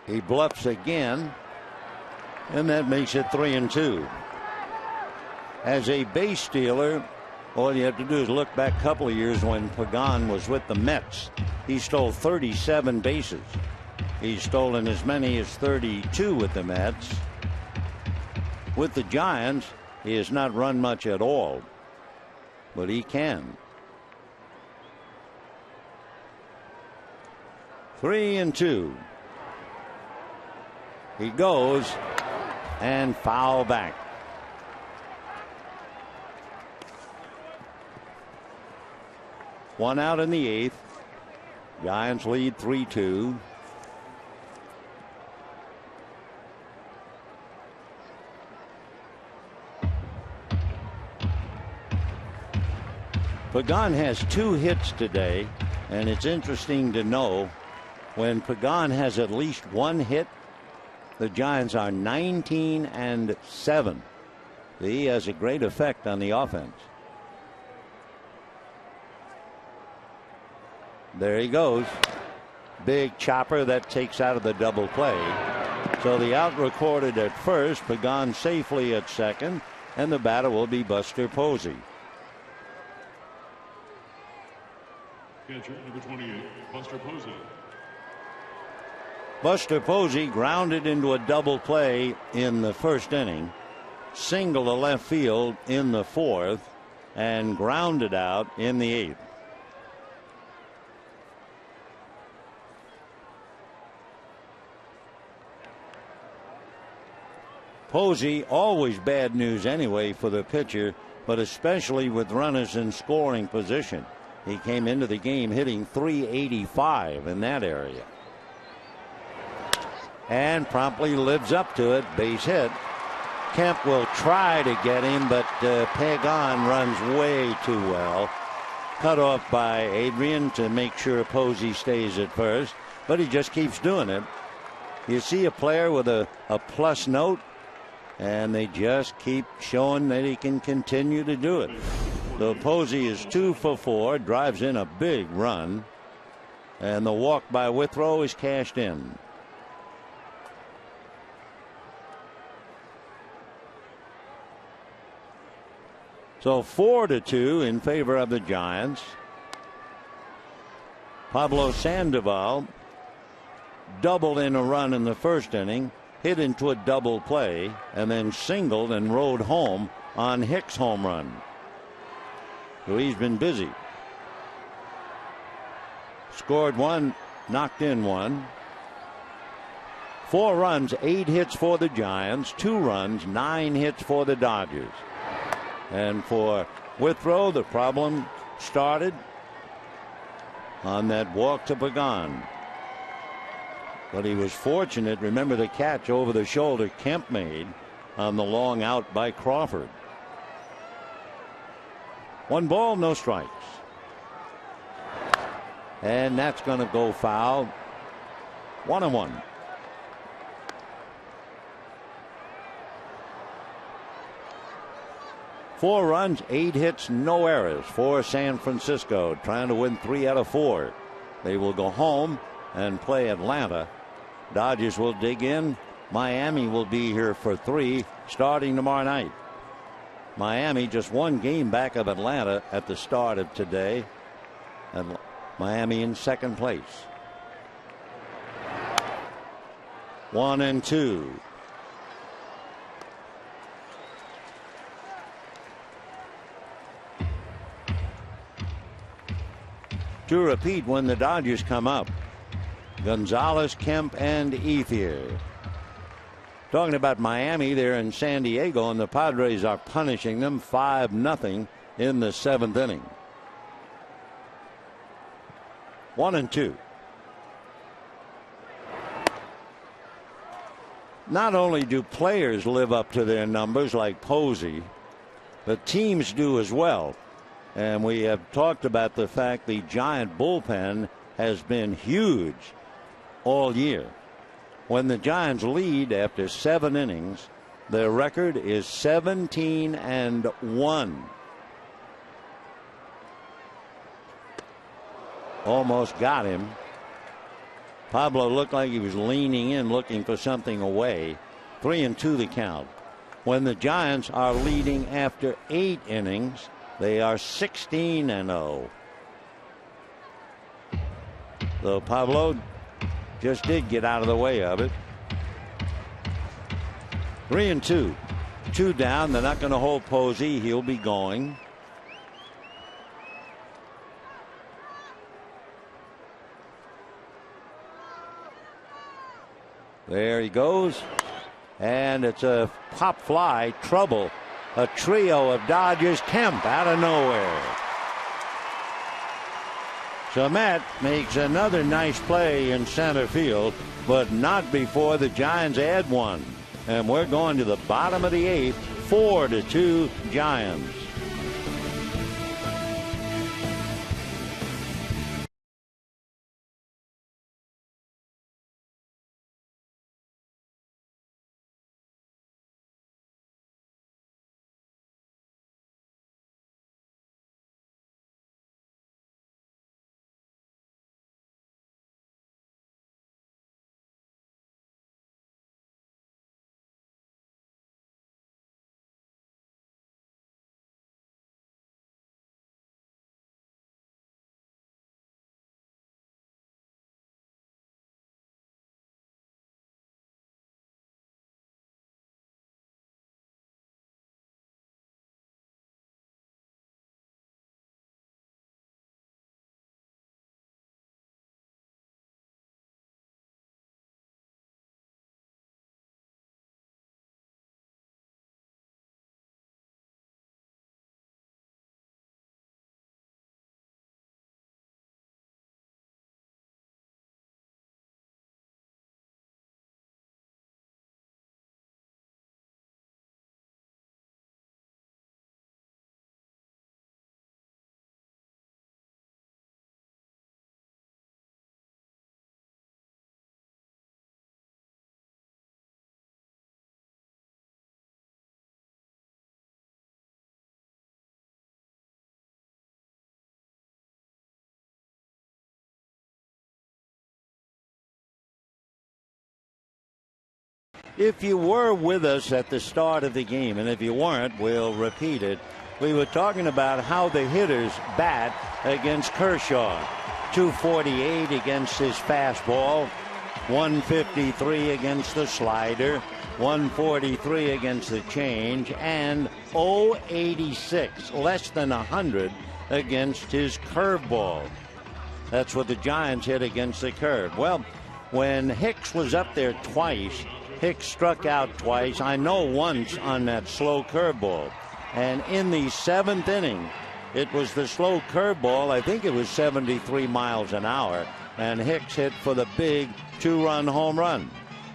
He bluffs again, and that makes it 3-2. As a base stealer, all you have to do is look back a couple of years when Pagan was with the Mets. He stole 37 bases. He's stolen as many as 32 with the Mets. With the Giants, he has not run much at all, but he can. 3-2. He goes and foul back. One out in the 8th. Giants lead 3-2. Pagan has 2 hits today, and it's interesting to know when Pagan has at least 1 hit, the Giants are 19-7. He has a great effect on the offense. There he goes. Big chopper that takes out of the double play. So the out recorded at first, Pagan safely at second, and the batter will be Buster Posey. Catcher number 28, Buster Posey. Buster Posey grounded into a double play in the first inning, single to left field in the 4th, and grounded out in the 8th. Posey, always bad news anyway for the pitcher, but especially with runners in scoring position. He came into the game hitting .385 in that area. And promptly lives up to it. Base hit. Kemp will try to get him, but Pagan runs way too well. Cut off by Adrian to make sure Posey stays at first, but he just keeps doing it. You see a player with a plus note, and they just keep showing that he can continue to do it. So Posey is 2 for 4, drives in a big run, and the walk by Withrow is cashed in. So 4-2 in favor of the Giants. Pablo Sandoval doubled in a run in the first inning, hit into a double play, and then singled and rode home on Hicks' home run. So he's been busy. Scored 1, knocked in 1. 4 runs, 8 hits for the Giants, 2 runs, 9 hits for the Dodgers. And for Withrow, the problem started on that walk to Pagan. But he was fortunate. Remember the catch over the shoulder Kemp made on the long out by Crawford. 1 ball, no strikes. And that's going to go foul. 1-1. Four runs, 8 hits, no errors for San Francisco, trying to win 3 out of 4. They will go home and play Atlanta. Dodgers will dig in. Miami will be here for 3 starting tomorrow night. Miami just 1 game back of Atlanta at the start of today, and Miami in second place. 1-2. To repeat when the Dodgers come up: Gonzalez, Kemp, and Ethier. Talking about Miami, they're in San Diego, and the Padres are punishing them 5-0 in the 7th inning. 1-2. Not only do players live up to their numbers like Posey, but teams do as well. And we have talked about the fact the Giant bullpen has been huge all year. When the Giants lead after 7 innings, their record is 17-1. Almost got him. Pablo looked like he was leaning in, looking for something away. 3-2 the count. When the Giants are leading after 8 innings, they are 16-0. Though Pablo just did get out of the way of it. 3-2. 2 down. They're not going to hold Posey. He'll be going. There he goes. And it's a pop fly. Trouble. A trio of Dodgers. Kemp out of nowhere. So Matt makes another nice play in center field, but not before the Giants add 1. And we're going to the bottom of the 8th. 4-2 Giants. If you were with us at the start of the game, and if you weren't, we'll repeat it. We were talking about how the hitters bat against Kershaw. 248 against his fastball, 153 against the slider, 143 against the change, and 086, less than 100 against his curveball. That's what the Giants hit against the curve. Well, when Hicks was up there twice, Hicks struck out twice. I know once on that slow curveball. And in the 7th inning, it was the slow curveball. I think it was 73 miles an hour. And Hicks hit for the big 2-run home run.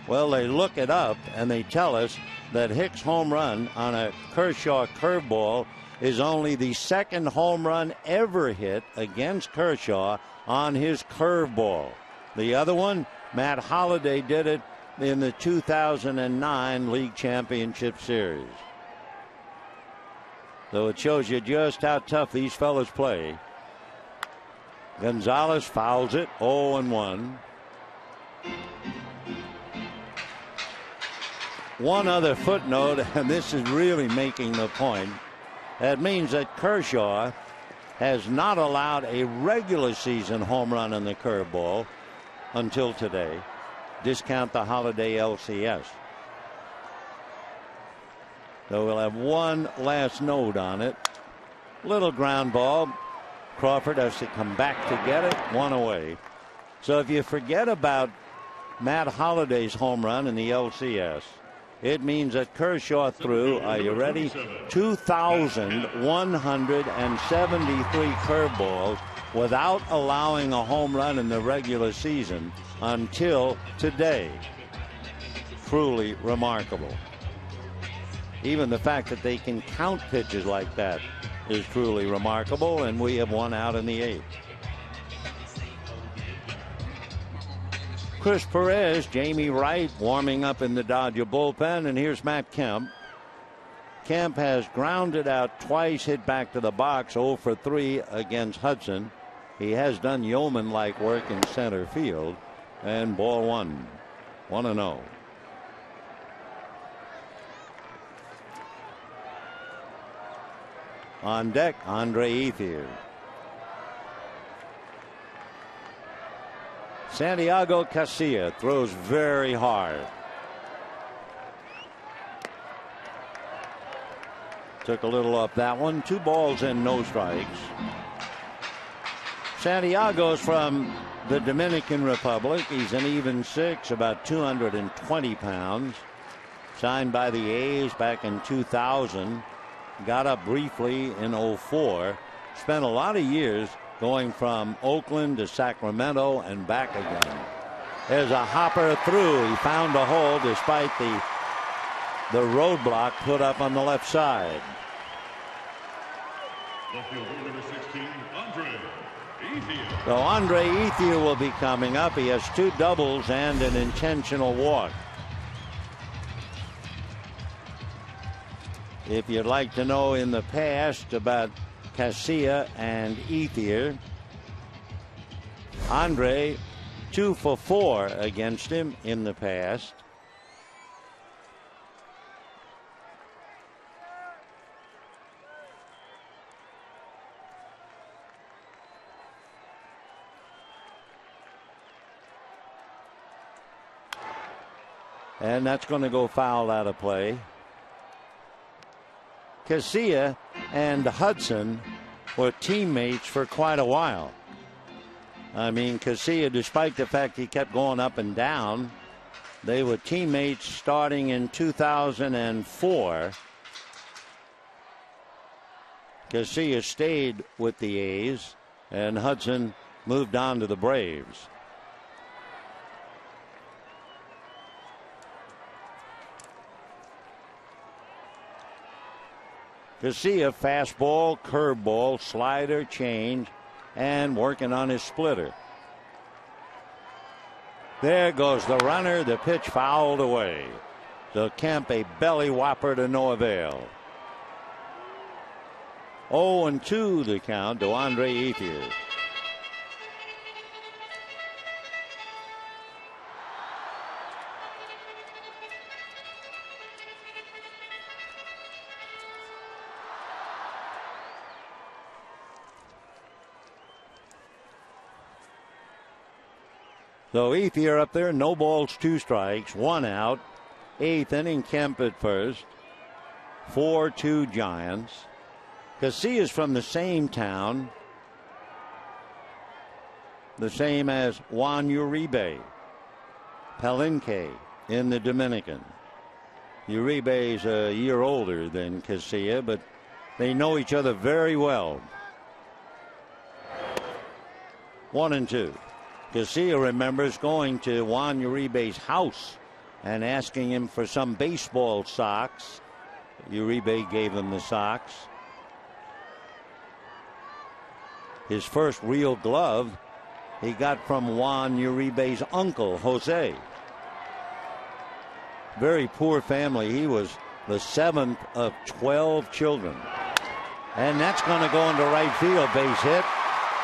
Well, they look it up and they tell us that Hicks' home run on a Kershaw curveball is only the second home run ever hit against Kershaw on his curveball. The other one, Matt Holliday did it in the 2009 League Championship Series. So it shows you just how tough these fellas play. Gonzalez fouls it, 0-1. One other footnote, and this is really making the point. That means that Kershaw has not allowed a regular season home run on the curveball until today. Discount the Holiday LCS. So we'll have one last note on it. Little ground ball. Crawford has to come back to get it. One away. So if you forget about Matt Holliday's home run in the LCS, it means that Kershaw threw, are you ready, 2,173 curveballs without allowing a home run in the regular season until today. Truly remarkable. Even the fact that they can count pitches like that is truly remarkable, and we have one out in the 8th. Chris Perez, Jamie Wright warming up in the Dodger bullpen, and here's Matt Kemp. Kemp has grounded out twice, hit back to the box, 0 for 3 against Hudson. He has done yeoman-like work in center field, and ball 1, 1-0. On deck, Andre Ethier. Santiago Casilla throws very hard. Took a little off that one. 2 balls and no strikes. Santiago's from the Dominican Republic. He's an even 6, about 220 pounds. Signed by the A's back in 2000. Got up briefly in 04. Spent a lot of years going from Oakland to Sacramento and back again. There's a hopper through. He found a hole despite the roadblock put up on the left side. So Andre Ethier will be coming up. He has 2 doubles and an intentional walk. If you'd like to know in the past about Casilla and Ethier, Andre 2 for 4 against him in the past. And that's going to go foul out of play. Casilla and Hudson were teammates for quite a while. I mean, Casilla, despite the fact he kept going up and down, they were teammates starting in 2004. Casilla stayed with the A's, and Hudson moved on to the Braves. Casilla, fastball, curveball, slider, change, and working on his splitter. There goes the runner. The pitch fouled away. So Kemp, a belly whopper to no avail. 0-2 the count to Andre Ethier. So Ethier up there, no balls, 2 strikes, 1 out. 8th inning, Kemp at first. 4-2 Giants. Casilla's from the same town, the same as Juan Uribe, Palenque in the Dominican. Uribe's a year older than Casilla, but they know each other very well. 1-2. Casilla remembers going to Juan Uribe's house and asking him for some baseball socks. Uribe gave him the socks. His first real glove he got from Juan Uribe's uncle, Jose. Very poor family. He was the 7th of 12 children. And that's going to go into right field. Base hit.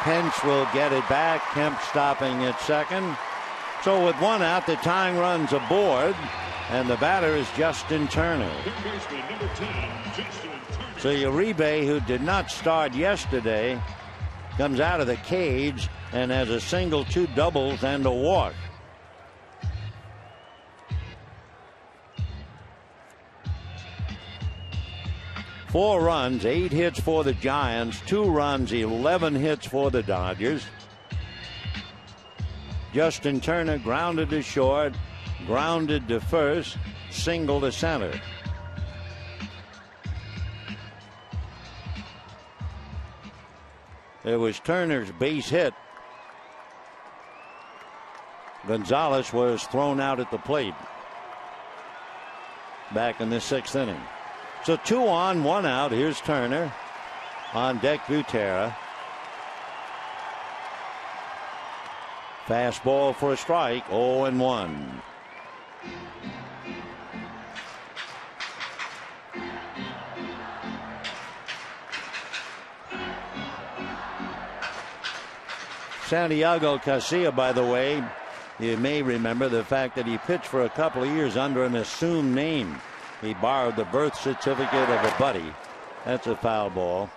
Pence will get it back. Kemp stopping at second. So with 1 out, the tying run's aboard, and the batter is Justin Turner. So Uribe, who did not start yesterday, comes out of the cage and has a single, 2 doubles, and a walk. Four runs, 8 hits for the Giants, 2 runs, 11 hits for the Dodgers. Justin Turner grounded to short, grounded to first, single to center. It was Turner's base hit. Gonzalez was thrown out at the plate back in the 6th inning. So 2 on, 1 out. Here's Turner. On deck, Butera. Fastball for a strike. 0-1. Santiago Casilla, by the way, you may remember the fact that he pitched for a couple of years under an assumed name. He borrowed the birth certificate of a buddy. That's a foul ball.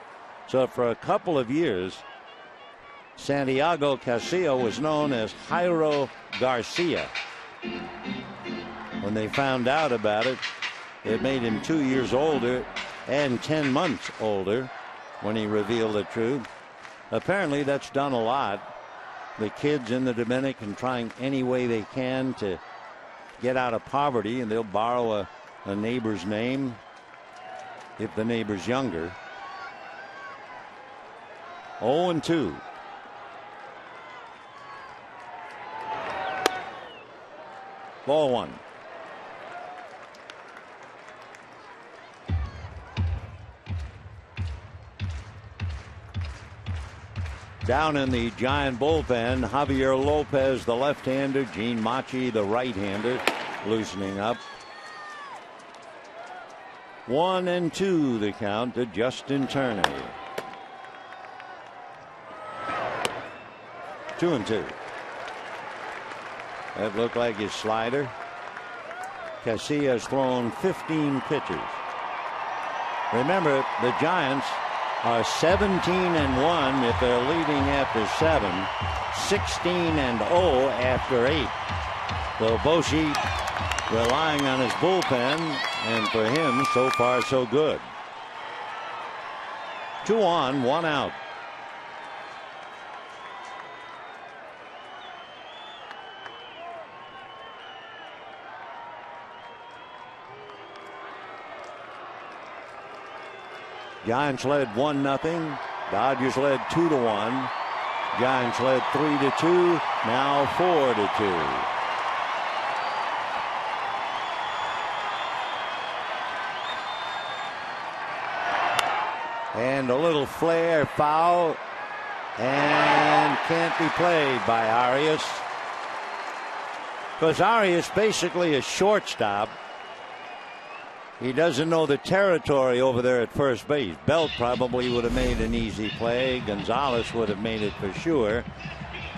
So for a couple of years, Santiago Casilla was known as Jairo Garcia. When they found out about it, it made him 2 years older and 10 months older when he revealed the truth. Apparently that's done a lot. The kids in the Dominican trying any way they can to get out of poverty, and they'll borrow a neighbor's name if the neighbor's younger. 0-2. Ball 1. Down in the Giant bullpen, Javier Lopez, the left-hander, Gene Machi, the right-hander, loosening up. 1-2 the count to Justin Turner. 2-2. That looked like his slider. Casillas thrown 15 pitches. Remember, the Giants are 17-1 if they're leading after 7, 16-0 after 8. So Boshi relying on his bullpen, and for him, so far so good. 2 on, 1 out. Giants led 1-0. Dodgers led 2-1. Giants led 3-2. Now 4-2. And a little flare foul, and can't be played by Arias, because Arias basically a shortstop. He doesn't know the territory over there at first base. Belt probably would have made an easy play. Gonzalez would have made it for sure.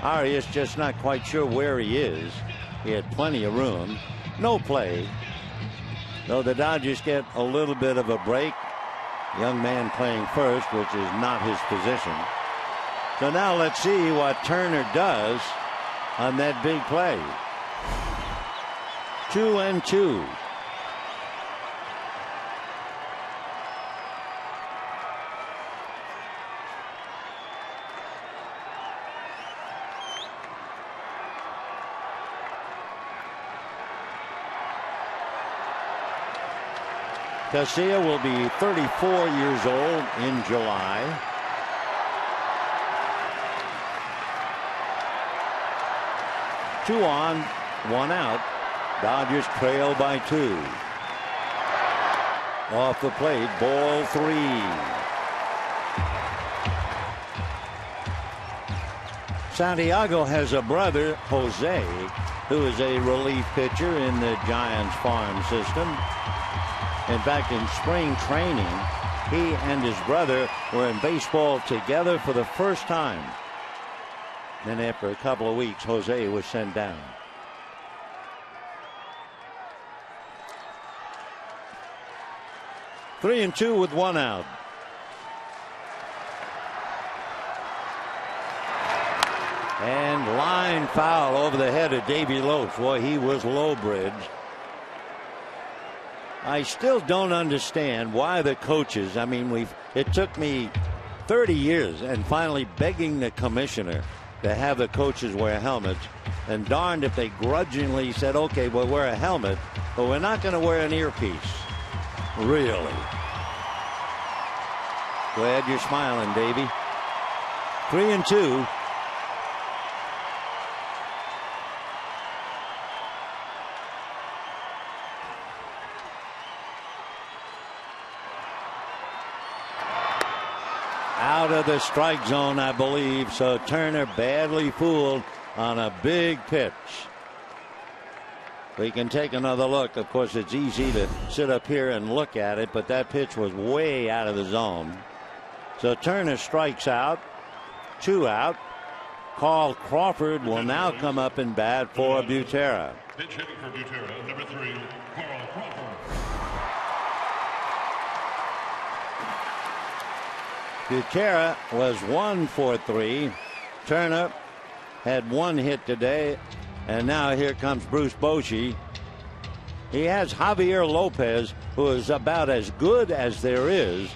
Arias just not quite sure where he is. He had plenty of room. No play. Though the Dodgers get a little bit of a break. Young man playing first, which is not his position. So now let's see what Turner does on that big play. 2-2. Casilla will be 34 years old in July. Two on, 1 out. Dodgers trail by 2. Off the plate, ball 3. Santiago has a brother, Jose, who is a relief pitcher in the Giants farm system. In fact, in spring training, he and his brother were in baseball together for the first time. Then after a couple of weeks, Jose was sent down. Three and two with one out. And line foul over the head of Davey Loaf. Boy, he was low bridged. I still don't understand why the coaches, it took me 30 years and finally begging the commissioner to have the coaches wear helmets. And darned if they grudgingly said, okay, we'll wear a helmet, but we're not going to wear an earpiece. Really? Glad you're smiling, Davey. 3 and 2. Out of the strike zone, I believe. So Turner badly fooled on a big pitch. We can take another look. Of course, it's easy to sit up here and look at it, but that pitch was way out of the zone. So Turner strikes out. 2 out. Carl Crawford will now come up and bat for Butera. Pitch hitting for Butera, number 3, Carl Crawford. Butera was 1 for 3. Turner had 1 hit today, and now here comes Bruce Bochy. He has Javier Lopez, who is about as good as there is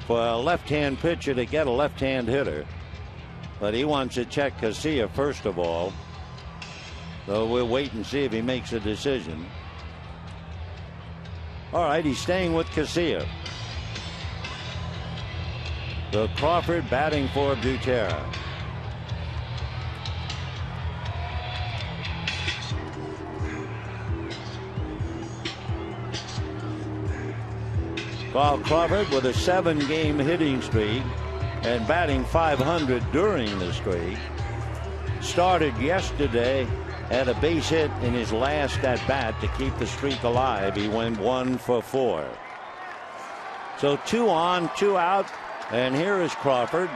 for a left-hand pitcher to get a left-hand hitter. But he wants to check Casilla first of all. So we'll wait and see if he makes a decision. All right, he's staying with Casilla. So Crawford batting for Butera. Carl Crawford with a 7-game hitting streak and batting .500 during the streak. Started yesterday, had a base hit in his last at bat to keep the streak alive. He went 1 for 4. So 2 on, 2 out. And here is Crawford.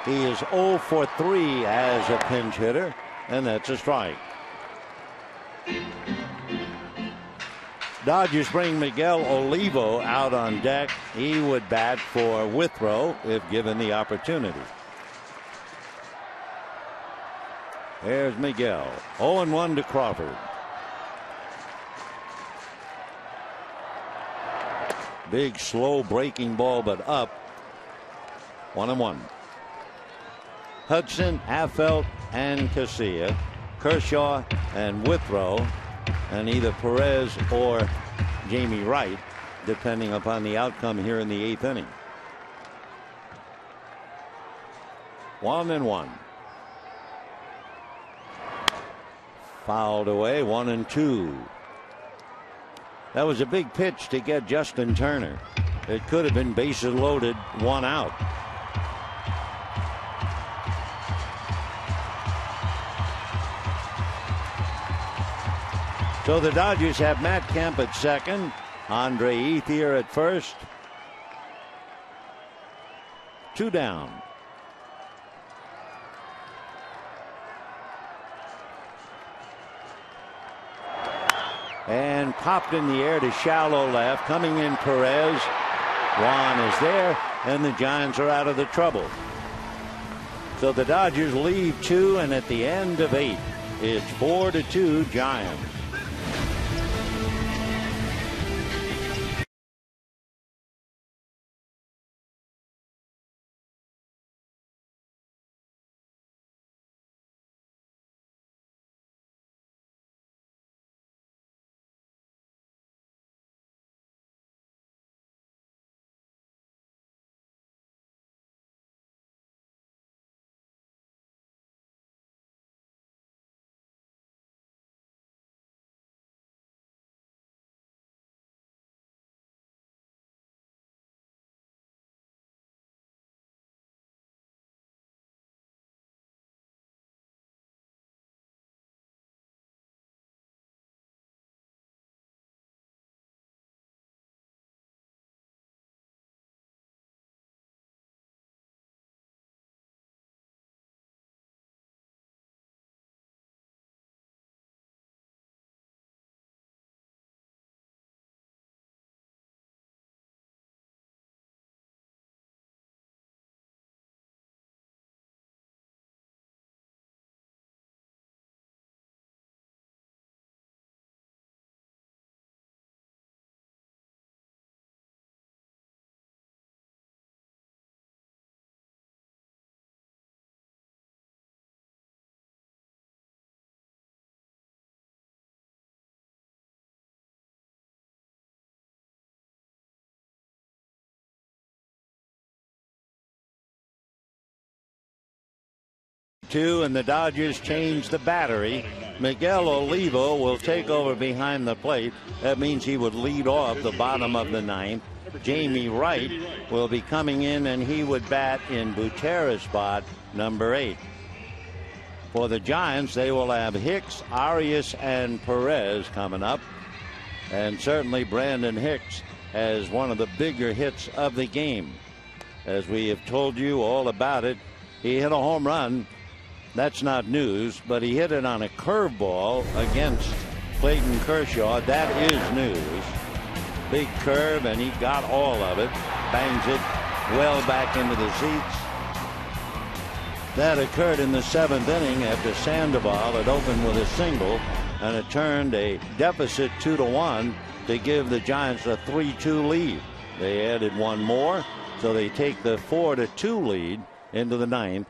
He is 0 for 3 as a pinch hitter, and that's a strike. Dodgers bring Miguel Olivo out on deck. He would bat for Withrow if given the opportunity. There's Miguel. 0-1 to Crawford. Big slow breaking ball, but up. 1-1. Hudson, Affeldt, and Casilla, Kershaw, and Withrow, and either Perez or Jamie Wright, depending upon the outcome here in the 8th inning. 1-1. Fouled away. 1-2. That was a big pitch to get Justin Turner. It could have been bases loaded, 1 out. So the Dodgers have Matt Kemp at second, Andre Ethier at first. 2 down. And popped in the air to shallow left. Coming in Perez. Juan is there, and the Giants are out of the trouble. So the Dodgers leave 2, and at the end of 8, it's 4-2 Giants. 4-2, and the Dodgers change the battery. Miguel Olivo will take over behind the plate. That means he would lead off the bottom of the ninth. Jamie Wright will be coming in, and he would bat in Butera's spot, number 8. For the Giants, they will have Hicks, Arias, and Perez coming up. And certainly Brandon Hicks has one of the bigger hits of the game. As we have told you all about it, he hit a home run. That's not news, but he hit it on a curveball against Clayton Kershaw. That is news. Big curve, and he got all of it. Bangs it well back into the seats. That occurred in the 7th inning after Sandoval had opened with a single, and it turned a deficit 2-1 to give the Giants a 3-2 lead. They added one more, so they take the 4-2 lead into the 9th.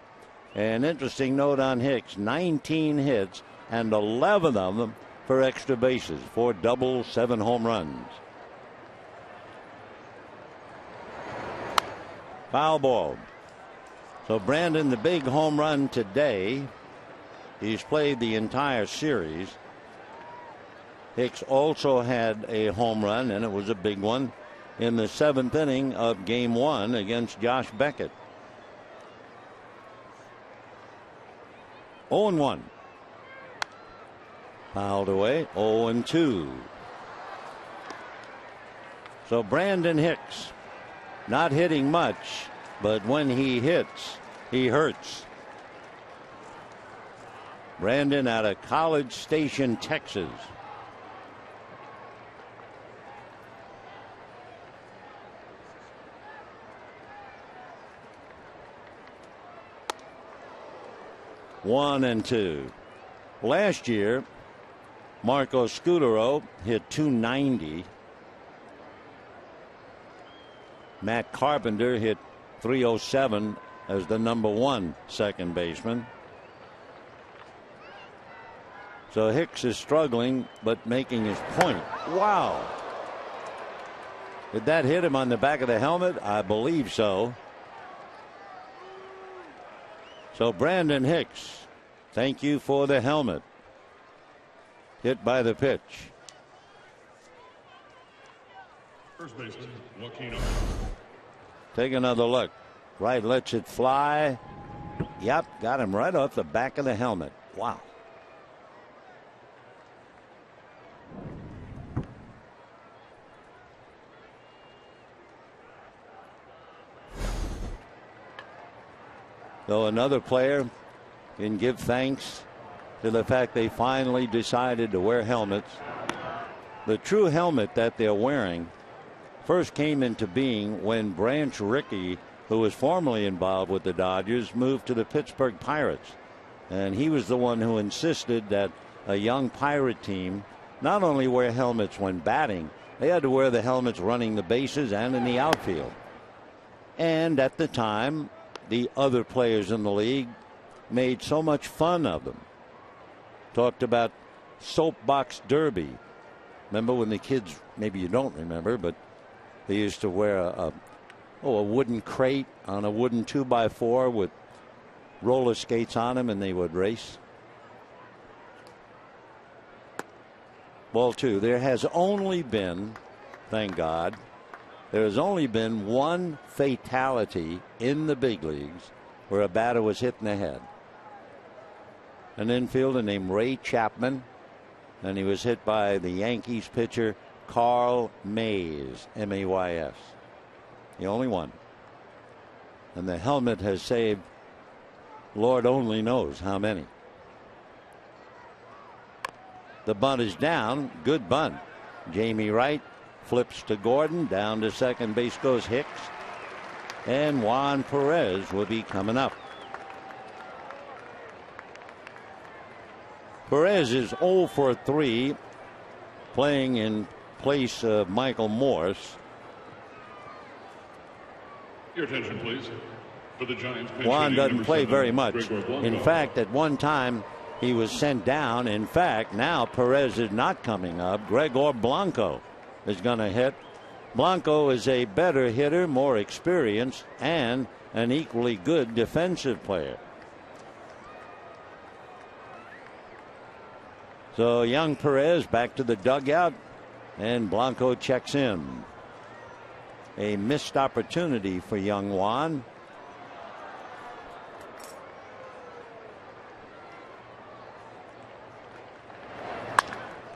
An interesting note on Hicks: 19 hits and 11 of them for extra bases, 4 doubles, 7 home runs. Foul ball. So Brandon, the big home run today. He's played the entire series. Hicks also had a home run, and it was a big one, in the 7th inning of Game 1 against Josh Beckett. 0-1. Fouled away. 0-2. So Brandon Hicks, not hitting much, but when he hits, he hurts. Brandon out of College Station, Texas. One and two. Last year, Marco Scutaro hit .290. Matt Carpenter hit .307 as the number 1 second baseman. So Hicks is struggling, but making his point. Wow. Did that hit him on the back of the helmet? I believe so. So Brandon Hicks, thank you for the helmet. Hit by the pitch. First baseman, Joaquin. Take another look. Right, lets it fly. Yep, got him right off the back of the helmet. Wow. So another player can give thanks to the fact they finally decided to wear helmets. The true helmet that they're wearing first came into being when Branch Rickey, who was formerly involved with the Dodgers, moved to the Pittsburgh Pirates. And he was the one who insisted that a young Pirate team not only wear helmets when batting, they had to wear the helmets running the bases and in the outfield. And at the time, the other players in the league made so much fun of them. Talked about soapbox derby. Remember when the kids, maybe you don't remember, but they used to wear a wooden crate on a wooden 2x4 with roller skates on them, and they would race. Ball 2. There has only been, thank God, there has only been one fatality in the big leagues where a batter was hit in the head. An infielder named Ray Chapman, and he was hit by the Yankees pitcher Carl Mays, M-A-Y-S. The only one. And the helmet has saved Lord only knows how many. The bunt is down. Good bunt. Jamie Wright flips to Gordon. Down to second base goes Hicks. And Juan Perez will be coming up. Perez is 0 for 3, playing in place of Michael Morse. Your attention, please. For the Giants. Juan doesn't play very much. In fact, at one time he was sent down. In fact, now Perez is not coming up. Gregor Blanco is going to hit. Blanco is a better hitter, more experienced, and an equally good defensive player. So young Perez back to the dugout, and Blanco checks in. A missed opportunity for young Juan.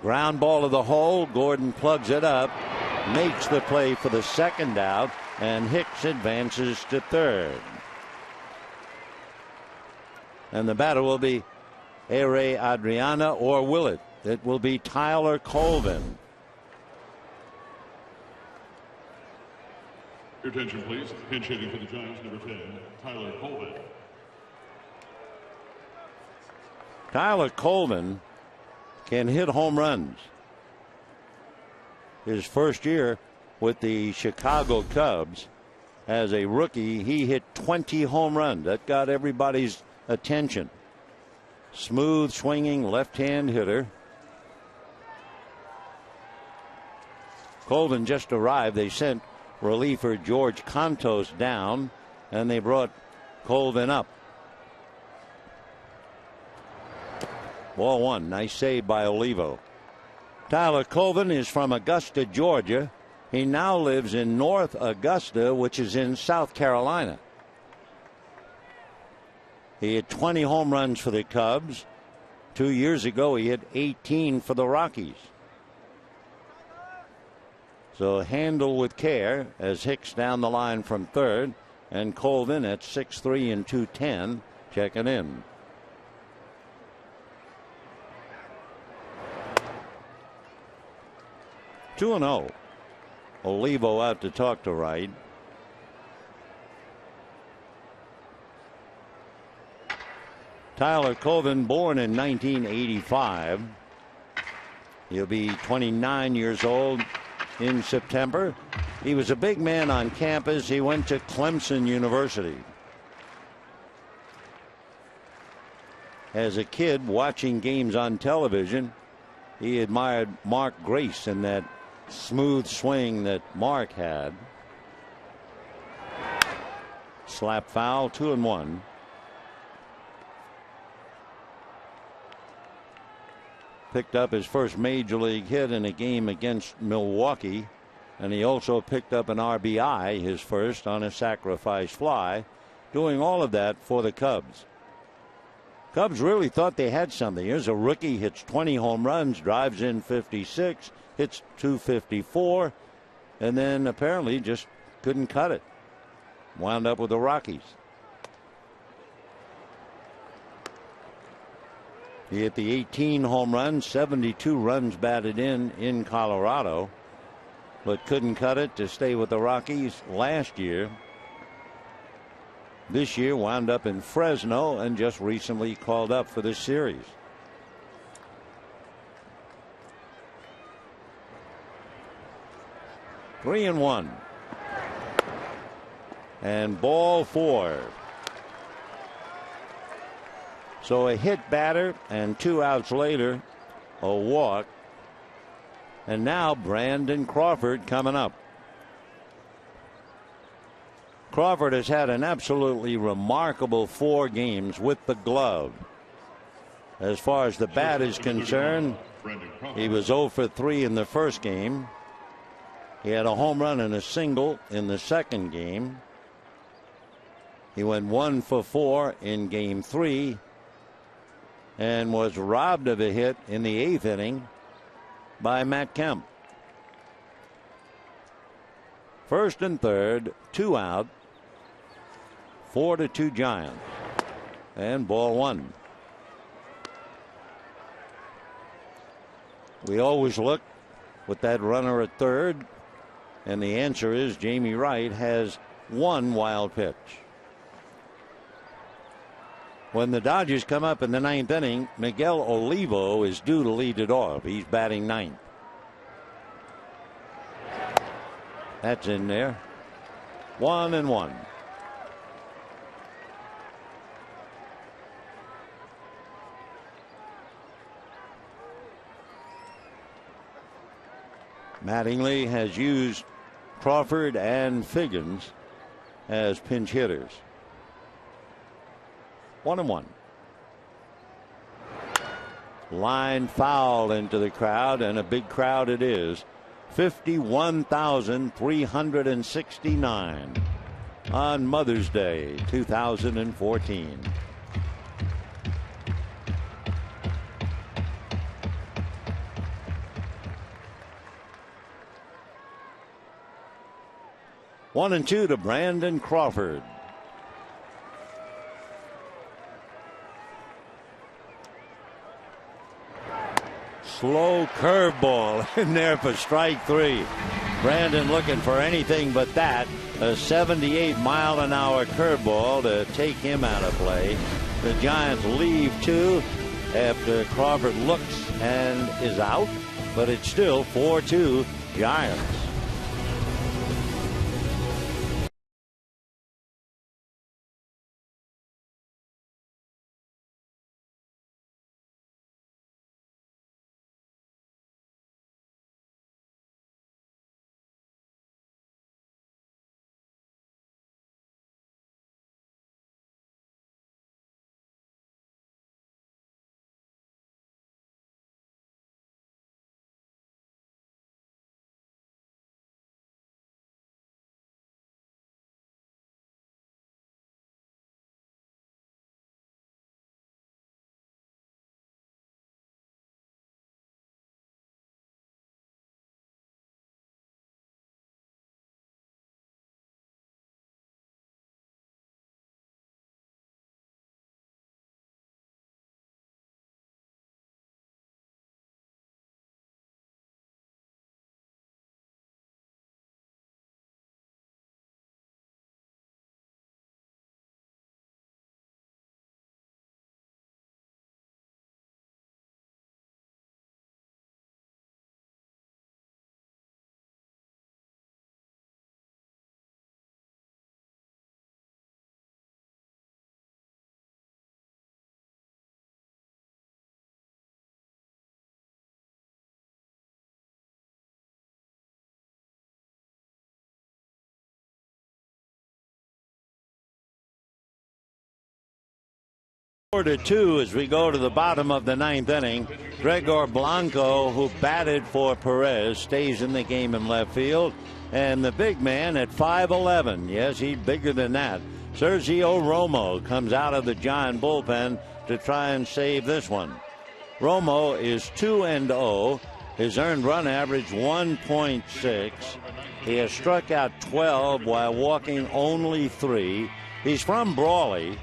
Ground ball to the hole. Gordon plugs it up, makes the play for the second out, and Hicks advances to third. And the batter will be Ere Adriana, or will it? It will be Tyler Colvin. Your attention, please. Pinch hitting for the Giants, number 10, Tyler Colvin. Tyler Colvin can hit home runs. His first year with the Chicago Cubs as a rookie, he hit 20 home runs. That got everybody's attention. Smooth swinging left-hand hitter. Colvin just arrived. They sent reliever George Contos down, and they brought Colvin up. Ball one. Nice save by Olivo. Tyler Colvin is from Augusta, Georgia. He now lives in North Augusta, which is in South Carolina. He had 20 home runs for the Cubs. 2 years ago, he had 18 for the Rockies. So handle with care as Hicks down the line from third, and Colvin at 6'3" and 210 checking in. Two and 0. Olivo out to talk to right. Tyler Colvin, born in 1985. He'll be 29 years old in September. He was a big man on campus. He went to Clemson University. As a kid watching games on television, he admired Mark Grace and that smooth swing that Mark had. Slap foul, 2-1. Picked up his first major league hit in a game against Milwaukee, and he also picked up an RBI, his first, on a sacrifice fly, doing all of that for the Cubs. Cubs really thought they had something. Here's a rookie, hits 20 home runs, drives in 56, hits 254, and then apparently just couldn't cut it. Wound up with the Rockies. He hit the 18 home runs, 72 runs batted in Colorado, but couldn't cut it to stay with the Rockies last year. This year wound up in Fresno and just recently called up for this series. 3-1. And ball 4. So a hit batter, and 2 outs later, a walk. And now Brandon Crawford coming up. Crawford has had an absolutely remarkable 4 games with the glove. As far as the bat is concerned, he was 0 for 3 in the first game. He had a home run and a single in the second game. He went 1 for 4 in game 3 and was robbed of a hit in the 8th inning by Matt Kemp. First and third, 2 out. 4-2 Giants. And ball 1. We always look with that runner at third, and the answer is Jamie Wright has 1 wild pitch. When the Dodgers come up in the 9th inning, Miguel Olivo is due to lead it off. He's batting 9th. That's in there. 1-1. Mattingly has used Crawford and Figgins as pinch hitters. 1-1. line foul into the crowd, and a big crowd it is. 51,369 on Mother's Day 2014. One and two to Brandon Crawford. Slow curveball in there for strike three. Brandon looking for anything but that. A 78-mile-an-hour curveball to take him out of play. The Giants leave two after Crawford looks and is out, but it's still 4-2 Giants. To 2 as we go to the bottom of the ninth inning. Gregor Blanco, who batted for Perez, stays in the game in left field. And the big man at 5'11", yes, he's bigger than that, Sergio Romo, comes out of the Giant bullpen to try and save this one. Romo is 2-0. His earned run average 1.6. He has struck out 12 while walking only 3. He's from Brawley.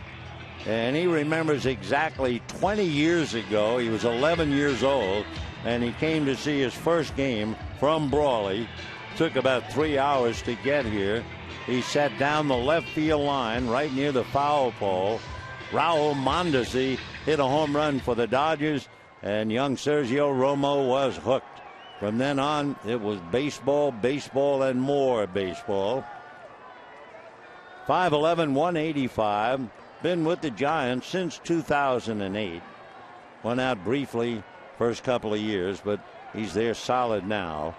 And he remembers exactly 20 years ago, he was 11 years old, and he came to see his first game from Brawley. Took about 3 hours to get here. He sat down the left field line right near the foul pole. Raul Mondesi hit a home run for the Dodgers, and young Sergio Romo was hooked. From then on, it was baseball, baseball, and more baseball. 5'11", 185. Been with the Giants since 2008. Went out briefly first couple of years, but he's there solid now.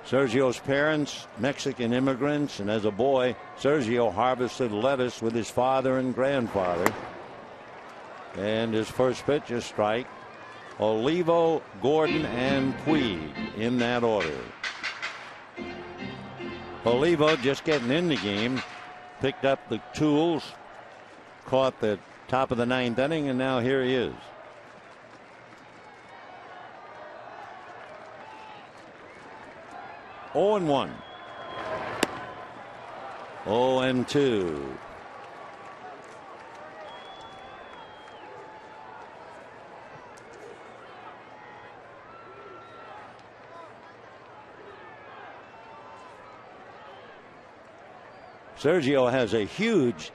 Sergio's parents, Mexican immigrants, and as a boy, Sergio harvested lettuce with his father and grandfather. And his first pitch is strike. Olivo, Gordon, and Puig in that order. Olivo just getting in the game, picked up the tools, caught the top of the ninth inning, and now here he is. Oh and 1. 0-2. Sergio has a huge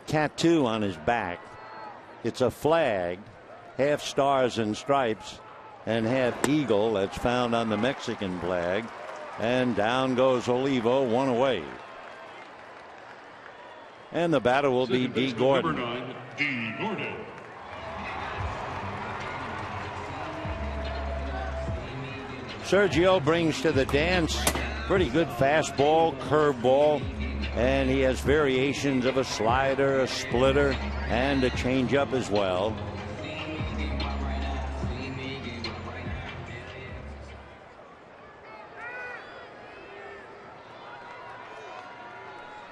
tattoo on his back. It's a flag, half stars and stripes, and half eagle that's found on the Mexican flag. And down goes Olivo, one away. And the batter will be D. Gordon. Number 9, D. Gordon. Sergio brings to the dance pretty good fastball, curveball, And he has variations of a slider, a splitter, and a changeup as well.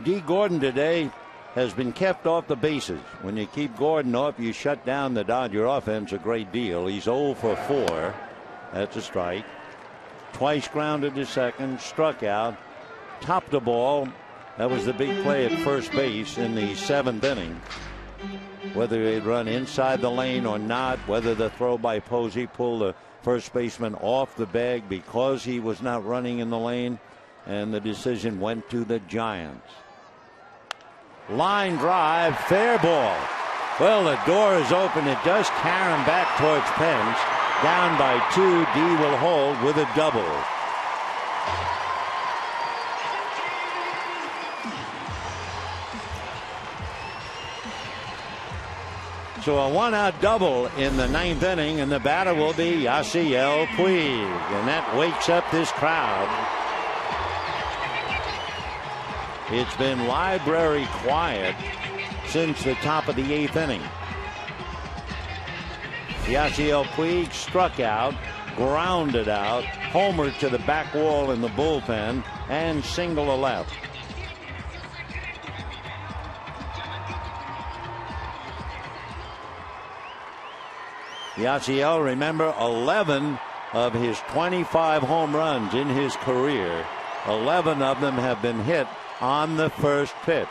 D. Gordon today has been kept off the bases. When you keep Gordon off, you shut down the Dodger offense a great deal. He's 0 for 4. That's a strike. Twice grounded to second, struck out, topped the ball. That was the big play at first base in the 7th inning. Whether they'd run inside the lane or not, whether the throw by Posey pulled the first baseman off the bag because he was not running in the lane, and the decision went to the Giants. Line drive, fair ball. Well, the door is open. It does carry him back towards Pence. Down by 2. D will hold with a double. So a 1-out double in the 9th inning, and the batter will be Yasiel Puig, and that wakes up this crowd. It's been library quiet since the top of the 8th inning. Yasiel Puig struck out, grounded out, homered to the back wall in the bullpen, and single to left. Yasiel, remember, 11 of his 25 home runs in his career, 11 of them have been hit on the first pitch.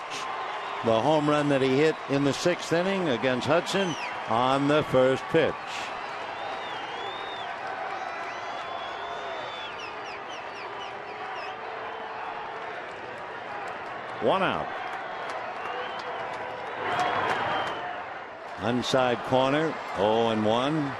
The home run that he hit in the 6th inning against Hudson, on the first pitch. One out. Inside corner, 0-1.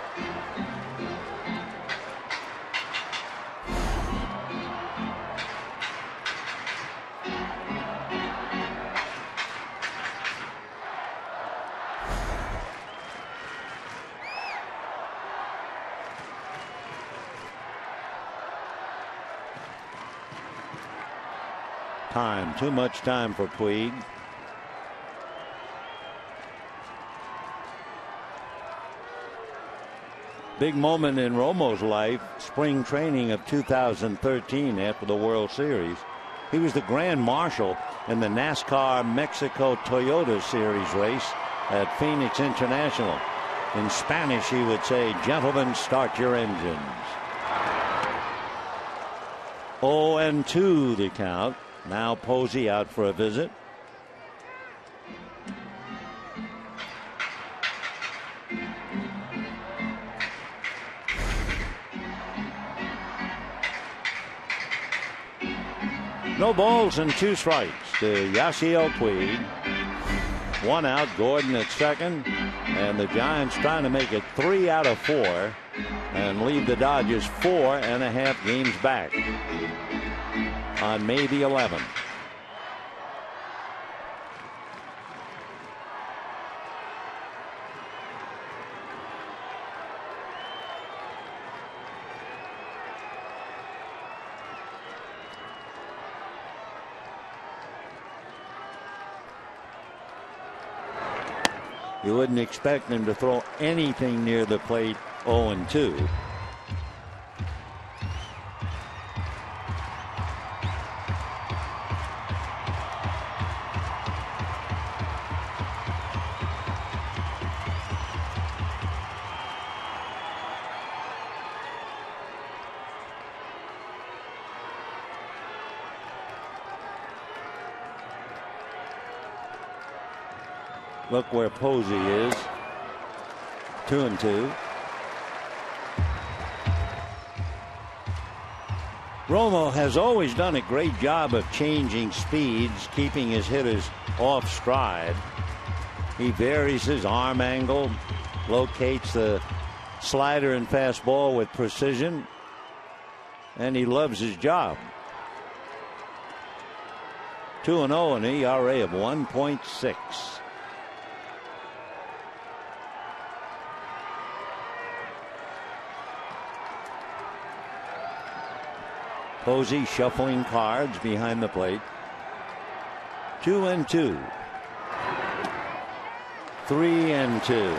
Time, too much time for Puig. Big moment in Romo's life, spring training of 2013 after the World Series. He was the Grand Marshal in the NASCAR Mexico Toyota Series race at Phoenix International. In Spanish, he would say, "Gentlemen, start your engines." 0-2 the count. Now Posey out for a visit. No balls and 2 strikes to Yasiel Puig. 1 out, Gordon at second, and the Giants trying to make it 3 out of 4 and leave the Dodgers 4.5 games back on May the 11th. You wouldn't expect him to throw anything near the plate. 0-2. Look where Posey is. 2-2. Romo has always done a great job of changing speeds, keeping his hitters off stride. He varies his arm angle, locates the slider and fastball with precision, and he loves his job. 2-0, an ERA of 1.6. Posey shuffling cards behind the plate. 2-2. 3-2.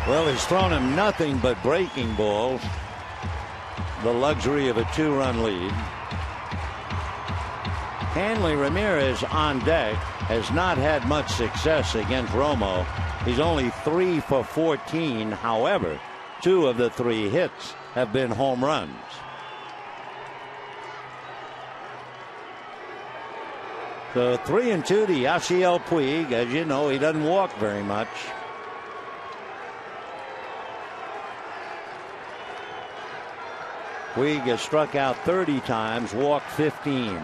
Well, he's thrown him nothing but breaking balls. The luxury of a 2-run lead. Hanley Ramirez on deck has not had much success against Romo. He's only 3 for 14. However, 2 of the 3 hits have been home runs. So 3-2 to Yasiel Puig. As you know, he doesn't walk very much. Puig has struck out 30 times, walked 15.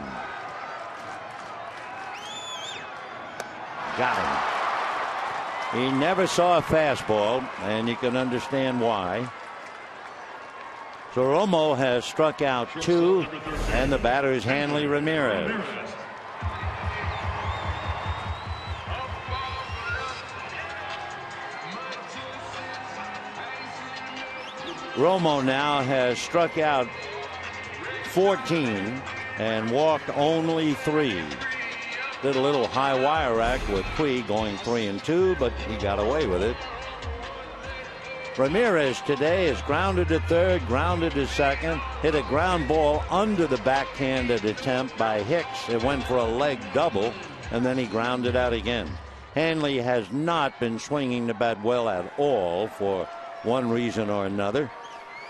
Got him. He never saw a fastball, and you can understand why. So Romo has struck out 2, and the batter is Hanley Ramirez. Romo now has struck out 14 and walked only 3. Did a little high wire act with Puig going 3-2, but he got away with it. Ramirez today is grounded to third, grounded to second, hit a ground ball under the backhanded attempt by Hicks. It went for a leg double, and then he grounded out again. Hanley has not been swinging the bat well at all for one reason or another,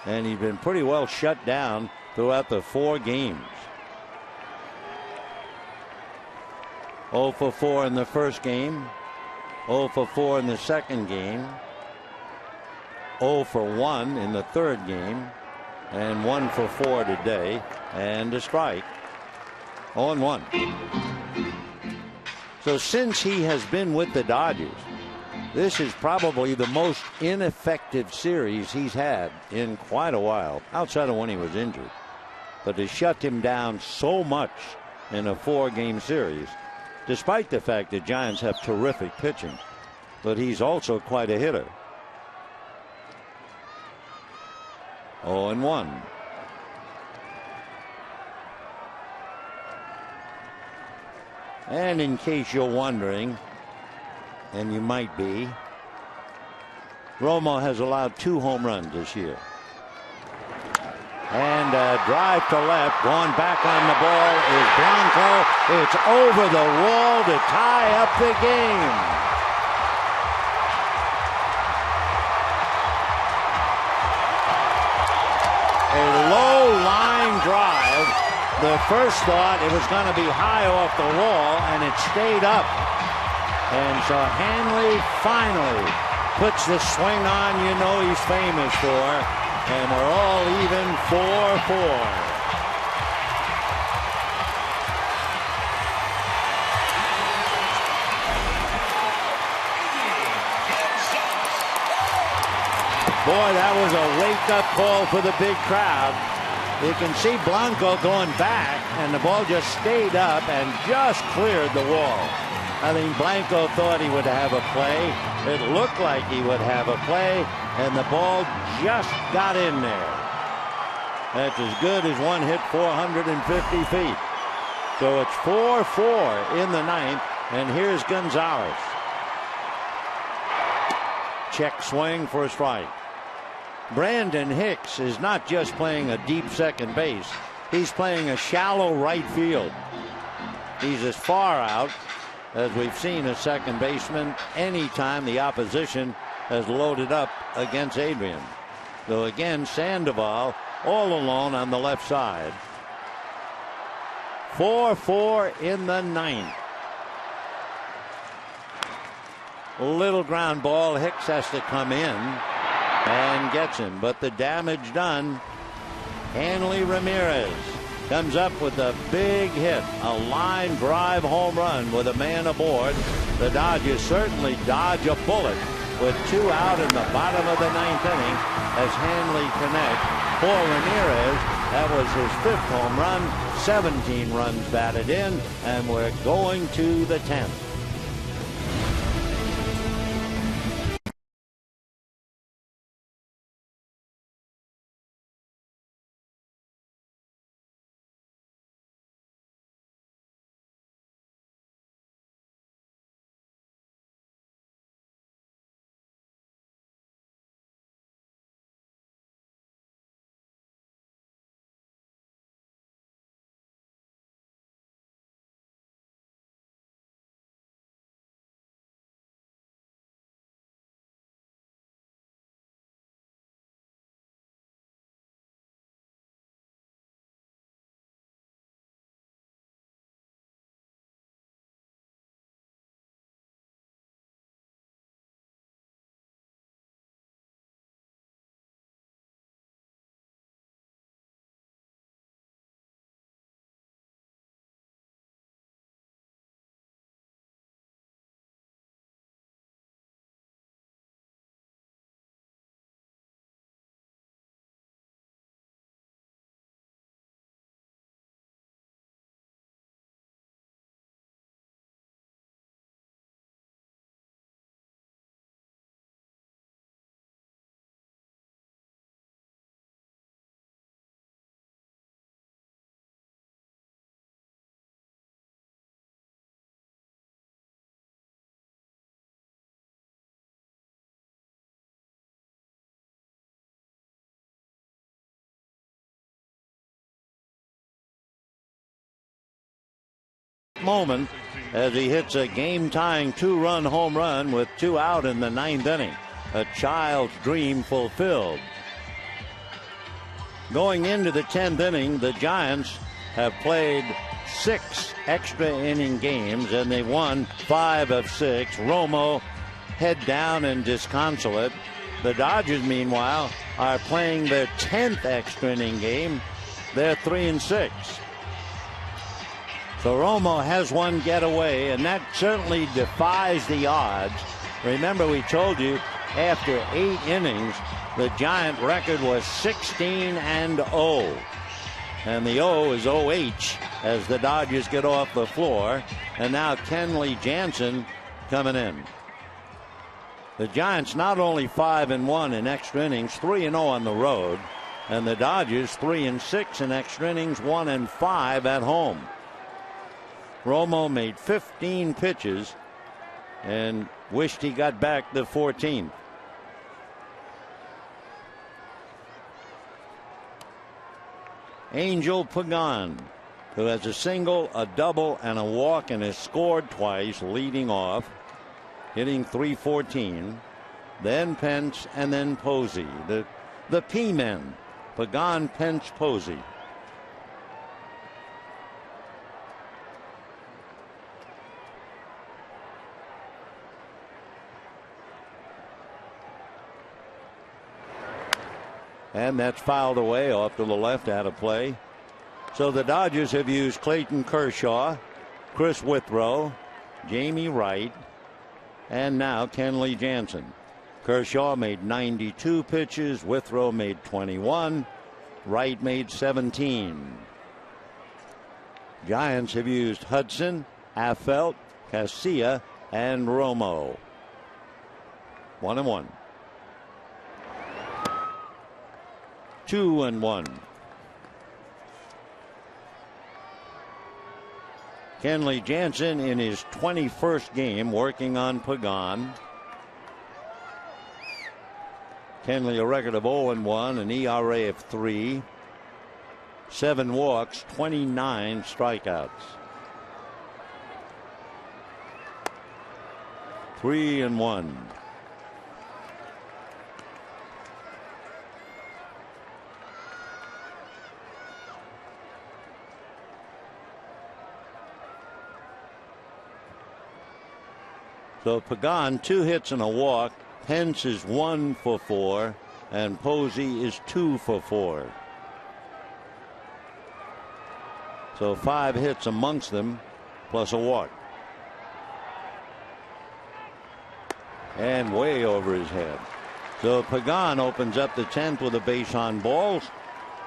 and he's been pretty well shut down throughout the 4 games. 0 for 4 in the first game, 0 for 4 in the second game, 0 for 1 in the third game, and 1 for 4 today, and a strike. 0-1. So since he has been with the Dodgers, this is probably the most ineffective series he's had in quite a while, outside of when he was injured. But to shut him down so much in a 4-game series, despite the fact that Giants have terrific pitching, but he's also quite a hitter. 0-1. And in case you're wondering, and you might be, Romo has allowed 2 home runs this year. And a drive to left, going back on the ball is Blanco. It's over the wall to tie up the game. A low line drive. The first thought it was going to be high off the wall, and it stayed up. And so Hanley finally puts the swing on you know he's famous for. And we're all even 4-4. Boy, that was a wake-up call for the big crowd. You can see Blanco going back, and the ball just stayed up and just cleared the wall. I think Blanco thought he would have a play. It looked like he would have a play, and the ball just got in there. That's as good as one hit 450 feet. So it's 4-4 in the ninth, and here's Gonzalez. Check swing for a strike. Brandon Hicks is not just playing a deep second base. He's playing a shallow right field. He's as far out as we've seen a second baseman anytime the opposition has loaded up against Adrian. So again, Sandoval all alone on the left side. 4-4 in the ninth. Little ground ball. Hicks has to come in and gets him, but the damage done. Hanley Ramirez comes up with a big hit, a line drive home run with a man aboard. The Dodgers certainly dodge a bullet with 2 out in the bottom of the ninth inning as Hanley connects for Ramirez. That was his 5th home run, 17 runs batted in, and we're going to the 10th. moment as he hits a game-tying 2-run home run with 2 out in the 9th inning. A child's dream fulfilled. Going into the 10th inning, the Giants have played 6 extra inning games and they've won 5 of 6. Romo head down and disconsolate. The Dodgers, meanwhile, are playing their 10th extra inning game. They're 3-6. So Romo has one getaway, and that certainly defies the odds. Remember, we told you after 8 innings, the Giant record was 16-0. And the O is OH as the Dodgers get off the floor. And now Kenley Jansen coming in. The Giants not only 5-1 in extra innings, 3-0 on the road. And the Dodgers 3-6 in extra innings, 1-5 at home. Romo made 15 pitches and wished he got back the 14th. Angel Pagan, who has a single, a double, and a walk and has scored twice, leading off, hitting .314. Then Pence and then Posey. The P-men, Pagan, Pence, Posey. And that's fouled away off to the left, out of play. So the Dodgers have used Clayton Kershaw, Chris Withrow, Jamie Wright, and now Kenley Jansen. Kershaw made 92 pitches, Withrow made 21, Wright made 17. Giants have used Hudson, Affeldt, Casilla, and Romo. 1-1. 2-1. Kenley Jansen in his 21st game working on Pagan. Kenley a record of 0-1, an ERA of 3, 7 walks, 29 strikeouts. 3-1. So Pagan 2 hits and a walk. Pence is 1 for 4 and Posey is 2 for 4. So 5 hits amongst them plus a walk. And way over his head. So Pagan opens up the 10th with a base on balls.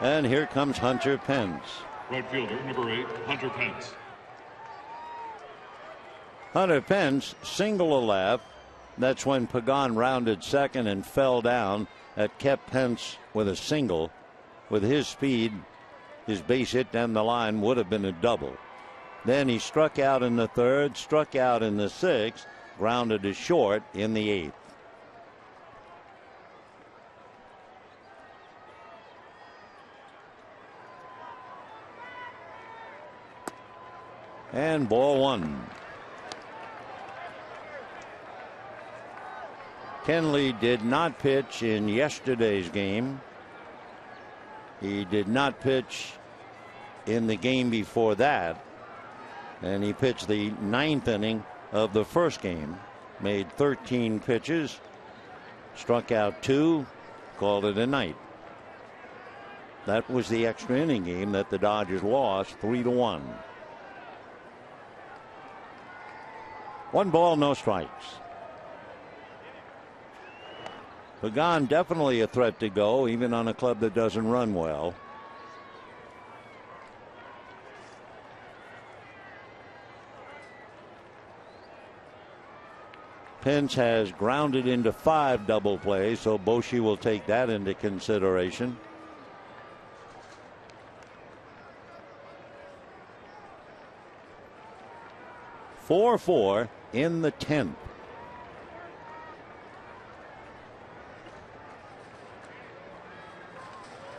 And here comes Hunter Pence. Right fielder, number 8, Hunter Pence. Hunter Pence single a left. That's when Pagan rounded second and fell down. That kept Pence with a single. With his speed, his base hit down the line would have been a double. Then he struck out in the 3rd, struck out in the 6th, grounded to short in the 8th. And ball 1. Kenley did not pitch in yesterday's game. He did not pitch in the game before that. And he pitched the 9th inning of the first game. Made 13 pitches. Struck out 2. Called it a night. That was the extra inning game that the Dodgers lost 3-1. 1 ball, no strikes. Pagan definitely a threat to go, even on a club that doesn't run well. Pence has grounded into 5 double plays, so Bochy will take that into consideration. Four in the 10th.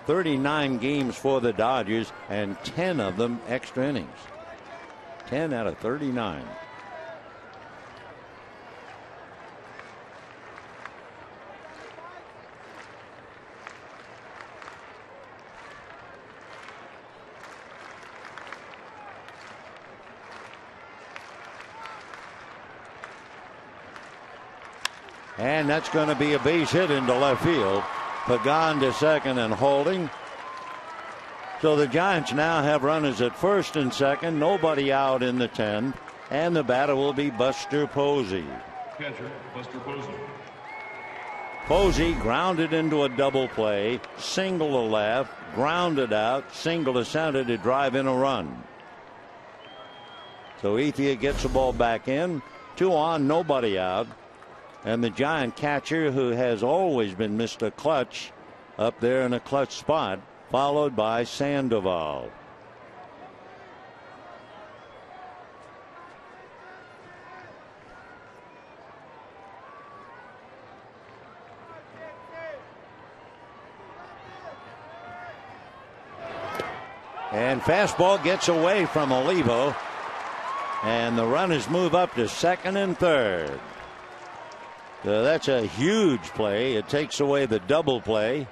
.39 games for the Dodgers and 10 of them extra innings. 10 out of 39. And that's going to be a base hit into left field. Pagan to second and holding. So the Giants now have runners at first and second. Nobody out in the 10th. And the batter will be Buster Posey. Catcher, Buster Posey. Posey grounded into a double play. Single to left. Grounded out. Single to center to drive in a run. So Ethia gets the ball back in. 2 on, nobody out. And the Giant catcher, who has always been Mr. Clutch, up there in a clutch spot, followed by Sandoval. And fastball gets away from Olivo. And the runners move up to second and third. So that's a huge play. It takes away the double play.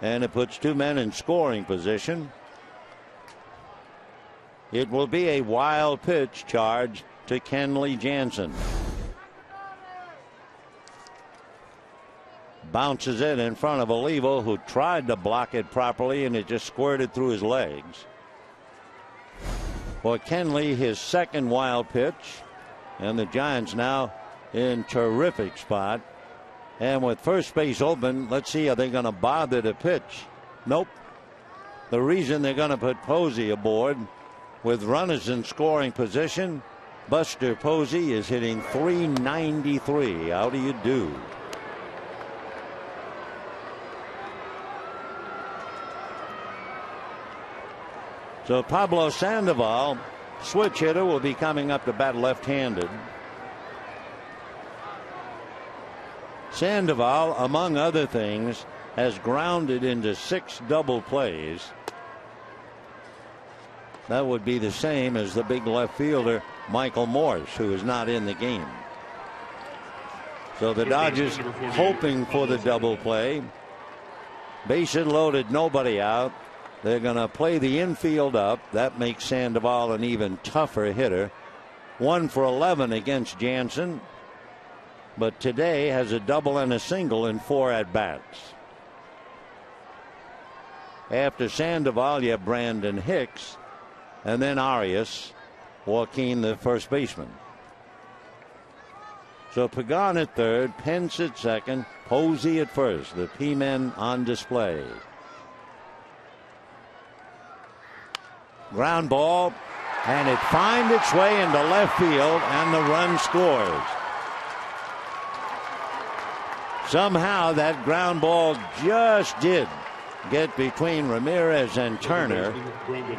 And it puts 2 men in scoring position. It will be a wild pitch charge to Kenley Jansen. Bounces it in front of Olivo, who tried to block it properly, and it just squirted through his legs. For Kenley, his second wild pitch. And the Giants now in terrific spot. And with first base open, let's see, are they going to bother to pitch? Nope. The reason they're going to put Posey aboard, with runners in scoring position, Buster Posey is hitting .393. How do you do? So Pablo Sandoval, switch hitter, will be coming up to bat left-handed. Sandoval, among other things, has grounded into 6 double plays. That would be the same as the big left fielder Michael Morse, who is not in the game. So the Dodgers hoping for the double play. Bases loaded, nobody out. They're going to play the infield up. That makes Sandoval an even tougher hitter. 1 for 11 against Jansen. But today has a double and a single in 4 at-bats. After Sandoval, you have Brandon Hicks, and then Arias, Joaquin, the first baseman. So Pagan at third, Pence at second, Posey at first. The P-men on display. Ground ball, and it finds its way into left field, and the run scores. Somehow that ground ball just did get between Ramirez and Turner.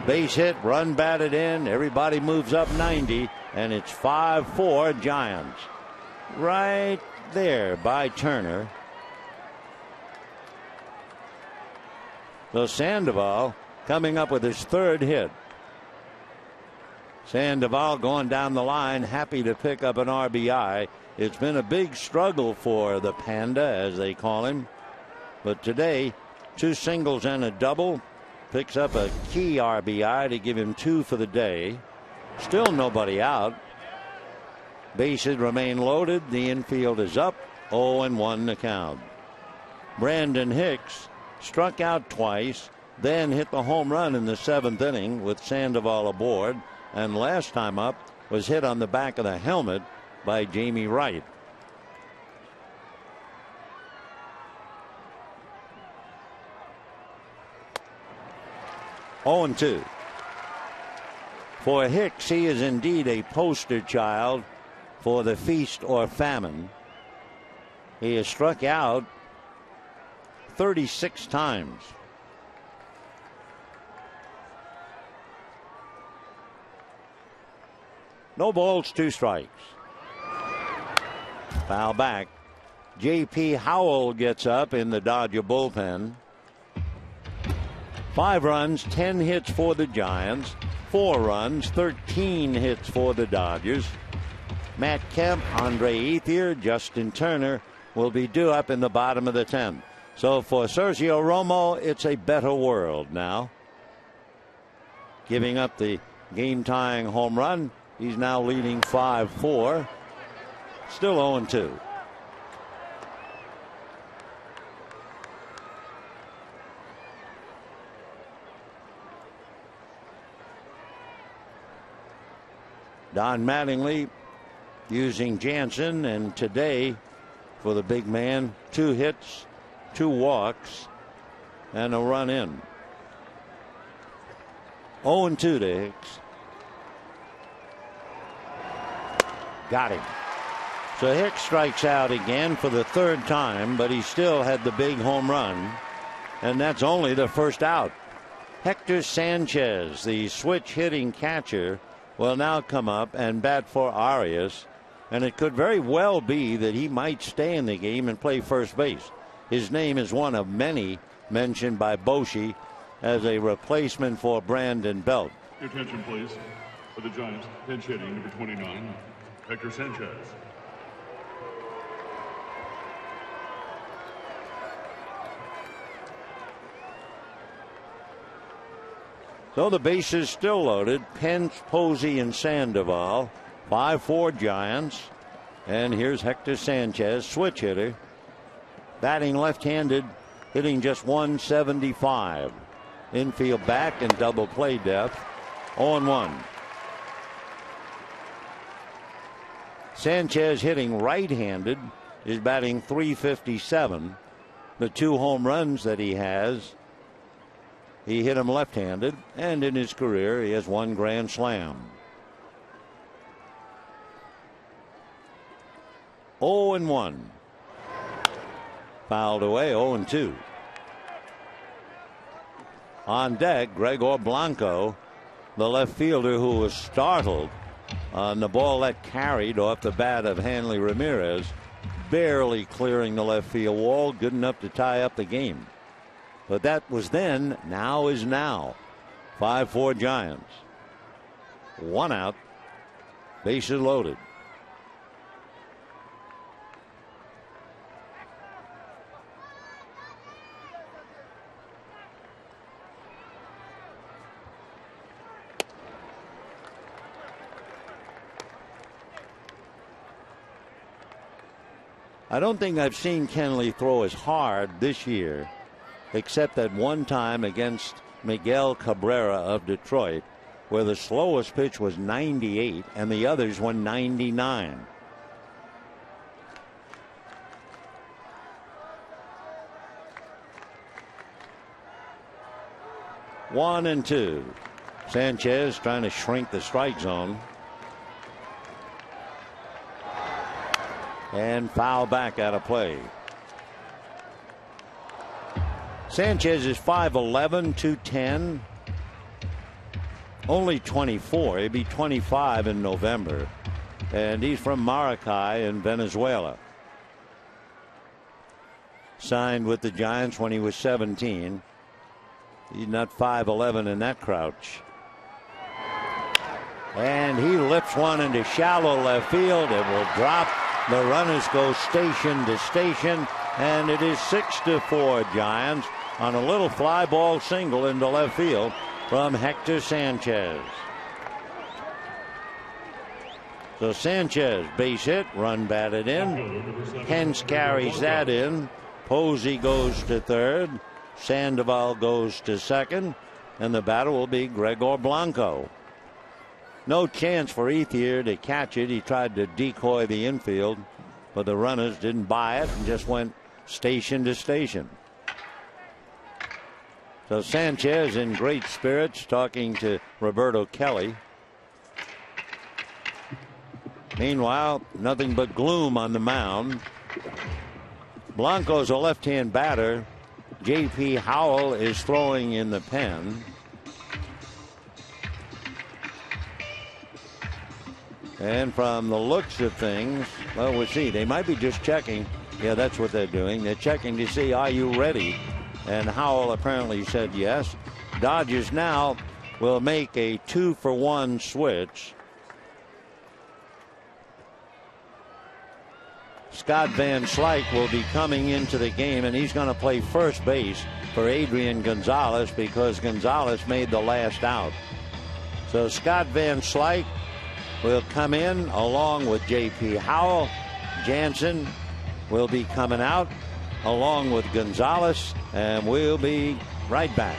Base hit, run batted in, everybody moves up 90, and it's 5-4 Giants. Right there by Turner. So Sandoval coming up with his 3rd hit. Sandoval going down the line, happy to pick up an RBI. It's been a big struggle for the Panda, as they call him. But today, 2 singles and a double. Picks up a key RBI to give him 2 for the day. Still nobody out. Bases remain loaded. The infield is up. 0-1 the count. Brandon Hicks struck out twice, then hit the home run in the 7th inning with Sandoval aboard. And last time up was hit on the back of the helmet by Jamie Wright. Oh, 2. For Hicks, he is indeed a poster child for the feast or famine. He has struck out 36 times. No balls, 2 strikes. Foul back. J.P. Howell gets up in the Dodger bullpen. 5 runs, 10 hits for the Giants. 4 runs, 13 hits for the Dodgers. Matt Kemp, Andre Ethier, Justin Turner will be due up in the bottom of the 10th. So for Sergio Romo, it's a better world now. Giving up the game-tying home run, he's now leading 5-4. Still 0-2. Don Mattingly using Jansen, and today for the big man, 2 hits, 2 walks, and a run in. 0-2 to Hicks. Got him. So Hicks strikes out again for the 3rd time, but he still had the big home run, and that's only the first out. Hector Sanchez, the switch hitting catcher, will now come up and bat for Arias, and it could very well be that he might stay in the game and play first base. His name is one of many mentioned by Boshi as a replacement for Brandon Belt. Your attention, please. For the Giants, pinch hitting number 29, Hector Sanchez. So the bases still loaded. Pence, Posey, and Sandoval. 5-4 Giants. And here's Hector Sanchez, switch hitter. Batting left-handed, hitting just 175. Infield back and double play depth. 0-1. Sanchez hitting right-handed is batting .357. The 2 home runs that he has, he hit him left-handed, and in his career he has 1 grand slam. 0-1. Fouled away. 0-2. On deck, Gregor Blanco, the left fielder who was startled on the ball that carried off the bat of Hanley Ramirez, barely clearing the left field wall, good enough to tie up the game. But that was then, now is now. 5-4 Giants. 1 out. Bases loaded. I don't think I've seen Kenley throw as hard this year, except that one time against Miguel Cabrera of Detroit, where the slowest pitch was 98 and the others were 99. One and two. Sanchez trying to shrink the strike zone. And foul back out of play. Sanchez is 5'11", 210. Only 24. He'll be 25 in November. And he's from Maracay in Venezuela. Signed with the Giants when he was 17. He's not 5'11" in that crouch. And he lifts one into shallow left field. It will drop. The runners go station to station, and it is 6-4 Giants on a little fly ball single into left field from Hector Sanchez. So Sanchez base hit, run batted in. Pence carries that in. Posey goes to third. Sandoval goes to second, and the batter will be Gregor Blanco. No chance for Ethier to catch it. He tried to decoy the infield, but the runners didn't buy it and just went station to station. So Sanchez in great spirits, talking to Roberto Kelly. Meanwhile, nothing but gloom on the mound. Blanco's a left-hand batter. J.P. Howell is throwing in the pen. And from the looks of things, well, we'll see. They might be just checking. Yeah, that's what they're doing. They're checking to see, are you ready? And Howell apparently said yes. Dodgers now will make a 2-for-1 switch. Scott Van Slyke will be coming into the game, and he's going to play first base for Adrian Gonzalez because Gonzalez made the last out. So Scott Van Slyke will come in along with J.P. Howell. Jansen will be coming out along with Gonzalez, and we'll be right back.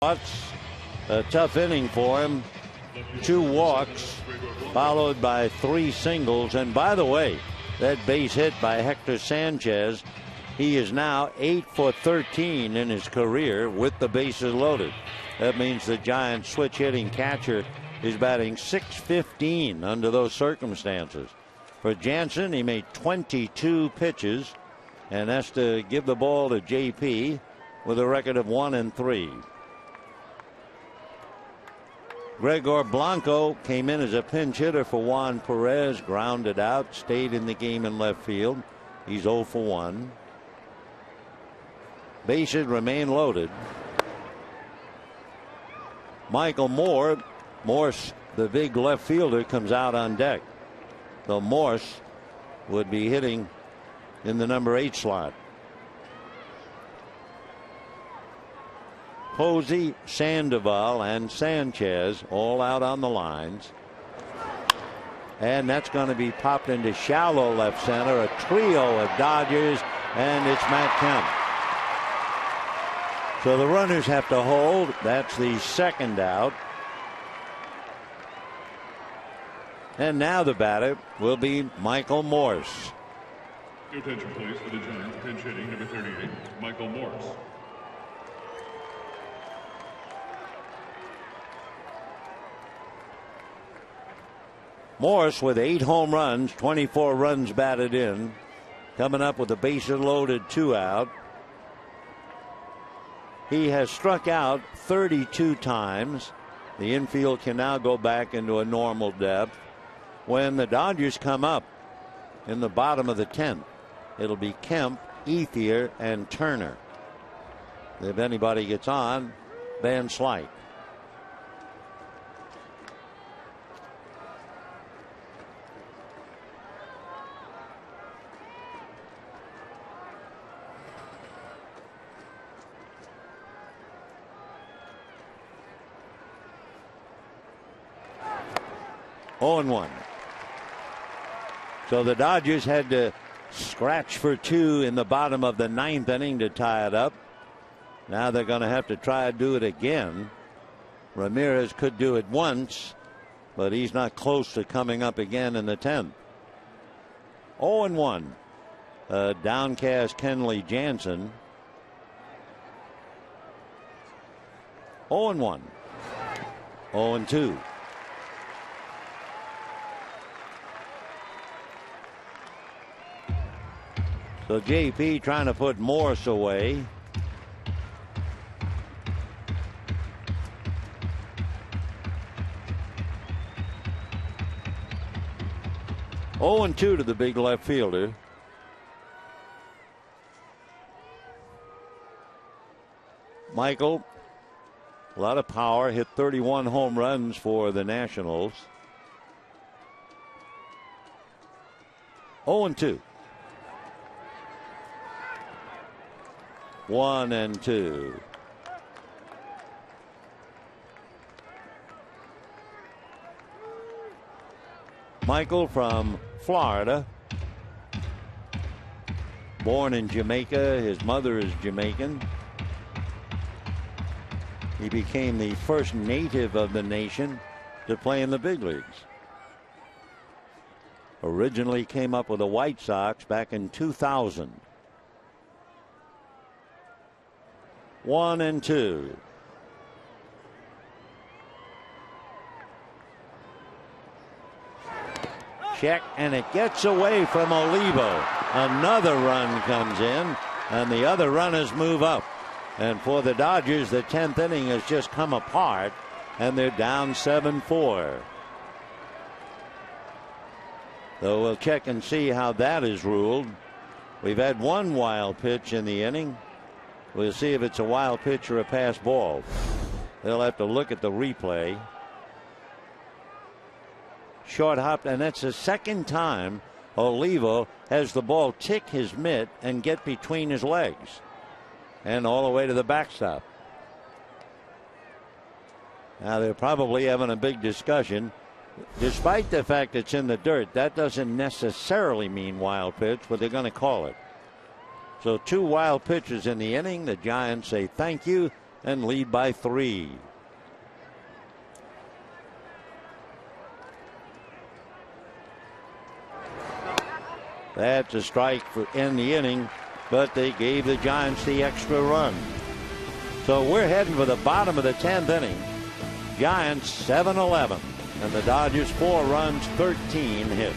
A tough inning for him. 2 walks followed by 3 singles. And by the way, that base hit by Hector Sanchez, he is now 8 for 13 in his career with the bases loaded. That means the Giants switch hitting catcher is batting .615 under those circumstances. For Jansen, he made 22 pitches and has to give the ball to JP with a record of 1-3. Gregor Blanco came in as a pinch hitter for Juan Perez, grounded out, stayed in the game in left field. He's 0 for 1. Bases remain loaded. Michael Morse, the big left fielder, comes out on deck. So Morse would be hitting in the number 8 slot. Posey, Sandoval, and Sanchez all out on the lines. And that's going to be popped into shallow left center. A trio of Dodgers, and it's Matt Kemp. So the runners have to hold. That's the second out. And now the batter will be Michael Morse. Your attention, please, for the Giants pinch hitting number 38, Michael Morse. Morse with 8 home runs, 24 runs batted in, coming up with a bases loaded 2 out. He has struck out 32 times. The infield can now go back into a normal depth. When the Dodgers come up in the bottom of the 10th, it'll be Kemp, Ethier, and Turner. If anybody gets on, Van Slyke. Oh, and 1. So the Dodgers had to scratch for 2 in the bottom of the 9th inning to tie it up. Now they're going to have to try to do it again. Ramirez could do it once, but he's not close to coming up again in the 10th. 0 and 1. Downcast Kenley Jansen. 0 and 1. 0 and 2. So JP trying to put Morse away. Oh, and 2 to the big left fielder. Michael, a lot of power, hit 31 home runs for the Nationals. 0 and 2. 1 and 2. Michael from Florida. Born in Jamaica. His mother is Jamaican. He became the first native of the nation to play in the big leagues. Originally came up with the White Sox back in 2000. 1 and 2. Check, and it gets away from Olivo. Another run comes in, and the other runners move up. And for the Dodgers, the 10th inning has just come apart, and they're down 7-4. So we'll check and see how that is ruled. We've had one wild pitch in the inning. We'll see if it's a wild pitch or a pass ball. They'll have to look at the replay. Short hop, and that's the second time Olivo has the ball tick his mitt and get between his legs and all the way to the backstop. Now they're probably having a big discussion. Despite the fact it's in the dirt, that doesn't necessarily mean wild pitch, but they're going to call it. So 2 wild pitches in the inning. The Giants say thank you and lead by 3. That's a strike for in the inning, but they gave the Giants the extra run. So we're heading for the bottom of the 10th inning. Giants 7-11, and the Dodgers 4 runs, 13 hits.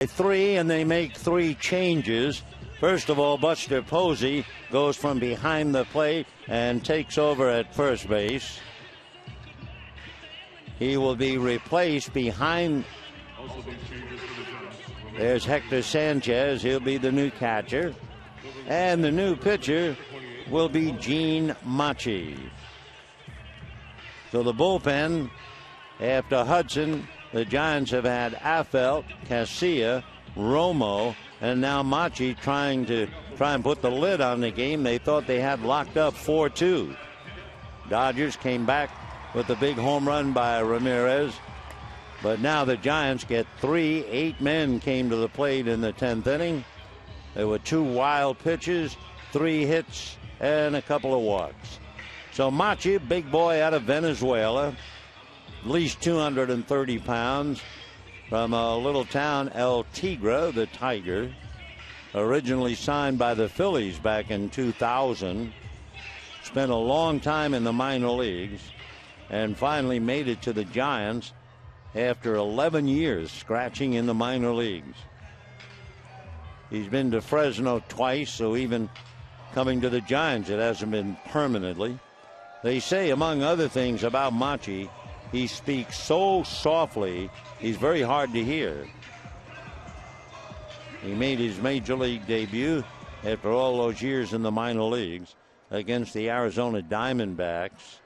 Three, and they make 3 changes. First of all, Buster Posey goes from behind the plate and takes over at first base. He will be replaced behind. There's Hector Sanchez. He'll be the new catcher. And the new pitcher will be Gene Machi. So the bullpen, after Hudson, the Giants have had Affeldt, Casilla, Romo, and now Machi trying to put the lid on the game they thought they had locked up 4-2. Dodgers came back with a big home run by Ramirez. But now the Giants get 3. 8 men came to the plate in the 10th inning. There were 2 wild pitches, 3 hits, and a couple of walks. So Machi, big boy out of Venezuela, at least 230 pounds, from a little town, El Tigre, the Tiger. Originally signed by the Phillies back in 2000. Spent a long time in the minor leagues and finally made it to the Giants after 11 years scratching in the minor leagues. He's been to Fresno twice, so even coming to the Giants, it hasn't been permanently. They say, among other things about Machi, he speaks so softly, he's very hard to hear. He made his major league debut after all those years in the minor leagues against the Arizona Diamondbacks.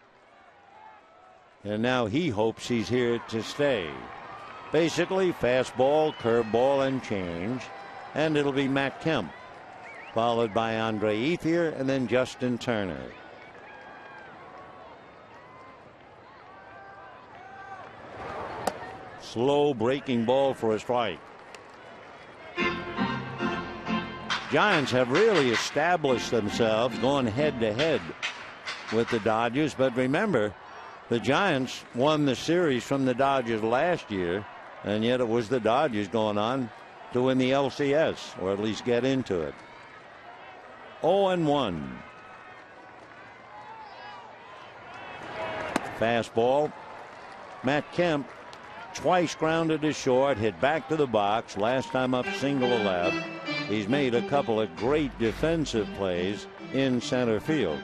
And now he hopes he's here to stay. Basically, fastball, curveball, and change. And it'll be Matt Kemp, followed by Andre Ethier, and then Justin Turner. Slow breaking ball for a strike. Giants have really established themselves going head-to-head with the Dodgers. But remember, the Giants won the series from the Dodgers last year, and yet it was the Dodgers going on to win the LCS, or at least get into it. 0-1. Fastball. Matt Kemp twice grounded to short, hit back to the box, last time up single to left. He's made a couple of great defensive plays in center field.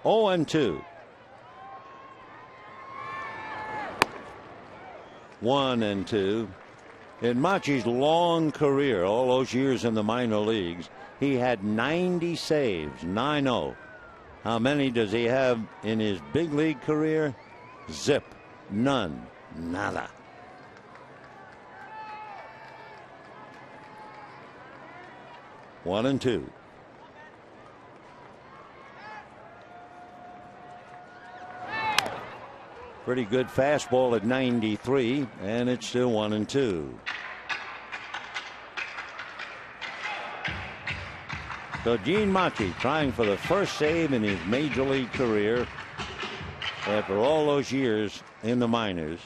Oh, and 2. 1-2. In Machi's long career, all those years in the minor leagues, he had 90 saves, 9-0. How many does he have in his big league career? Zip. None. Nada. One and two. Pretty good fastball at 93, and it's still 1-2. So Gene Machi trying for the first save in his major league career after all those years in the minors.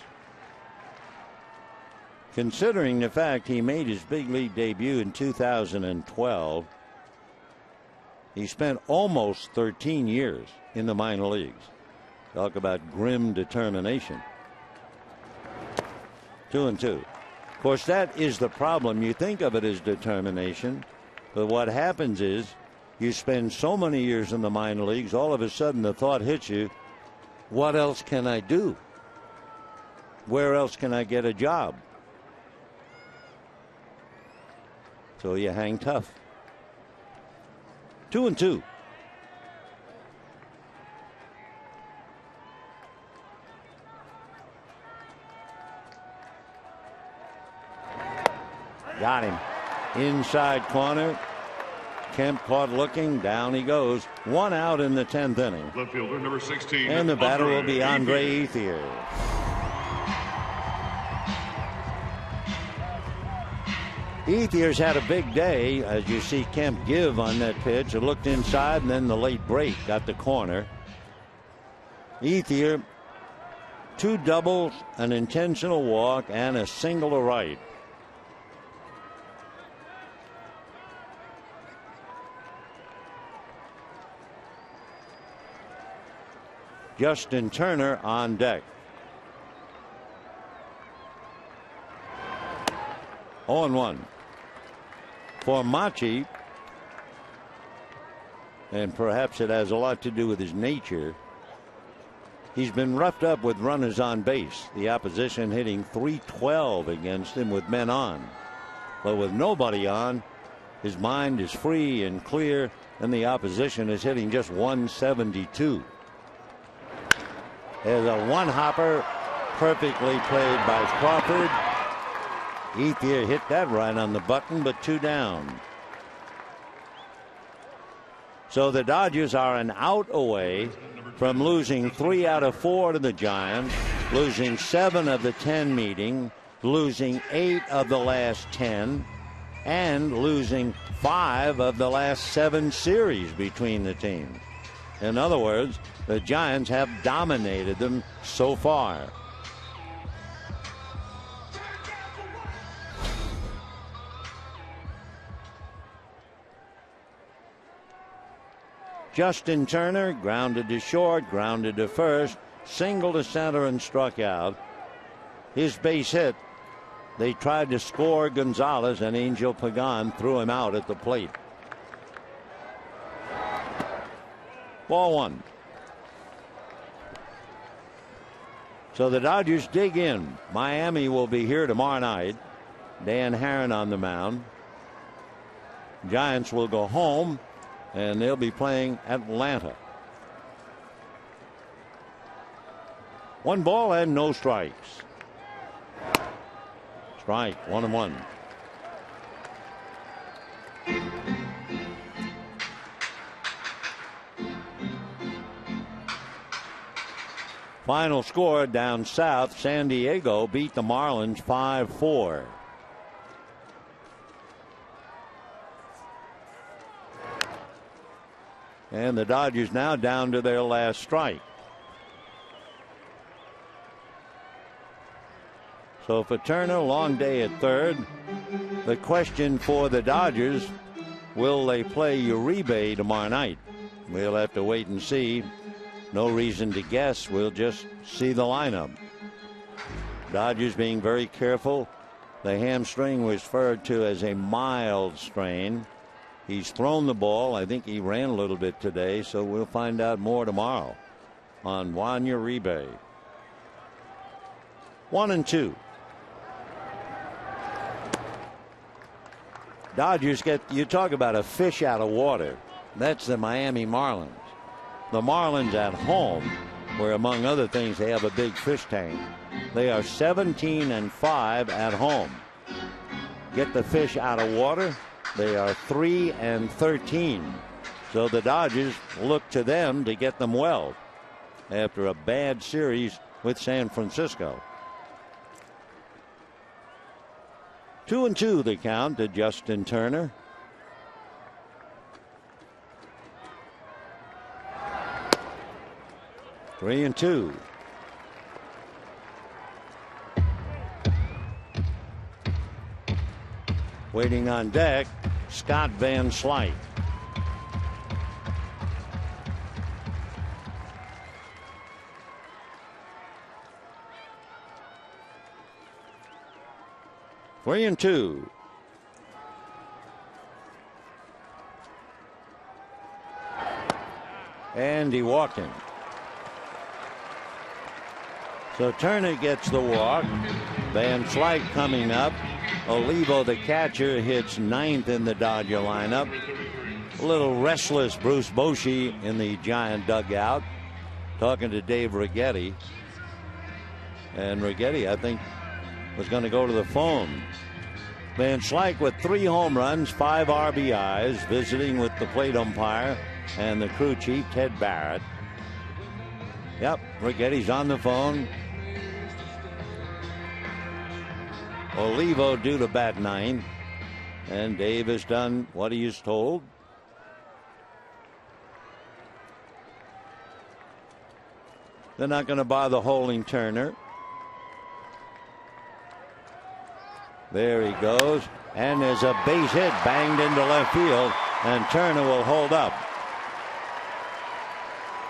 Considering the fact he made his big league debut in 2012, he spent almost 13 years in the minor leagues. Talk about grim determination. 2-2. Of course, that is the problem. You think of it as determination, but what happens is you spend so many years in the minor leagues, all of a sudden the thought hits you, what else can I do? Where else can I get a job? So you hang tough. 2-2. Got him. Inside corner. Kemp caught looking. Down he goes. 1 out in the 10th inning. Left fielder number 16. And the batter will be Andre Ethier. Ethier's had a big day, as you see Kemp give on that pitch. It looked inside, and then the late break got the corner. Ethier, 2 doubles, an intentional walk, and a single to right. Justin Turner on deck. 0-1. For Machi, and perhaps it has a lot to do with his nature, he's been roughed up with runners on base. The opposition hitting .312 against him with men on. But with nobody on, his mind is free and clear, and the opposition is hitting just .172. There's a one-hopper, perfectly played by Crawford. Ethier hit that right on the button, but 2 down. So the Dodgers are an out away from losing 3 out of 4 to the Giants, losing 7 of the 10 meeting, losing 8 of the last 10 and losing 5 of the last 7 series between the teams. In other words, the Giants have dominated them so far. Justin Turner grounded to short, grounded to first, single to center and struck out. His base hit. They tried to score Gonzalez, and Angel Pagan threw him out at the plate. Ball 1. So the Dodgers dig in. Miami will be here tomorrow night. Dan Herron on the mound. Giants will go home, and they'll be playing Atlanta. 1 ball and no strikes. Strike, 1-1. Final score down south, San Diego beat the Marlins 5-4. And the Dodgers now down to their last strike. So for Turner, long day at third. The question for the Dodgers, will they play Uribe tomorrow night? We'll have to wait and see. No reason to guess. We'll just see the lineup. Dodgers being very careful. The hamstring was referred to as a mild strain. He's thrown the ball. I think he ran a little bit today, so we'll find out more tomorrow on Juan Uribe. 1-2. Dodgers get, you talk about a fish out of water. That's the Miami Marlins. The Marlins at home, where among other things they have a big fish tank. They are 17-5 at home. Get the fish out of water, they are 3-13. So the Dodgers look to them to get them well after a bad series with San Francisco. 2-2 the count to Justin Turner. 3-2. Waiting on deck, Scott Van Slyke. Three and two. And he walked him. So Turner gets the walk. Van Slyke coming up. Olivo, the catcher, hits ninth in the Dodger lineup. A little restless Bruce Bochy in the Giant dugout, talking to Dave Righetti. And Righetti, I think, was going to go to the phone. Van Slyke with 3 home runs, 5 RBIs, visiting with the plate umpire and the crew chief, Ted Barrett. Yep, Righetti's on the phone. Olivo due to bat 9. And Dave has done what he is told. They're not going to bother holding Turner. There he goes. And there's a base hit banged into left field. And Turner will hold up.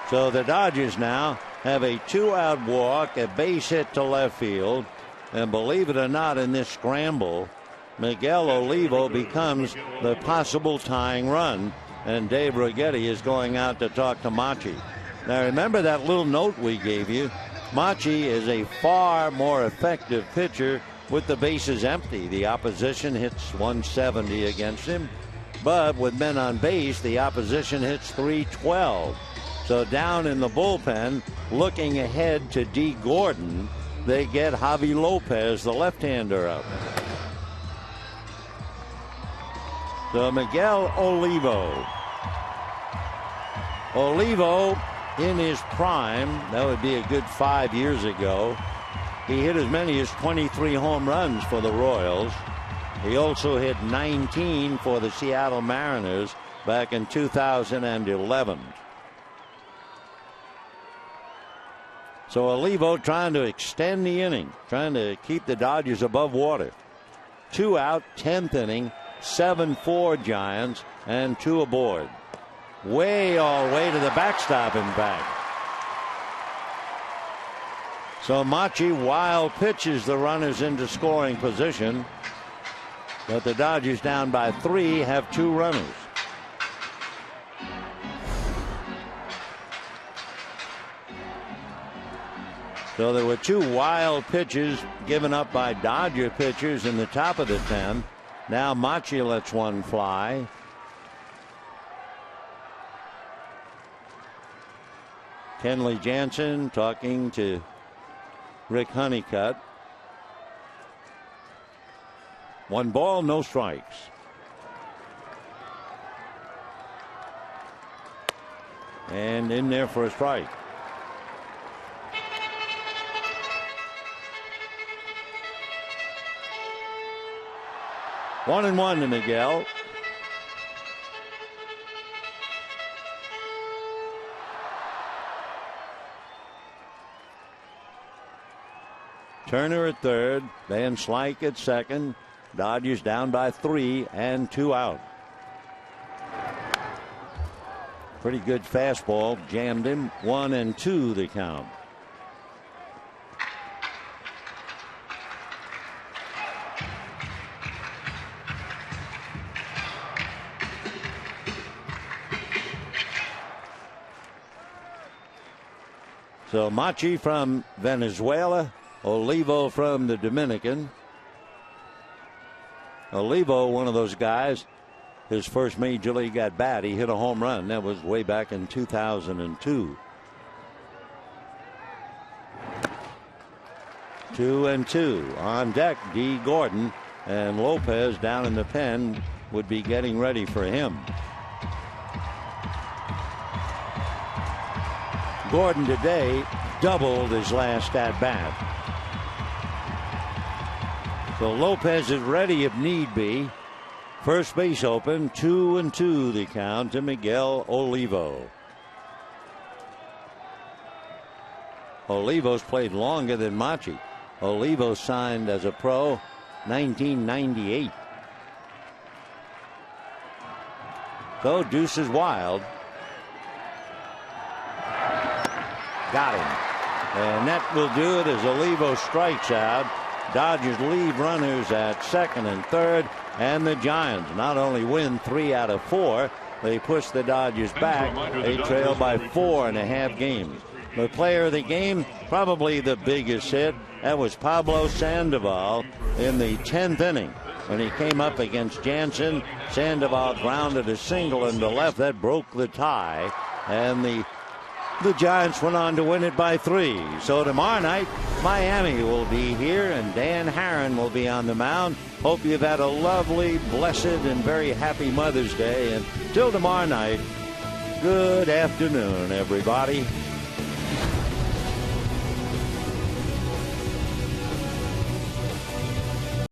So the Dodgers now have a 2-out walk, a base hit to left field. And believe it or not, in this scramble, Miguel Olivo becomes the possible tying run. And Dave Righetti is going out to talk to Machi. Now remember that little note we gave you. Machi is a far more effective pitcher with the bases empty. The opposition hits 170 against him. But with men on base, the opposition hits 312. So down in the bullpen, looking ahead to D. Gordon, they get Javi Lopez, the left-hander, up. So Miguel Olivo. Olivo in his prime, that would be a good 5 years ago, He hit as many as 23 home runs for the Royals. He also hit 19 for the Seattle Mariners back in 2011. So Olivo trying to extend the inning, trying to keep the Dodgers above water. 2 out, 10th inning, 7-4 Giants, and 2 aboard. Way all the way to the backstop, in fact. So Machi wild pitches the runners into scoring position. But the Dodgers, down by 3, have 2 runners. So there were 2 wild pitches given up by Dodger pitchers in the top of the 10th. Now Machi lets one fly. Kenley Jansen talking to Rick Honeycutt. 1 ball, no strikes. And in there for a strike. One and one to Miguel. Turner at third, Van Slyke at second. Dodgers down by 3 and 2 out. Pretty good fastball, jammed him. 1-2 the count. So Machi from Venezuela, Olivo from the Dominican. Olivo, one of those guys, his first major league at bat, he hit a home run. That was way back in 2002. 2-2 on deck. D. Gordon, and Lopez down in the pen would be getting ready for him. Gordon today doubled his last at bat. So Lopez is ready if need be. First base open, 2-2 the count to Miguel Olivo. Olivo's played longer than Machi. Olivo signed as a pro 1998. So deuce is wild. Got him. And that will do it as Olivo strikes out. Dodgers leave runners at second and third. And the Giants not only win 3 out of 4, they push the Dodgers back. They trail by 4.5 games. The player of the game, probably the biggest hit, that was Pablo Sandoval in the 10th inning. When he came up against Jansen, Sandoval grounded a single into left. That broke the tie. And the Giants went on to win it by 3. So tomorrow night, Miami will be here, and Dan Herron will be on the mound. Hope you've had a lovely, blessed, and very happy Mother's Day. And till tomorrow night, good afternoon, everybody.